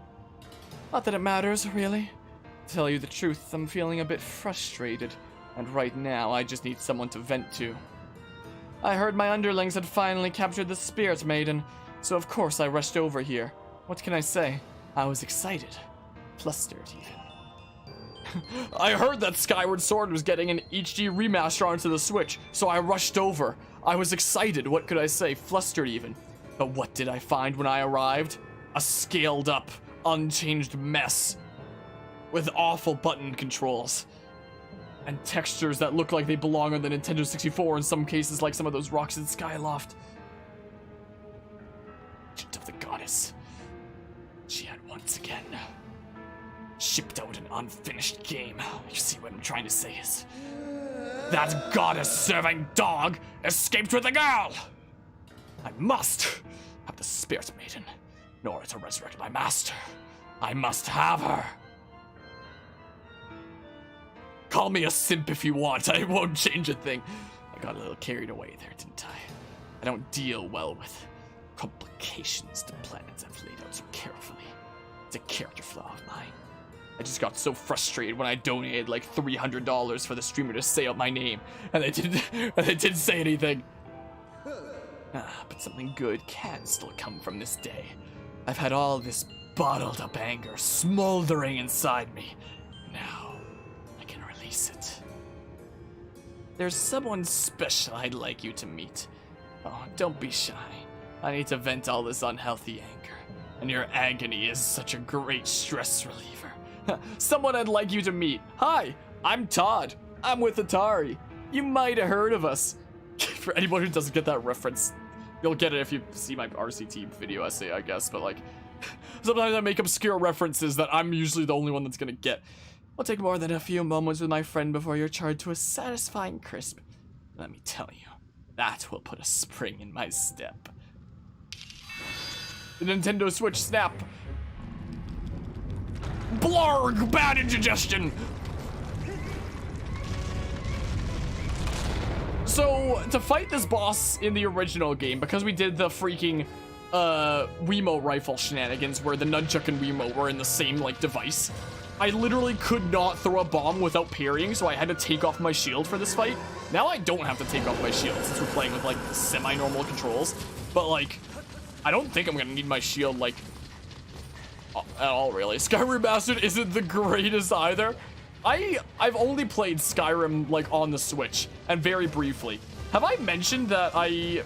[SPEAKER 1] Not that it matters, really. To tell you the truth, I'm feeling a bit frustrated, and right now I just need someone to vent to. I heard my underlings had finally captured the Spirit Maiden, so of course I rushed over here. What can I say? I was excited. Flustered, even. I heard that Skyward Sword was getting an HD remaster onto the Switch, so I rushed over. I was excited, what could I say? Flustered, even. But what did I find when I arrived? A scaled-up, unchanged mess. With awful button controls. And textures that look like they belong on the Nintendo 64 in some cases, like some of those rocks in Skyloft. Agent of the Goddess. She had once again shipped out an unfinished game. You see what I'm trying to say is, that goddess-serving dog escaped with a girl! I must have the Spirit Maiden, in order to resurrect my master. I must have her. Call me a simp if you want, I won't change a thing. I got a little carried away there, didn't I? I don't deal well with complications to planets I've laid out so carefully. It's a character flaw of mine. I just got so frustrated when I donated like $300 for the streamer to say out my name, and they didn't say anything. But something good can still come from this day. I've had all this bottled up anger smoldering inside me. Now, I can release it. There's someone special I'd like you to meet. Oh, don't be shy. I need to vent all this unhealthy anger, and your agony is such a great stress reliever. Someone I'd like you to meet. Hi, I'm Todd. I'm with Atari. You might have heard of us. For anyone who doesn't get that reference, you'll get it if you see my RCT video essay, I guess. But like, sometimes I make obscure references that I'm usually the only one that's gonna get. I'll take more than a few moments with my friend before you're charged to a satisfying crisp. Let me tell you, that will put a spring in my step. The Nintendo Switch Snap. Blarg! Bad indigestion! So, to fight this boss in the original game, because we did the freaking Wiimote rifle shenanigans where the nunchuck and Wiimote were in the same, like, device. I literally could not throw a bomb without parrying, so I had to take off my shield for this fight. Now I don't have to take off my shield since we're playing with, like, semi-normal controls. But, like, I don't think I'm gonna need my shield, like, at all, really. Skyward Remastered isn't the greatest either. I've only played Skyrim, like, on the Switch, and very briefly. Have I mentioned that I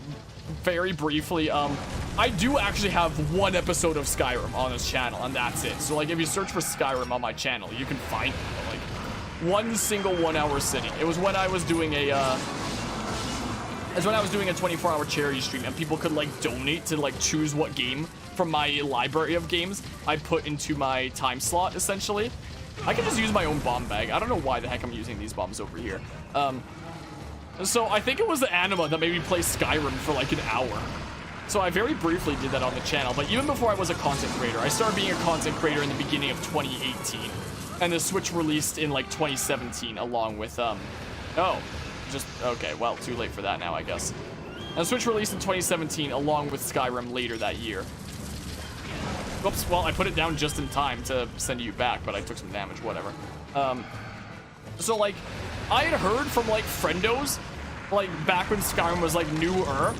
[SPEAKER 1] very briefly, I do actually have one episode of Skyrim on this channel, and that's it. So, like, if you search for Skyrim on my channel, you can find it, like, one single 1 hour sitting. It was when I was doing a, 24-hour charity stream, and people could, like, donate to, like, choose what game from my library of games I put into my time slot, essentially. I can just use my own bomb bag. I don't know why the heck I'm using these bombs over here. So I think it was the anima that made me play Skyrim for like an hour. So I very briefly did that on the channel, but even before I was a content creator, I started being a content creator in the beginning of 2018. And the Switch released in like 2017 along with, okay, well, too late for that now, I guess. And the Switch released in 2017 along with Skyrim later that year. Oops, well, I put it down just in time to send you back, but I took some damage, whatever. So, like, I had heard from, like, friendos, like, back when Skyrim was, like, newer,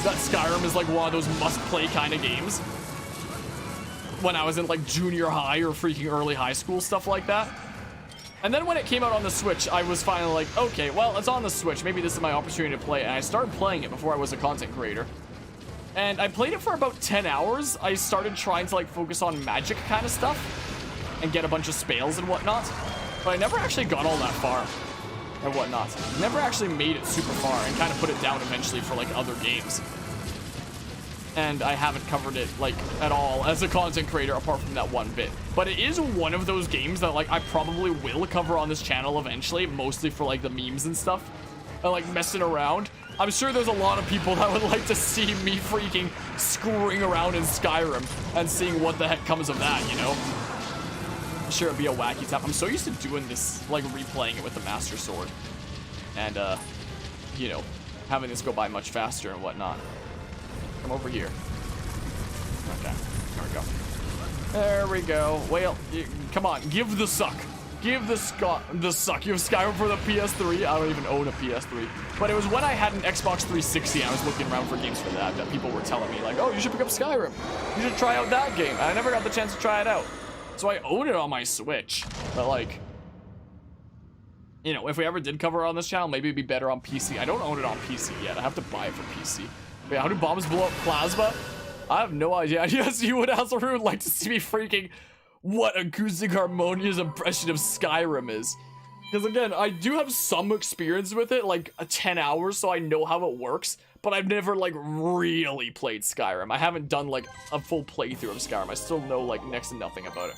[SPEAKER 1] that Skyrim is, like, one of those must-play kind of games. When I was in, like, junior high or freaking early high school, stuff like that. And then when it came out on the Switch, I was finally like, okay, well, it's on the Switch. Maybe this is my opportunity to play it. And I started playing it before I was a content creator. And I played it for about 10 hours. I started trying to, like, focus on magic kind of stuff and get a bunch of spells and whatnot. But I never actually got all that far and whatnot. Never actually made it super far and kind of put it down eventually for, like, other games. And I haven't covered it, like, at all as a content creator apart from that one bit. But it is one of those games that, like, I probably will cover on this channel eventually, mostly for, like, the memes and stuff. And, like, messing around. I'm sure there's a lot of people that would like to see me freaking screwing around in Skyrim and seeing what the heck comes of that, you know? I'm sure it'd be a wacky time. I'm so used to doing this, like, replaying it with the Master Sword. And, you know, having this go by much faster and whatnot. Come over here. Okay, there we go. There we go. Well, come on, give the suck. Give the suck. You have Skyward for the PS3. I don't even own a PS3. But it was when I had an Xbox 360, I was looking around for games for that people were telling me, like, oh, you should pick up Skyrim. You should try out that game. And I never got the chance to try it out. So I own it on my Switch. But, like, you know, if we ever did cover it on this channel, maybe it'd be better on PC. I don't own it on PC yet. I have to buy it for PC. Wait, how do bombs blow up plasma? I have no idea. Yes, you would also would like to see me freaking what Acoustic Harmonia's impression of Skyrim is. Because again, I do have some experience with it, like 10 hours, so I know how it works. But I've never, like, really played Skyrim. I haven't done, like, a full playthrough of Skyrim. I still know, like, next to nothing about it.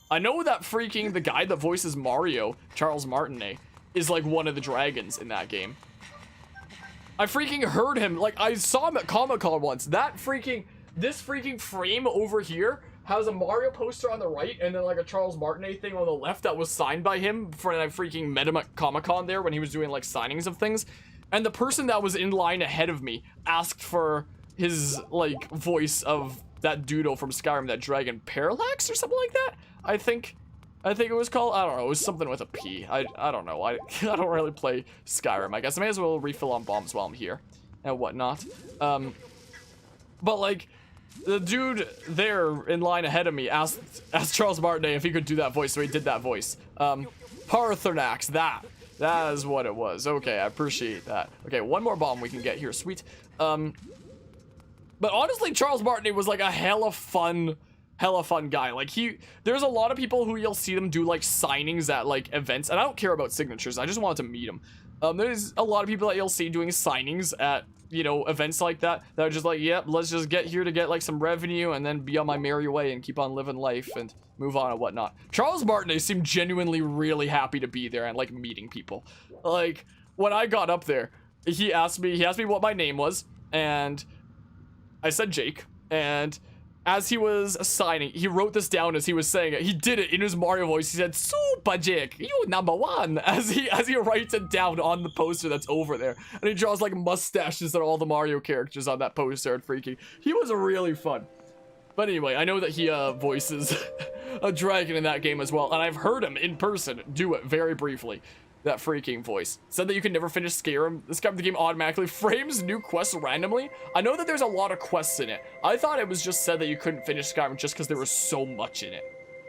[SPEAKER 1] I know that freaking the guy that voices Mario, Charles Martinet, is, like, one of the dragons in that game. I freaking heard him, like, I saw him at Comic-Con once. This freaking frame over here has a Mario poster on the right and then, like, a Charles Martinet thing on the left that was signed by him when I freaking met him at Comic-Con there when he was doing, like, signings of things. And the person that was in line ahead of me asked for his, like, voice of that doodle from Skyrim, that dragon, Parallax or something like that? I think it was called. I don't know. It was something with a P. I don't know. I don't really play Skyrim. I guess I may as well refill on bombs while I'm here and whatnot. But, like, the dude there in line ahead of me asked Charles Martinet if he could do that voice, so he did that voice. Parthernax, that is what it was. Okay, I appreciate that. Okay, one more bomb we can get here. Sweet. But honestly, Charles Martinet was, like, a hella fun guy. Like, there's a lot of people who you'll see them do, like, signings at, like, events, and I don't care about signatures. I just wanted to meet him. There's a lot of people that you'll see doing signings at, you know, events like that are just like, yep, let's just get here to get, like, some revenue and then be on my merry way and keep on living life and move on and whatnot. Charles Martinet seemed genuinely really happy to be there and, like, meeting people. Like, when I got up there, he asked me what my name was, and I said Jake, and as he was signing, he wrote this down as he was saying it. He did it in his Mario voice. He said, "Super Jake, you #1," as he writes it down on the poster that's over there. And he draws like mustaches on all the Mario characters on that poster and freaking. He was really fun. But anyway, I know that he voices a dragon in that game as well. And I've heard him in person do it very briefly. That freaking voice. Said that you can never finish Skyrim. The game automatically frames new quests randomly. I know that there's a lot of quests in it. I thought it was just said that you couldn't finish Skyrim just because there was so much in it.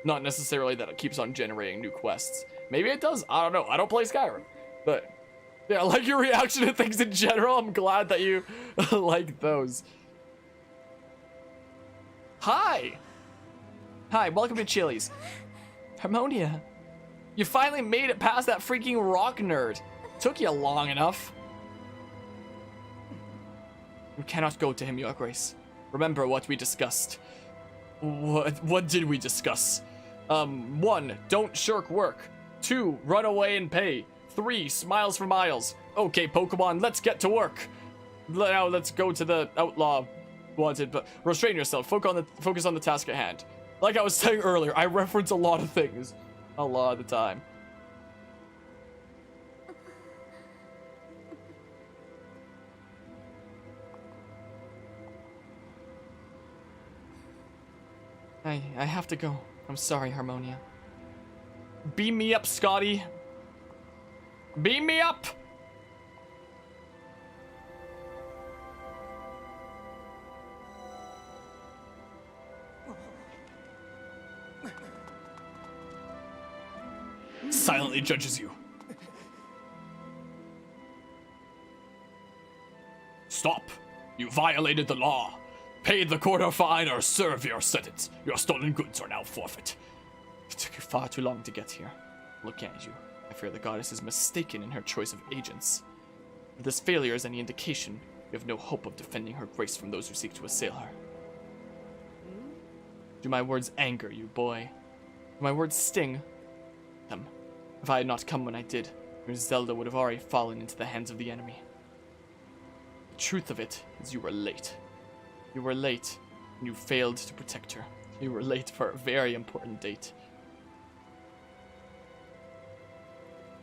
[SPEAKER 1] Not necessarily that it keeps on generating new quests. Maybe it does. I don't know. I don't play Skyrim. But yeah, I like your reaction to things in general. I'm glad that you like those. Hi. Hi, welcome to Chili's. Harmonia. You finally made it past that freaking rock nerd. Took you long enough. You cannot go to him, Your Grace. Remember what we discussed. What did we discuss? 1, don't shirk work. 2, run away and pay. 3, smiles for miles. Okay, Pokemon, let's get to work. Now let's go to the outlaw wanted, but restrain yourself. Focus on the task at hand. Like I was saying earlier, I reference a lot of things. A lot of the time. I have to go. I'm sorry, Harmonia. Beam me up, Scotty. Beam me up! Silently judges you. Stop. You violated the law. Pay the quarter fine or serve your sentence. Your stolen goods are now forfeit. It took you far too long to get here. Look at you. I fear the goddess is mistaken in her choice of agents. If this failure is any indication, you have no hope of defending her grace from those who seek to assail her. Do my words anger you, boy? Do my words sting? Them. If I had not come when I did, your Zelda would have already fallen into the hands of the enemy. The truth of it is you were late. You were late, and you failed to protect her. You were late for a very important date.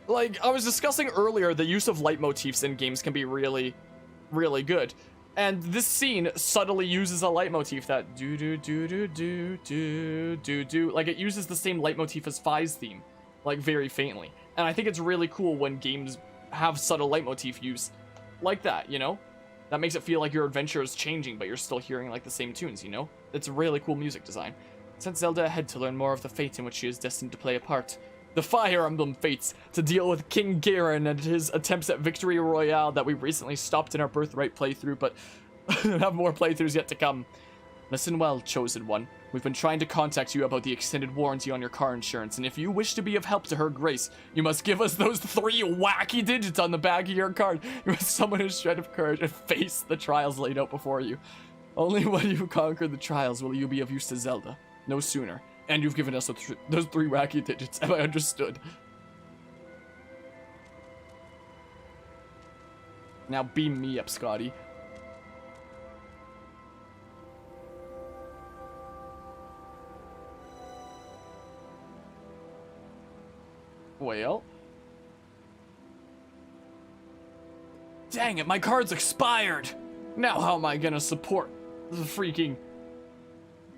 [SPEAKER 1] Like, I was discussing earlier, the use of leitmotifs in games can be really, really good. And this scene subtly uses a leitmotif that do-do-do-do-do-do-do. Like, it uses the same leitmotif as Fi's theme. Like, very faintly. And I think it's really cool when games have subtle leitmotif use like that, you know? That makes it feel like your adventure is changing, but you're still hearing, like, the same tunes, you know? It's really cool music design. Sent Zelda ahead to learn more of the fate in which she is destined to play a part. The Fire Emblem fates, to deal with King Garen and his attempts at Victory Royale that we recently stopped in our Birthright playthrough, but have more playthroughs yet to come. Listen well, Chosen One. We've been trying to contact you about the extended warranty on your car insurance, and if you wish to be of help to her grace, you must give us those 3 wacky digits on the back of your card. You must summon a shred of courage and face the trials laid out before you. Only when you conquer the trials will you be of use to Zelda. No sooner. And you've given us those 3 wacky digits. Have I understood? Now beam me up, Scotty. Well. Dang it, my card's expired! Now how am I gonna support the freaking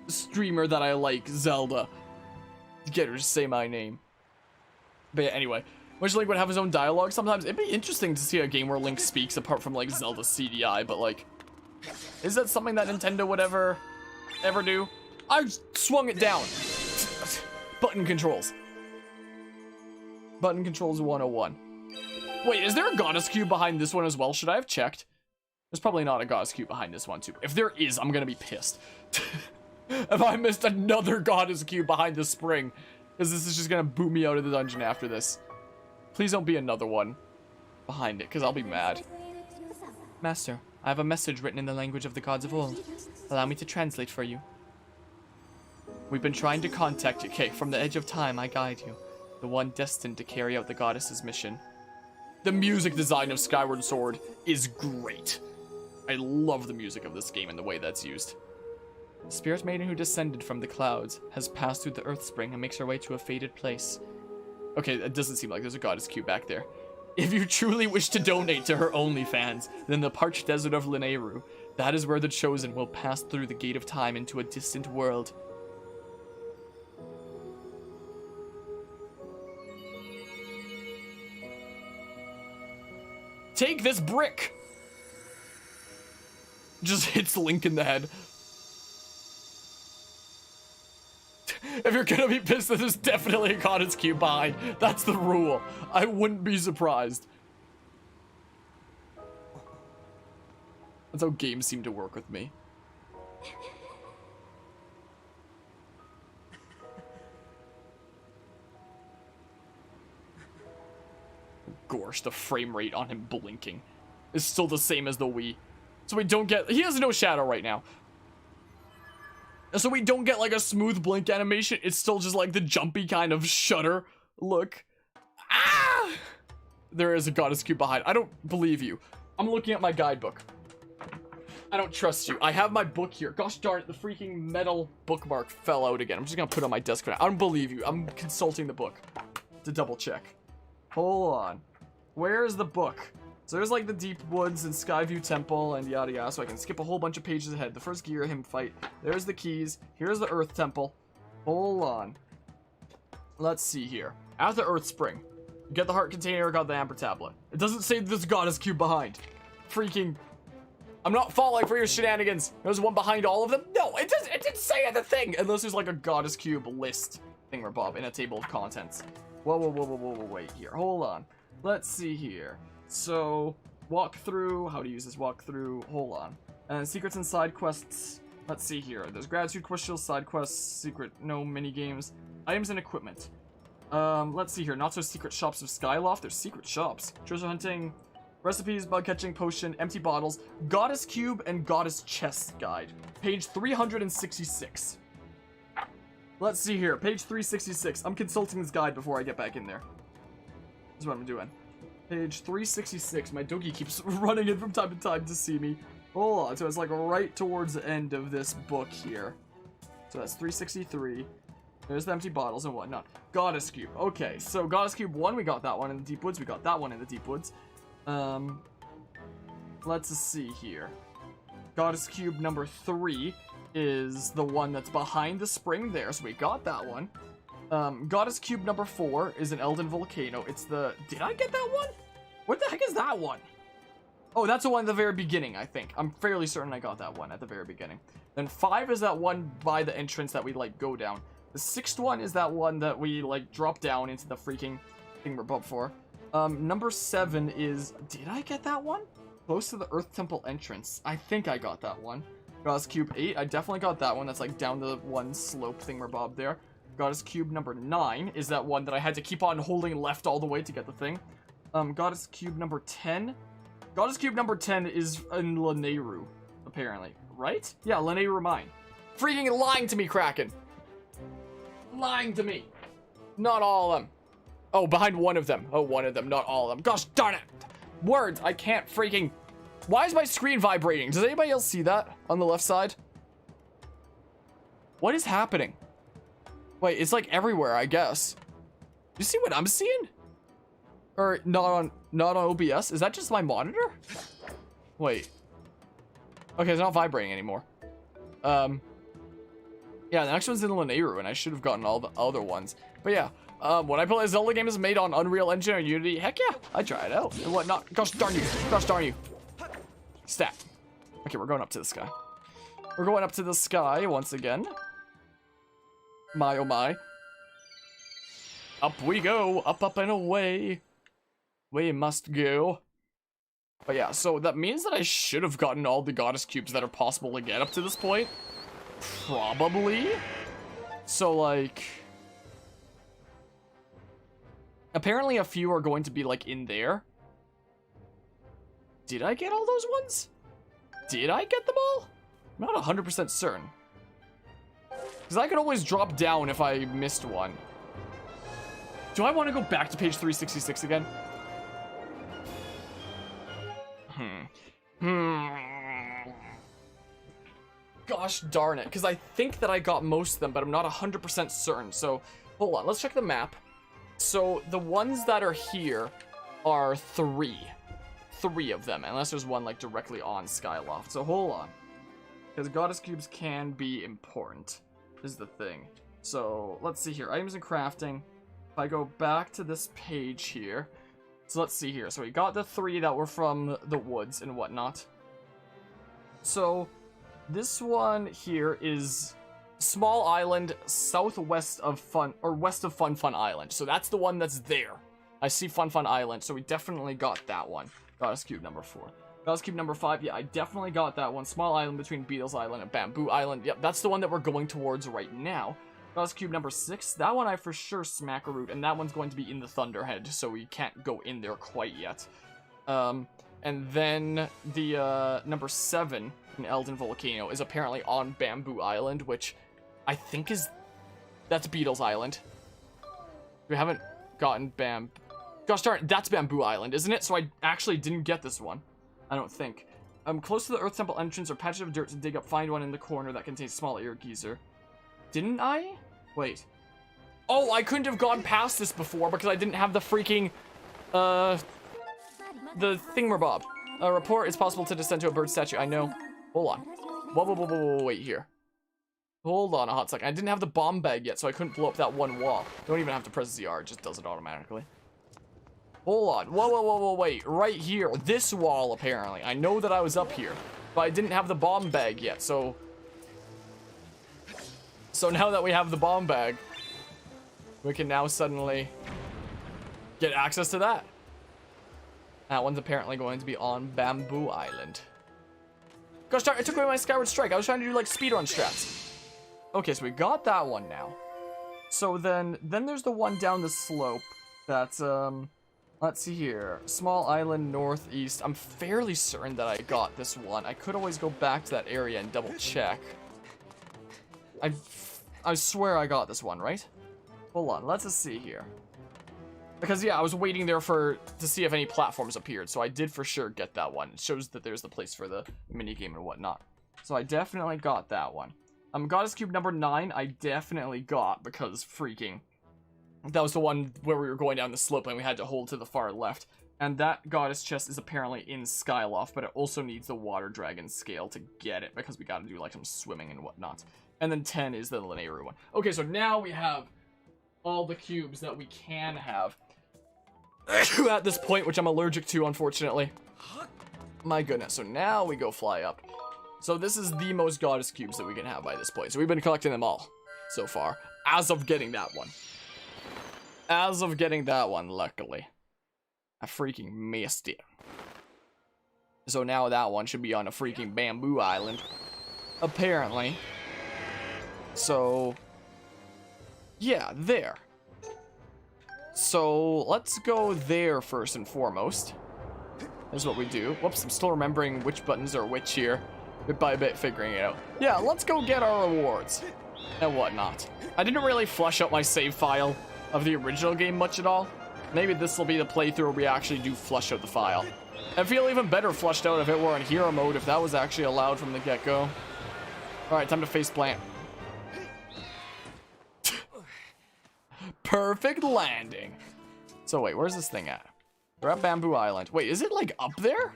[SPEAKER 1] streamer that I like, Zelda? Get her to say my name. But yeah, anyway. Wish Link would have his own dialogue sometimes. It'd be interesting to see a game where Link speaks apart from, like, Zelda CDI, but, like... Is that something that Nintendo would ever do? I swung it down! Button controls. Button controls 101. Wait, is there a goddess cube behind this one as well? Should I have checked? There's probably not a goddess cube behind this one too. If there is, I'm gonna be pissed. If I missed another goddess cube behind the spring. Because this is just gonna boot me out of the dungeon after this. Please don't be another one behind it, because I'll be mad. Master, I have a message written in the language of the gods of old. Allow me to translate for you. We've been trying to contact you. Okay, from the edge of time, I guide you. The one destined to carry out the goddess's mission. The music design of Skyward Sword is great. I love the music of this game and the way that's used.
[SPEAKER 2] Spirit maiden who descended from the clouds has passed through the earth spring and makes her way to a fated place. Okay, it doesn't seem like there's a goddess cube back there. If you truly wish to donate to her OnlyFans, then the parched desert of Lanayru, that is where the chosen will pass through the gate of time into a distant world.
[SPEAKER 1] Take this brick! Just hits Link in the head. If you're gonna be pissed, there's definitely a goddess cube behind. That's the rule. I wouldn't be surprised. That's how games seem to work with me. Gosh, the frame rate on him blinking is still the same as the Wii. So we don't get... He has no shadow right now. So we don't get like a smooth blink animation. It's still just like the jumpy kind of shudder look. Ah! There is a goddess cube behind. I don't believe you. I'm looking at my guidebook. I don't trust you. I have my book here. Gosh darn it, the freaking metal bookmark fell out again. I'm just gonna put it on my desk for now. I don't believe you. I'm consulting the book to double check. Hold on. Where is the book? So there's like the Deep Woods and Skyview Temple and yada yada, so I can skip a whole bunch of pages ahead. The first gear him fight. There's the keys. Here's the Earth Temple. Hold on. Let's see here. At the Earth Spring, get the heart container, got the Amber Tablet. It doesn't say there's a goddess cube behind. Freaking... I'm not falling for your shenanigans. There's one behind all of them. No, it didn't say the thing. Unless there's like a goddess cube list thingamabob in a table of contents. Whoa, wait here. Hold on. Let's see here. So, walk through, how to use this walk through, hold on. And secrets and side quests, let's see here. There's gratitude quests, side quests, secret, no mini games, items and equipment. Let's see here, not so secret shops of Skyloft, there's secret shops. Treasure hunting, recipes, bug catching, potion, empty bottles, goddess cube, and goddess chest guide. Page 366. Let's see here, page 366. I'm consulting this guide before I get back in there. This is what I'm doing. Page 366. My doggy keeps running in from time to time to see me. Hold on. So it's like right towards the end of this book here. So that's 363. There's the empty bottles and whatnot. Goddess Cube. Okay, so Goddess Cube 1, we got that one in the Deep Woods. We got that one in the Deep Woods. Let's see here. Goddess Cube number 3 is the one that's behind the spring there. So we got that one. Goddess Cube number 4 is an Eldin volcano. It's the... Did I get that one? What the heck is that one? Oh, that's the one at the very beginning, I think. I'm fairly certain I got that one at the very beginning. Then 5 is that one by the entrance that we, like, go down. The 6th one is that one that we, like, drop down into the freaking thing we're above for. Number 7 is... Did I get that one? Close to the Earth Temple entrance. I think I got that one. Goddess Cube 8, I definitely got that one. That's, like, down the one slope thing we're above there. Goddess Cube number 9 is that one that I had to keep on holding left all the way to get the thing. Goddess Cube number 10. Goddess Cube number 10 is in Lanayru, apparently. Right? Yeah, Lanayru mine. Freaking lying to me, Kraken. Lying to me. Not all of them. Oh, behind one of them. Oh, one of them, not all of them. Gosh darn it. Words, I can't freaking... Why is my screen vibrating? Does anybody else see that on the left side? What is happening? Wait, it's like everywhere, I guess. You see what I'm seeing? Or not on OBS? Is that just my monitor? Wait. Okay, it's not vibrating anymore. Yeah, the next one's in Lanayru, and I should have gotten all the other ones. But yeah, when I play a Zelda game is made on Unreal Engine or Unity, heck yeah, I try it out and whatnot. Gosh darn you. Gosh darn you. Stat. Okay, we're going up to the sky. We're going up to the sky once again. My oh my. Up we go. Up, up, and away. We must go. But yeah, so that means that I should have gotten all the goddess cubes that are possible to get up to this point. Probably. So, like... Apparently a few are going to be, like, in there. Did I get all those ones? Did I get them all? I'm not 100% certain. Because I could always drop down if I missed one. Do I want to go back to page 366 again?
[SPEAKER 2] Gosh darn it, because I think that I got most of them, but I'm not 100% certain. So, hold on, let's check the map. So, the ones that are here are 3. 3 of them, unless there's one, like, directly on Skyloft. So, hold on. Because goddess cubes can be important, is the thing. So, let's see here. Items and crafting. If I go back to this page here. So, let's see here. So, we got the 3 that were from the woods and whatnot. So, this one here is small island southwest of west of Fun Island. So, that's the one that's there. I see Fun Island, so we definitely got that one. Goddess Cube number 4. Goddess Cube number 5, yeah, I definitely got that one. Small island between Beetles Island and Bamboo Island. Yep, that's the one that we're going towards right now. Goddess Cube number 6, that one I for sure smack a root, and that one's going to be in the Thunderhead, so we can't go in there quite yet. And then the number 7 in Eldin Volcano is apparently on Bamboo Island, which I think that's Beetles Island. We haven't gotten Gosh darn it, that's Bamboo Island, isn't it? So I actually didn't get this one. I don't think. Close to the Earth Temple entrance or patches of dirt to dig up. Find one in the corner that contains small air geyser. Didn't I? Wait. Oh, I couldn't have gone past this before because I didn't have the freaking, the thingamabob. A report, it's possible to descend to a bird statue. I know. Hold on. Whoa, wait here. Hold on a hot second. I didn't have the bomb bag yet, so I couldn't blow up that one wall. Don't even have to press ZR, it just does it automatically. Hold on. Whoa, wait. Right here. This wall, apparently. I know that I was up here, but I didn't have the bomb bag yet, so... So now that we have the bomb bag, we can now suddenly get access to that. That one's apparently going to be on Bamboo Island. Gosh darn, it took away my Skyward Strike. I was trying to do, like, speedrun strats. Okay, so we got that one now. So then there's the one down the slope that's, let's see here. Small island northeast. I'm fairly certain that I got this one. I could always go back to that area and double check. I swear I got this one, right? Hold on, let's just see here. Because, yeah, I was waiting there to see if any platforms appeared, so I did for sure get that one. It shows that there's the place for the minigame and whatnot. So I definitely got that one. Goddess Cube number 9, I definitely got, because freaking... That was the one where we were going down the slope and we had to hold to the far left. And that goddess chest is apparently in Skyloft, but it also needs the water dragon scale to get it, because we gotta do, like, some swimming and whatnot. And then 10 is the Linearu one. Okay, so now we have all the cubes that we can have at this point, which I'm allergic to, unfortunately. My goodness, so now we go fly up. So this is the most goddess cubes that we can have by this point. So we've been collecting them all so far, as of getting that one. As of getting that one, luckily. I freaking missed it. So now that one should be on a freaking Bamboo Island. Apparently. So, yeah, there. So, let's go there first and foremost. Here's what we do. Whoops, I'm still remembering which buttons are which here. Bit by bit figuring it out. Yeah, let's go get our rewards. And whatnot. I didn't really flush out my save file of the original game much at all. Maybe this will be the playthrough where we actually do flush out the file. I feel even better flushed out if it were in hero mode, if that was actually allowed from the get-go. Alright, time to face plant. Perfect landing. So wait, where's this thing at? We're at Bamboo Island. Wait, is it like up there?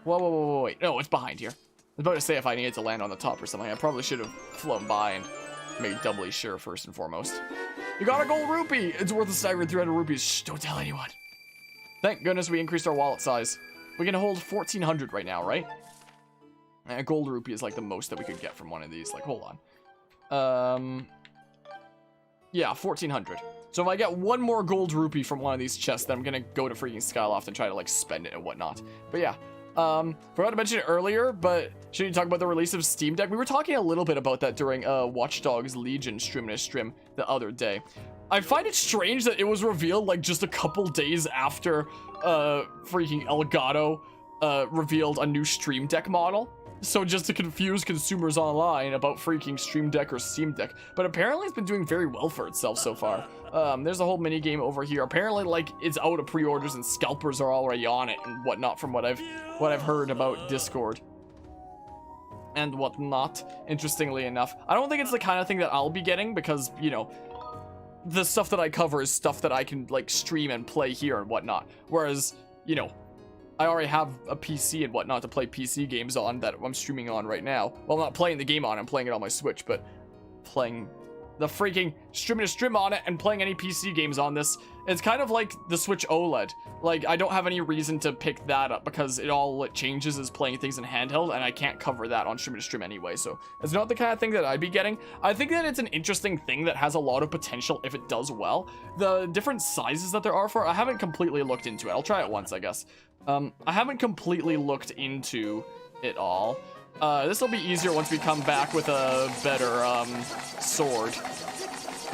[SPEAKER 2] Whoa, wait. No, it's behind here. I was about to say if I needed to land on the top or something. I probably should have flown by and made doubly sure first and foremost. You got a gold rupee! It's worth a staggering 300 rupees. Shh, don't tell anyone. Thank goodness we increased our wallet size. We can hold 1,400 right now, right? A gold rupee is like the most that we could get from one of these. Like, hold on. Yeah, 1,400. So if I get one more gold rupee from one of these chests, then I'm gonna go to freaking Skyloft and try to, like, spend it and whatnot. But yeah. Forgot to mention it earlier, but should you talk about the release of Steam Deck? We were talking a little bit about that during Watch Dogs Legion stream the other day. I find it strange that it was revealed like just a couple days after freaking Elgato revealed a new Stream Deck model. So just to confuse consumers online about freaking Stream Deck or Steam Deck. But apparently it's been doing very well for itself so far. There's a whole mini game over here. Apparently, like, it's out of pre-orders and scalpers are already on it and whatnot from what I've heard about Discord.
[SPEAKER 1] and whatnot, interestingly enough. I don't think it's the kind of thing that I'll be getting because, you know, the stuff that I cover is stuff that I can, like, stream and play here and whatnot. Whereas, you know, I already have a PC and whatnot to play PC games on that I'm streaming on right now. Well, I'm not playing the game on, I'm playing it on my Switch, but playing the freaking stream on it and playing any PC games on this. It's kind of like the Switch OLED. Like, I don't have any reason to pick that up because it changes is playing things in handheld, and I can't cover that on stream anyway, so it's not the kind of thing that I'd be getting. I think that it's an interesting thing that has a lot of potential if it does well. The different sizes that there are for it, I haven't completely looked into it. I'll try it once, I guess. I haven't completely looked into it all. This will be easier once we come back with a better, sword.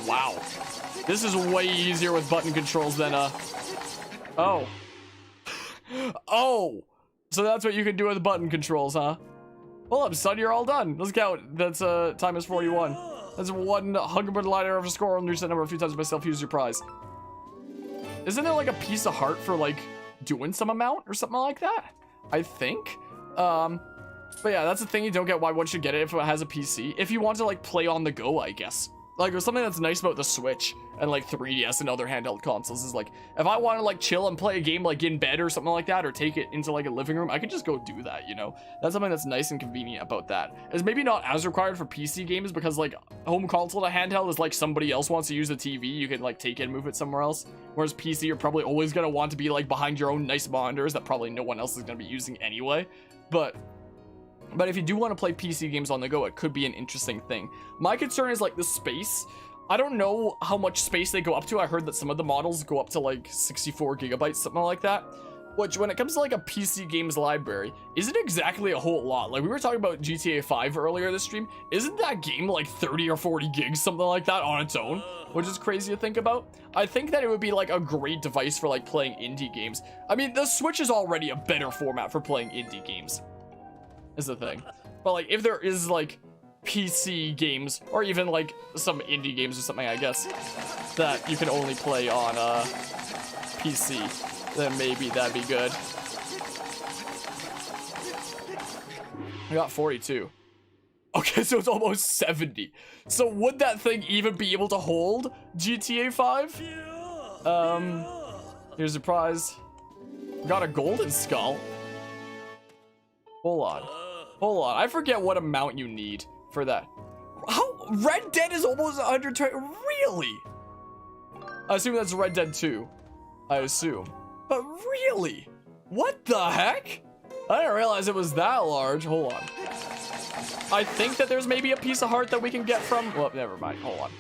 [SPEAKER 1] Wow. This is way easier with button controls than, oh. Oh! So that's what you can do with button controls, huh? Hold up, son, you're all done. Let's count. That's, time is 41. That's 100 light arrow for score, and reset number a few times myself, use your prize. Isn't there, like, a piece of heart for, like, doing some amount or something like that? I think. But yeah, that's the thing. You don't get why one should get it if it has a PC. If you want to, like, play on the go, I guess. Like, there's something that's nice about the Switch and, like, 3DS and other handheld consoles is, like, if I want to, like, chill and play a game, like, in bed or something like that, or take it into, like, a living room, I could just go do that, you know? That's something that's nice and convenient about that. It's maybe not as required for PC games because, like, home console to handheld is, like, somebody else wants to use the TV, you can, like, take it and move it somewhere else. Whereas PC, you're probably always going to want to be, like, behind your own nice monitors that probably no one else is going to be using anyway. But if you do want to play PC games on the go, it could be an interesting thing. My concern is, like, the space. I don't know how much space they go up to. I heard that some of the models go up to, like, 64 gigabytes, something like that. Which, when it comes to, like, a PC games library, isn't exactly a whole lot. Like, we were talking about GTA 5 earlier this stream. Isn't that game, like, 30 or 40 gigs, something like that, on its own? Which is crazy to think about. I think that it would be, like, a great device for, like, playing indie games. I mean, the Switch is already a better format for playing indie games, is the thing. But, like, if there is, like, PC games, or even, like, some indie games or something, I guess, that you can only play on, PC, then maybe that'd be good. I got 42. Okay, so it's almost 70. So would that thing even be able to hold GTA 5? Here's a prize. Got a golden skull. Hold on. I forget what amount you need for that. How? Red Dead is almost 120. Really? I assume that's Red Dead 2. I assume. But really? What the heck? I didn't realize it was that large. Hold on. I think that there's maybe a piece of heart that we can get from... Well, never mind. Hold on.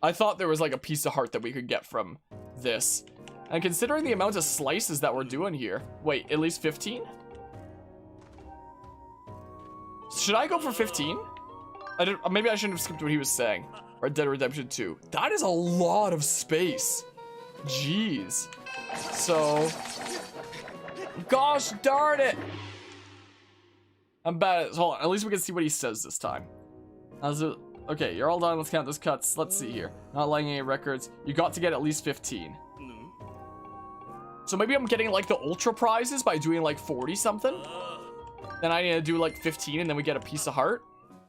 [SPEAKER 1] I thought there was, like, a piece of heart that we could get from this. And considering the amount of slices that we're doing here... Wait, at least 15? Should I go for 15? Maybe I shouldn't have skipped what he was saying. Red Dead Redemption 2. That is a lot of space. Jeez. So... Gosh darn it! I'm bad at... Hold on, at least we can see what he says this time. Okay, you're all done. Let's count those cuts. Let's see here. Not liking any records. You got to get at least 15. So maybe I'm getting, like, the ultra prizes by doing, like, 40 something? Then I need to do, like, 15 and then we get a piece of heart?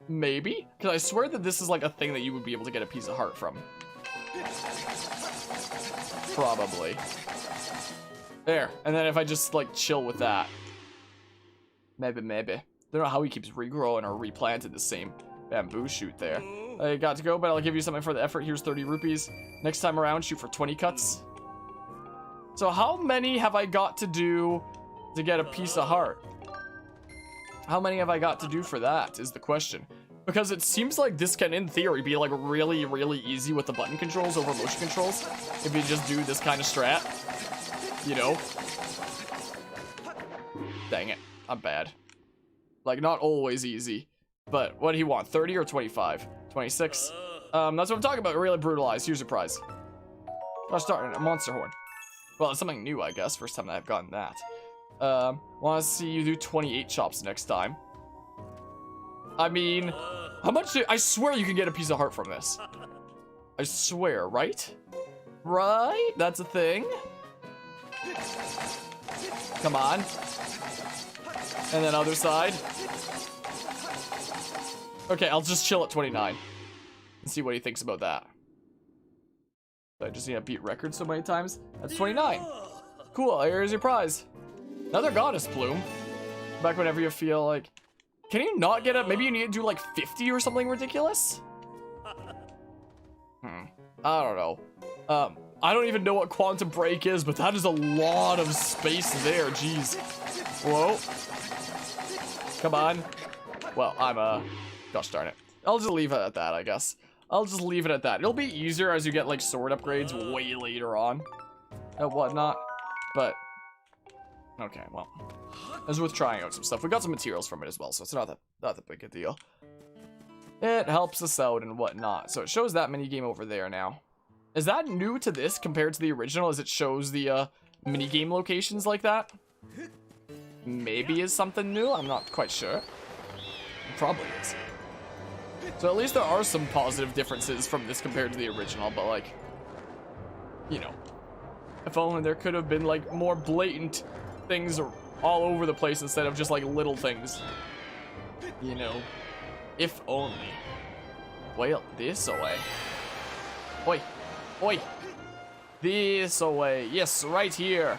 [SPEAKER 1] Maybe? Because I swear that this is, like, a thing that you would be able to get a piece of heart from. Probably. There. And then if I just, like, chill with that. Maybe. I don't know how he keeps regrowing or replanting the same bamboo shoot there. I got to go, but I'll give you something for the effort. Here's 30 rupees. Next time around, shoot for 20 cuts. So how many have I got to do to get a piece of heart? How many have I got to do for that is the question. Because it seems like this can, in theory, be, like, really, really easy with the button controls over motion controls. If you just do this kind of strat. You know? Dang it. I'm bad. Like, not always easy. But what do you want? 30 or 25? 26? That's what I'm talking about. Really brutalized. Here's your prize. I'm starting a monster horn. Well, it's something new, I guess. First time that I've gotten that. Want to see you do 28 chops next time. I mean, how much I swear you can get a piece of heart from this. I swear, right? Right? That's a thing. Come on. And then other side. Okay, I'll just chill at 29 and see what he thinks about that. I just need to beat records so many times. That's 29. Cool, here's your prize. Another goddess plume. Back whenever you feel like... Can you not get it? Maybe you need to do like 50 or something ridiculous? I don't know. I don't even know what quantum break is, but that is a lot of space there. Jeez. Whoa. Come on. Well, gosh darn it. I'll just leave it at that, I guess. I'll just leave it at that. It'll be easier as you get like sword upgrades way later on and whatnot. But okay, well, it's worth trying out some stuff. We got some materials from it as well, so it's not that big a deal. It helps us out and whatnot. So it shows that mini game over there now. Is that new to this compared to the original? As it shows the mini game locations like that? Maybe is something new. I'm not quite sure. It probably is. So at least there are some positive differences from this compared to the original, but like, you know, if only there could have been like more blatant things all over the place instead of just like little things, you know, if only. Well, this away. Oi, oi, this away. Yes, right here.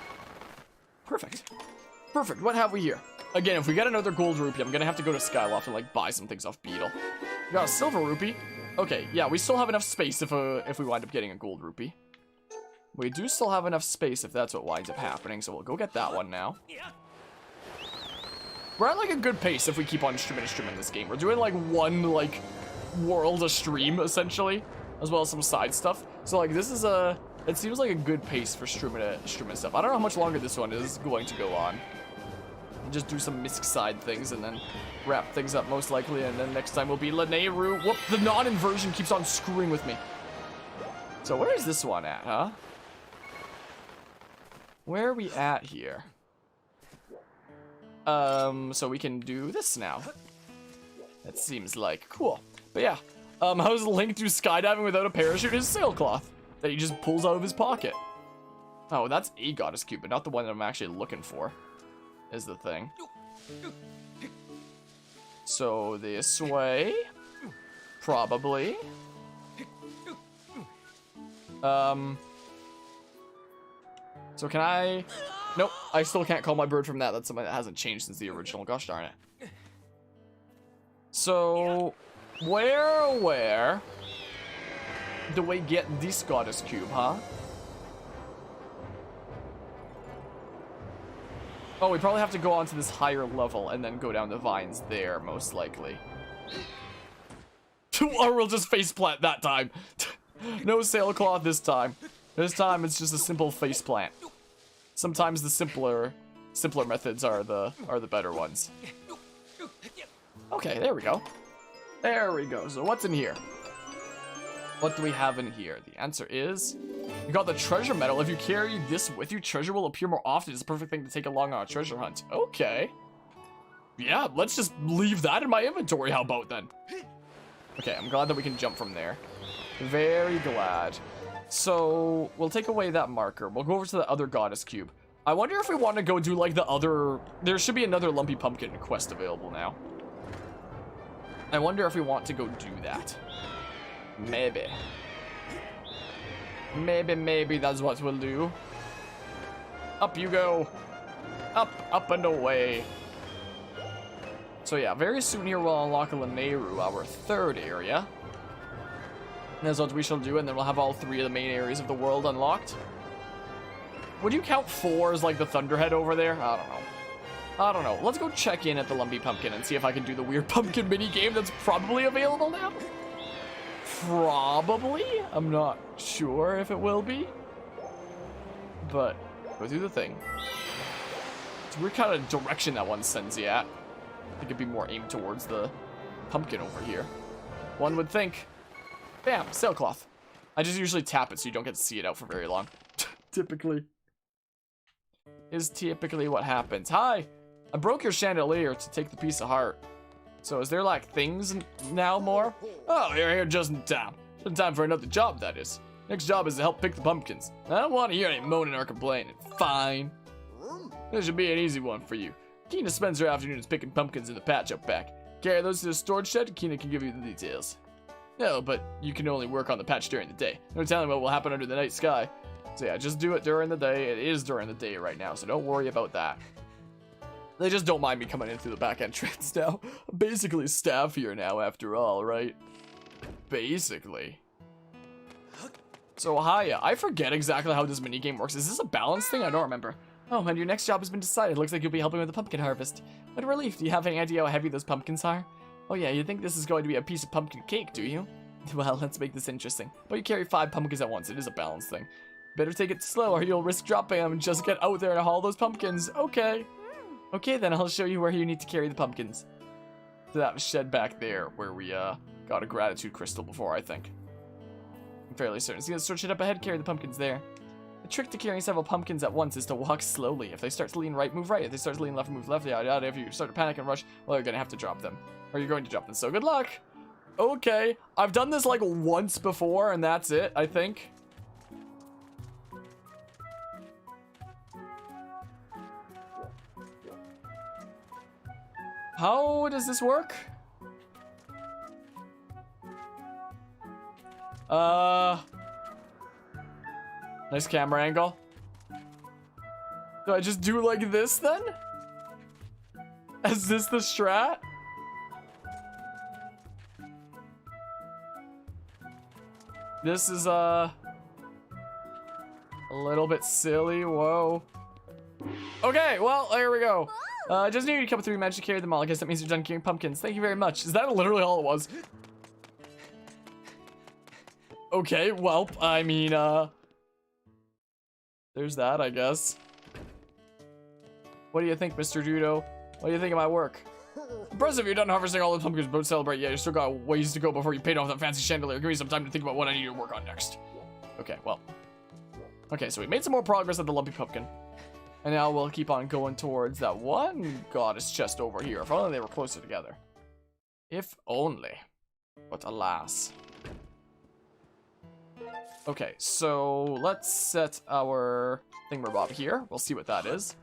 [SPEAKER 1] Perfect. Perfect. What have we here? Again, if we get another gold rupee, I'm gonna have to go to Skyloft and like buy some things off Beetle. We got a silver rupee. Okay, yeah, we still have enough space if we wind up getting a gold rupee. We do still have enough space if that's what winds up happening, so we'll go get that one now. We're at like a good pace if we keep on streaming this game. We're doing like one like world a stream essentially, as well as some side stuff. So like this is it seems like a good pace for streaming stuff. I don't know how much longer this one is going to go on. Just do some misc side things and then wrap things up most likely, and then next time will be Lanayru. Whoop, the non-inversion keeps on screwing with me. So where is this one at, huh? Where are we at here? So we can do this now. That seems like cool. But yeah, how's Link do skydiving without a parachute? His sailcloth that he just pulls out of his pocket. Oh, that's a goddess cube, but not the one that I'm actually looking for, is the thing. So this way, probably. So can I? Nope, I still can't call my bird from that. That's something that hasn't changed since the original. Gosh darn it. So, where do we get this goddess cube, huh? Oh, we probably have to go on to this higher level and then go down the vines there, most likely. Or we'll just faceplant that time. No sailcloth this time. This time it's just a simple faceplant. Sometimes the simpler methods are the better ones. Okay, there we go. There we go. So what's in here? What do we have in here? The answer is, you got the treasure medal. If you carry this with you, treasure will appear more often. It's a perfect thing to take along on a treasure hunt. Okay. Yeah, let's just leave that in my inventory. How about then? Okay, I'm glad that we can jump from there. Very glad. So, we'll take away that marker. We'll go over to the other goddess cube. I wonder if we want to go do like the other... There should be another lumpy pumpkin quest available now. I wonder if we want to go do that. Maybe. Maybe that's what we'll do. Up you go. Up and away. So yeah, very soon here we'll unlock Lanayru, our third area. That's what we shall do, and then we'll have all three of the main areas of the world unlocked. Would you count 4 as like the Thunderhead over there? I don't know. Let's go check in at the Lumpy Pumpkin and see if I can do the weird pumpkin mini game that's probably available now. Probably. I'm not sure if it will be. But go do the thing. It's a weird kind of direction that one sends you at. I think it'd be more aimed towards the pumpkin over here. One would think. Bam, sailcloth. I just usually tap it so you don't get to see it out for very long. Typically. Is typically what happens. Hi! I broke your chandelier to take the piece of heart. So is there like things now more? Oh, you're here just in time. Just in time for another job, that is. Next job is to help pick the pumpkins. I don't want to hear any moaning or complaining. Fine. This should be an easy one for you. Tina spends her afternoons picking pumpkins in the patch up back. Carry those to the storage shed. Kina can give you the details. No, but you can only work on the patch during the day. No telling what will happen under the night sky. So yeah, just do it during the day. It is during the day right now, so don't worry about that. They just don't mind me coming in through the back entrance now. I'm basically staff here now after all, right? Basically. So hiya, I forget exactly how this minigame works. Is this a balance thing? I don't remember. Oh, and your next job has been decided. Looks like you'll be helping with the pumpkin harvest. What a relief. Do you have any idea how heavy those pumpkins are? Oh yeah, you think this is going to be a piece of pumpkin cake, do you? Well, let's make this interesting. But you carry 5 pumpkins at once. It is a balance thing. Better take it slow or you'll risk dropping them and just get out there and haul those pumpkins. Okay. Okay, then I'll show you where you need to carry the pumpkins. To that shed back there where we got a gratitude crystal before, I think. I'm fairly certain. See the storage shed up ahead, carry the pumpkins there. The trick to carrying several pumpkins at once is to walk slowly. If they start to lean right, move right. If they start to lean left, move left. Yada yada. If you start to panic and rush, well, you're gonna have to drop them. Or you're going to drop them. So good luck. Okay. I've done this like once before, and that's it, I think. How does this work? Nice camera angle. Do I just do like this then? Is this the strat? This is a little bit silly. Whoa. Okay, well, there we go. Just knew you'd come through. You managed to carry them all. I guess that means you're done carrying pumpkins. Thank you very much. Is that literally all it was? Okay, well, I mean, there's that, I guess. What do you think, Mr. Judo? What do you think of my work? Impressive, you're done harvesting all the pumpkins, but don't celebrate yet. You still got ways to go before you paid off that fancy chandelier. Give me some time to think about what I need to work on next. Okay, well. Okay, so we made some more progress at the lumpy pumpkin. And now we'll keep on going towards that one goddess chest over here. If only they were closer together. If only. But alas. Okay, so let's set our thingamabob here. We'll see what that is.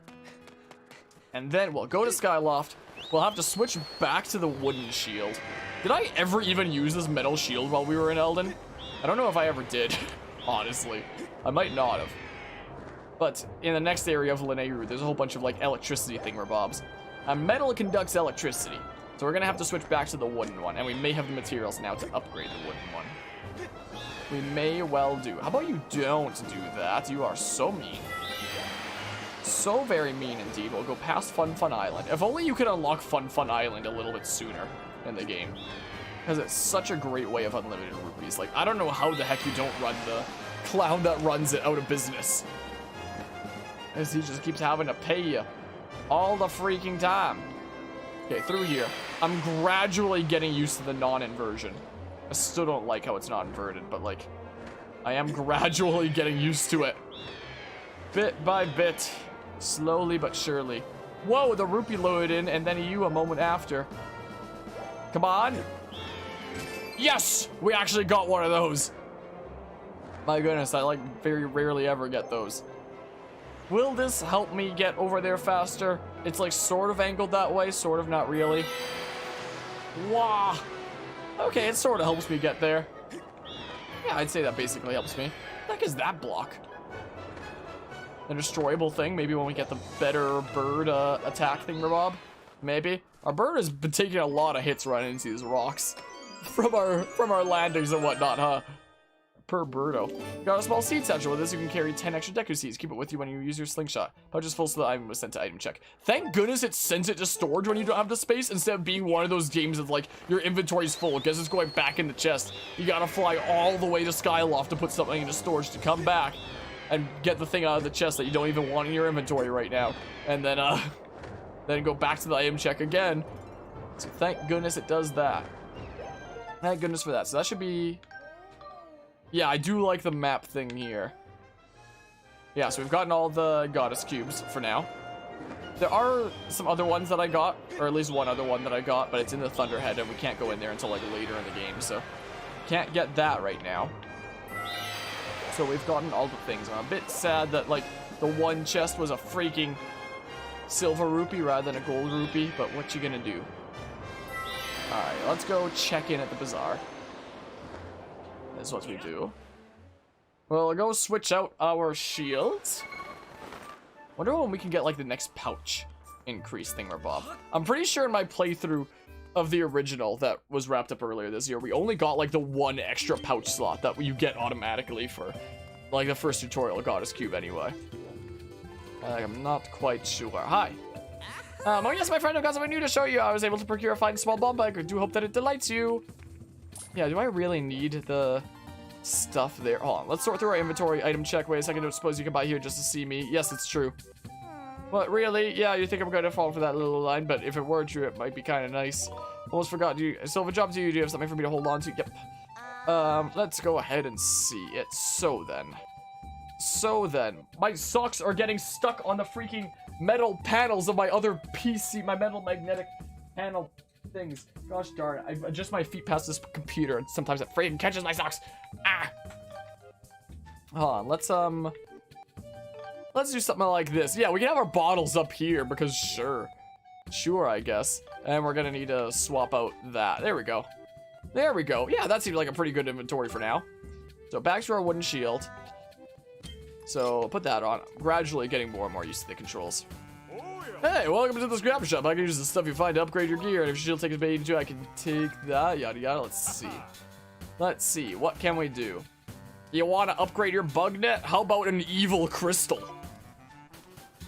[SPEAKER 1] And then we'll go to Skyloft. We'll have to switch back to the wooden shield. Did I ever even use this metal shield while we were in Eldin? I don't know if I ever did, honestly. I might not have. But in the next area of Linnaeus, there's a whole bunch of like electricity thingamabobs. Metal conducts electricity. So we're gonna have to switch back to the wooden one, and we may have the materials now to upgrade the wooden one. We may well do. How about you don't do that? You are so mean. So very mean indeed. We'll go past Fun Fun Island. If only you could unlock Fun Fun Island a little bit sooner in the game. Because it's such a great way of unlimited rupees. Like, I don't know how the heck you don't run the clown that runs it out of business. As he just keeps having to pay you all the freaking time. Okay, through here. I'm gradually getting used to the non-inversion. I still don't like how it's not inverted, but like, I am gradually getting used to it. Bit by bit. Slowly but surely. Whoa, the rupee loaded in, and then you a moment after. Come on. Yes! We actually got one of those. My goodness, I like very rarely ever get those. Will this help me get over there faster? It's like sort of angled that way, sort of not really. Wow. Okay, it sort of helps me get there. Yeah, I'd say that basically helps me. What the heck is that block? A destroyable thing, maybe when we get the better bird attack thingamabob. Maybe. Our bird has been taking a lot of hits running into these rocks. From our landings and whatnot, huh? Per birdo. Got a small seed satchel. With this, you can carry 10 extra Deku seeds. Keep it with you when you use your slingshot. Pouch is full, so the item was sent to item check. Thank goodness it sends it to storage when you don't have the space, instead of being one of those games of like, your inventory's full. Guess it's going back in the chest. You gotta fly all the way to Skyloft to put something into storage to come back and get the thing out of the chest that you don't even want in your inventory right now. And then, then go back to the item check again. So thank goodness it does that. Thank goodness for that. So that should be... Yeah, I do like the map thing here. Yeah, so we've gotten all the goddess cubes for now. There are some other ones that I got, or at least one other one that I got, but it's in the Thunderhead and we can't go in there until like later in the game, so can't get that right now. So we've gotten all the things. I'm a bit sad that like the one chest was a freaking silver rupee rather than a gold rupee, but what you gonna do? Alright, let's go check in at the bazaar. That's what we do. We'll go switch out our shields. Wonder when we can get, like, the next pouch increase thingamabob. I'm pretty sure in my playthrough of the original that was wrapped up earlier this year, we only got, like, the one extra pouch slot that you get automatically for, like, the first tutorial Goddess Cube anyway. I'm not quite sure. Hi. Oh yes, my friend, I've got something new to show you. I was able to procure a fine small bomb bag. I do hope that it delights you. Yeah, do I really need the stuff there? Hold on, let's sort through our inventory. Item check. Wait a second, I don't suppose you can buy here just to see me. Yes, it's true. But really? Yeah, you think I'm going to fall for that little line, but if it were true, it might be kind of nice. Almost forgot. I still have a job to do. Do you have something for me to hold on to? Yep. Let's go ahead and see it. So then, my socks are getting stuck on the freaking metal panels of my other PC, my metal magnetic panel things. Gosh darn it, I adjust my feet past this computer and sometimes it freaking catches my socks. Ah! Hold on, let's do something like this. Yeah, we can have our bottles up here because sure, I guess. And we're gonna need to swap out that. There we go. Yeah, that seems like a pretty good inventory for now. So back to our wooden shield. So put that on. Gradually getting more and more used to the controls. Hey, welcome to the scrap shop. I can use the stuff you find to upgrade your gear, and if your shield takes a bait too, I can take that. Yada yada. Let's see. What can we do? You want to upgrade your bug net? How about an evil crystal?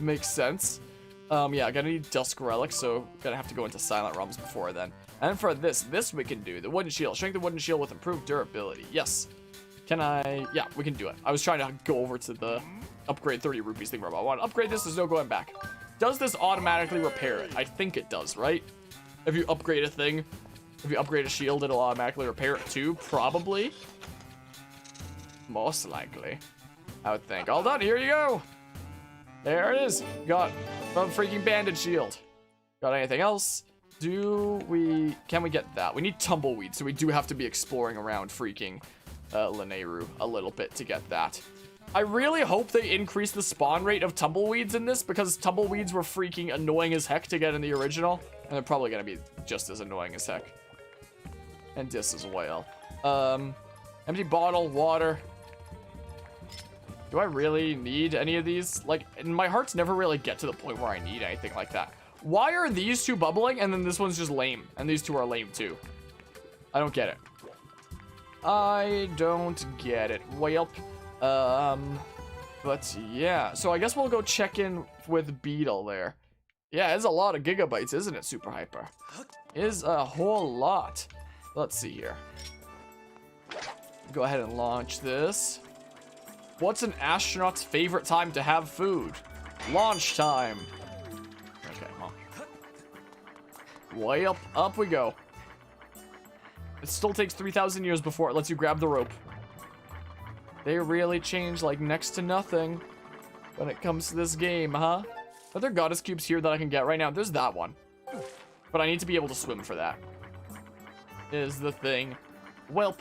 [SPEAKER 1] Makes sense. Yeah, gonna need dusk relics, so gonna have to go into silent realms before then. And for this we can do the wooden shield. Shrink the wooden shield with improved durability. Yes. Can I? Yeah, we can do it. I was trying to go over to the upgrade 30 rupees thing, but I want to upgrade this. There's no going back. Does this automatically repair it? I think it does, right? If you upgrade a thing, if you upgrade a shield, it'll automatically repair it too. Probably. Most likely. I would think. All done. Here you go. There it is. Got a freaking bandage shield. Got anything else? Can we get that? We need tumbleweed, so we do have to be exploring around freaking Lineru a little bit to get that. I really hope they increase the spawn rate of tumbleweeds in this, because tumbleweeds were freaking annoying as heck to get in the original, and they're probably gonna be just as annoying as heck. And this as well. Empty bottle, water. Do I really need any of these? Like, my hearts never really get to the point where I need anything like that. Why are these two bubbling and then this one's just lame, and these two are lame too? I don't get it. I don't get it. Welp. But yeah, so I guess we'll go check in with Beetle there. Yeah, it's a lot of gigabytes, isn't it, Super Hyper? Is a whole lot. Let's see here. Go ahead and launch this. What's an astronaut's favorite time to have food? Launch time. Okay, well. Way up we go. It still takes 3,000 years before it lets you grab the rope. They really change like next to nothing when it comes to this game, huh? Are there goddess cubes here that I can get right now? There's that one. But I need to be able to swim for that. Is the thing. Welp.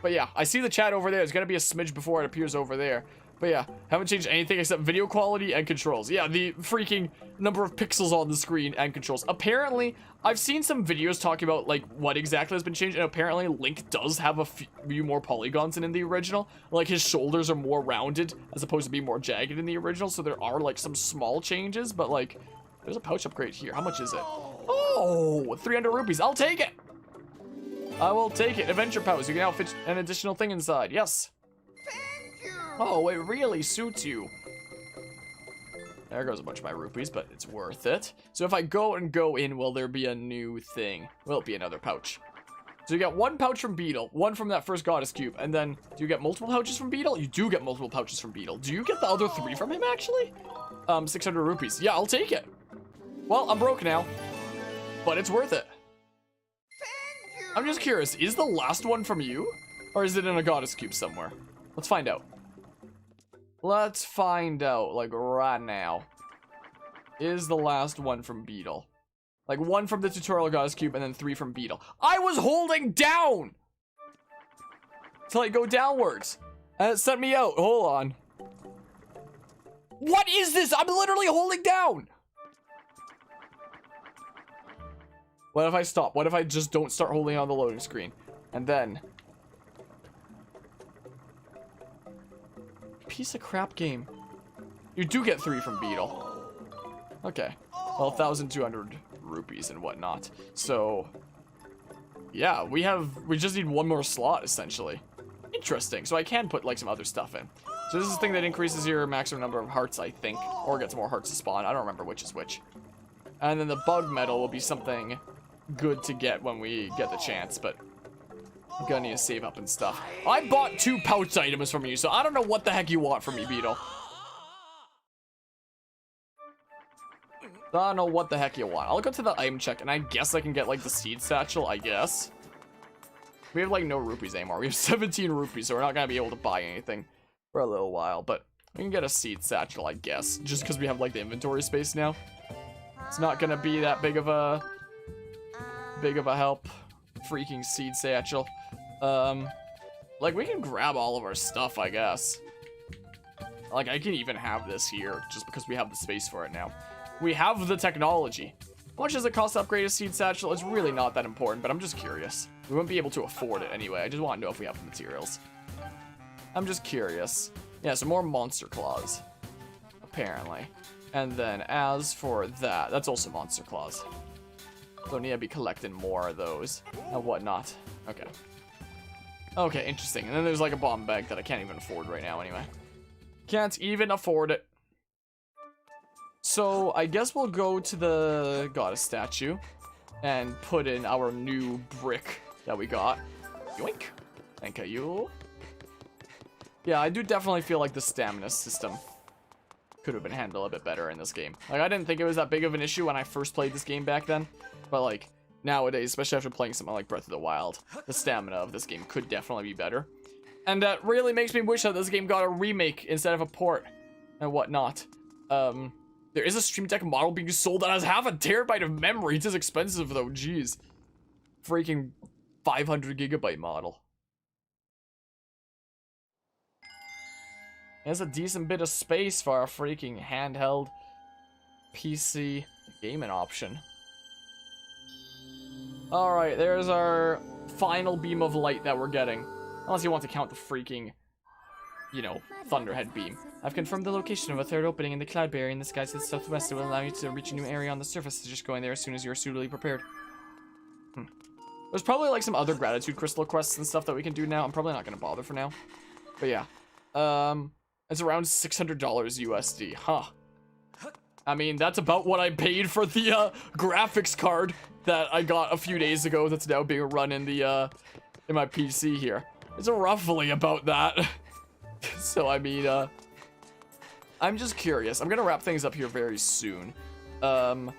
[SPEAKER 1] But yeah, I see the chat over there. It's gonna be a smidge before it appears over there. But yeah, haven't changed anything except video quality and controls. Yeah, the freaking number of pixels on the screen and controls. Apparently, I've seen some videos talking about like what exactly has been changed, and apparently Link does have a few more polygons than in the original. Like his shoulders are more rounded as opposed to being more jagged in the original, so there are like some small changes, but like there's a pouch upgrade here. How much is it? Oh, 300 rupees. I'll take it. I will take it. Adventure pouch. You can now fit an additional thing inside. Yes. Oh, it really suits you. There goes a bunch of my rupees, but it's worth it. So if I go in, will there be a new thing? Will it be another pouch? So you get one pouch from Beetle, one from that first goddess cube, and then do you get multiple pouches from Beetle? You do get multiple pouches from Beetle. Do you get the other 3 from him, actually? 600 rupees. Yeah, I'll take it. Well, I'm broke now, but it's worth it. I'm just curious, is the last one from you? Or is it in a goddess cube somewhere? Let's find out. Let's find out, like, right now. Is the last one from Beetle? Like, 1 from the tutorial goddess cube, and then 3 from Beetle. I was holding down! To, like, go downwards. And it sent me out. Hold on. What is this? I'm literally holding down! What if I stop? What if I just don't start holding on the loading screen? And then... Piece of crap game. You do get 3 from Beetle. Okay. Well, 1,200 rupees and whatnot. So... Yeah, we just need 1 more slot, essentially. Interesting. So I can put, like, some other stuff in. So this is the thing that increases your maximum number of hearts, I think. Or gets more hearts to spawn. I don't remember which is which. And then the bug medal will be something good to get when we get the chance, but I'm gonna need to save up and stuff. I bought 2 pouch items from you, so I don't know what the heck you want from me, Beetle. I don't know what the heck you want. I'll go to the item check, and I guess I can get, like, the seed satchel, I guess. We have, like, no rupees anymore. We have 17 rupees, so we're not gonna be able to buy anything for a little while, but we can get a seed satchel, I guess, just because we have, like, the inventory space now. It's not gonna be that big of a help. Freaking seed satchel. Like, we can grab all of our stuff, I guess. Like, I can even have this here, just because we have the space for it now. We have the technology. How much does it cost to upgrade a seed satchel? It's really not that important, but I'm just curious. We wouldn't be able to afford it anyway. I just want to know if we have the materials. I'm just curious. Yeah, so more monster claws. Apparently. And then as for that, that's also monster claws. So need to be collecting more of those and whatnot. Okay. Okay, interesting. And then there's like a bomb bag that I can't even afford right now anyway. Can't even afford it. So I guess we'll go to the goddess statue and put in our new brick that we got. Yoink. Thank you. Yeah, I do definitely feel like the stamina system could have been handled a bit better in this game. Like, I didn't think it was that big of an issue when I first played this game back then. But, like, nowadays, especially after playing something like Breath of the Wild, the stamina of this game could definitely be better. And that really makes me wish that this game got a remake instead of a port and whatnot. There is a Stream Deck model being sold that has half a terabyte of memory. It is expensive, though. Jeez. Freaking 500 gigabyte model. There's a decent bit of space for a freaking handheld PC gaming option. Alright, there's our final beam of light that we're getting. Unless you want to count the freaking, you know, Thunderhead beam. I've confirmed the location of a third opening in the cloud barrier in the skies to the southwest. It will allow you to reach a new area on the surface. It's just going there as soon as you're suitably prepared. There's probably like some other gratitude crystal quests and stuff that we can do now. I'm probably not going to bother for now. But yeah. It's around $600 USD. Huh. I mean, that's about what I paid for the graphics card that I got a few days ago that's now being run in the in my PC here. It's roughly about that. So, I mean, I'm just curious. I'm gonna wrap things up here very soon. I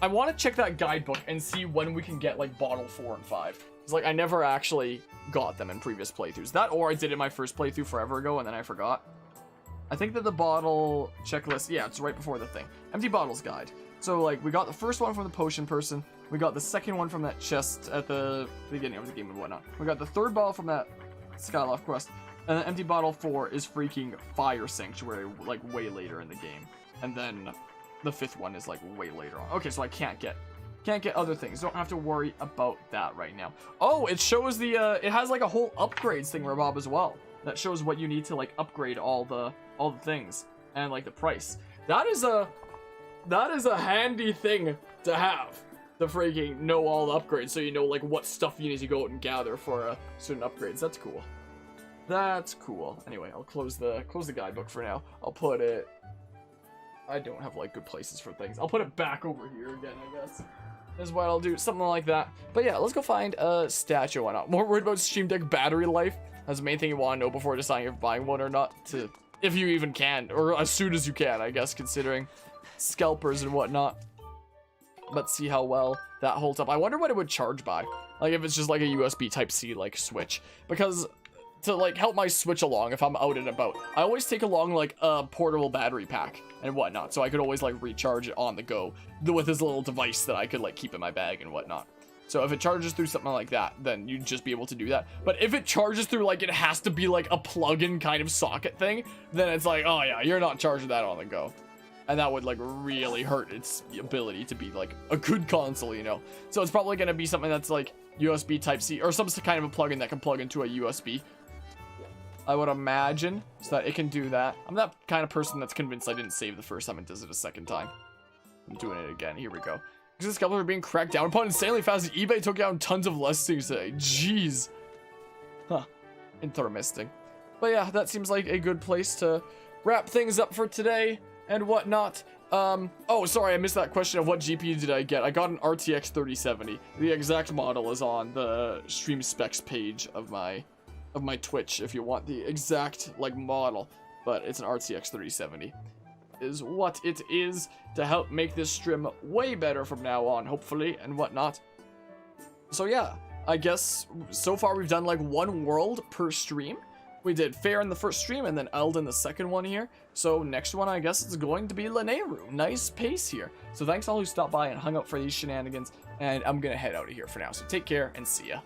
[SPEAKER 1] want to check that guidebook and see when we can get, like, bottle 4 and 5. It's like, I never actually got them in previous playthroughs. That, or I did it in my first playthrough forever ago, and then I forgot. I think that the bottle checklist, yeah, it's right before the thing. Empty bottles guide. So, like, we got the first one from the potion person. We got the second one from that chest at the beginning of the game and whatnot. We got the third bottle from that Skyloft quest. And then empty bottle 4 is freaking Fire Sanctuary, like, way later in the game. And then the 5th one is, like, way later on. Okay, so I can't get other things. Don't have to worry about that right now. Oh, it shows the, it has, like, a whole upgrades thing, Rabob, as well. That shows what you need to, like, upgrade all the things. And, like, the price. That is a handy thing to have. The freaking know all the upgrades, so you know, like, what stuff you need to go out and gather for certain upgrades. That's cool. That's cool. Anyway, I'll close the guidebook for now. I'll put it... I don't have, like, good places for things. I'll put it back over here again, I guess. Is what I'll do. Something like that. But yeah, let's go find a statue. Why not? More worried about Stream Deck battery life. That's the main thing you want to know before deciding if buying one or not. If you even can. Or as soon as you can, I guess, considering scalpers and whatnot. Let's see how well that holds up. I wonder what it would charge by. Like, if it's just like a USB Type-C, like, switch. Because... to, like, help my Switch along if I'm out and about, I always take along, like, a portable battery pack and whatnot, so I could always, like, recharge it on the go with this little device that I could, like, keep in my bag and whatnot. So if it charges through something like that, then you'd just be able to do that. But if it charges through, like, it has to be, like, a plug-in kind of socket thing, then it's like, oh, yeah, you're not charging that on the go. And that would like really hurt its ability to be like a good console, you know. So it's probably going to be something that's like USB Type-C or some kind of a plugin that can plug into a USB. I would imagine, so that it can do that. I'm that kind of person that's convinced I didn't save the first time and does it a second time. I'm doing it again. Here we go. Because this couple are being cracked down upon insanely fast. eBay took down tons of listings today. Jeez. Huh. Interesting. But yeah, that seems like a good place to wrap things up for today and whatnot. Oh, sorry, I missed that question of what GPU did I get. I got an RTX 3070. The exact model is on the stream specs page of my Twitch if you want the exact like model, but it's an RTX 3070 is what it is to help make this stream way better from now on, hopefully, and whatnot. So yeah, I guess so far we've done like one world per stream. We did Fair in the first stream and then Eldin the second one here. So next one, I guess it's going to be Lanayru. Nice pace here. So thanks all who stopped by and hung out for these shenanigans, and I'm gonna head out of here for now. So take care and see ya.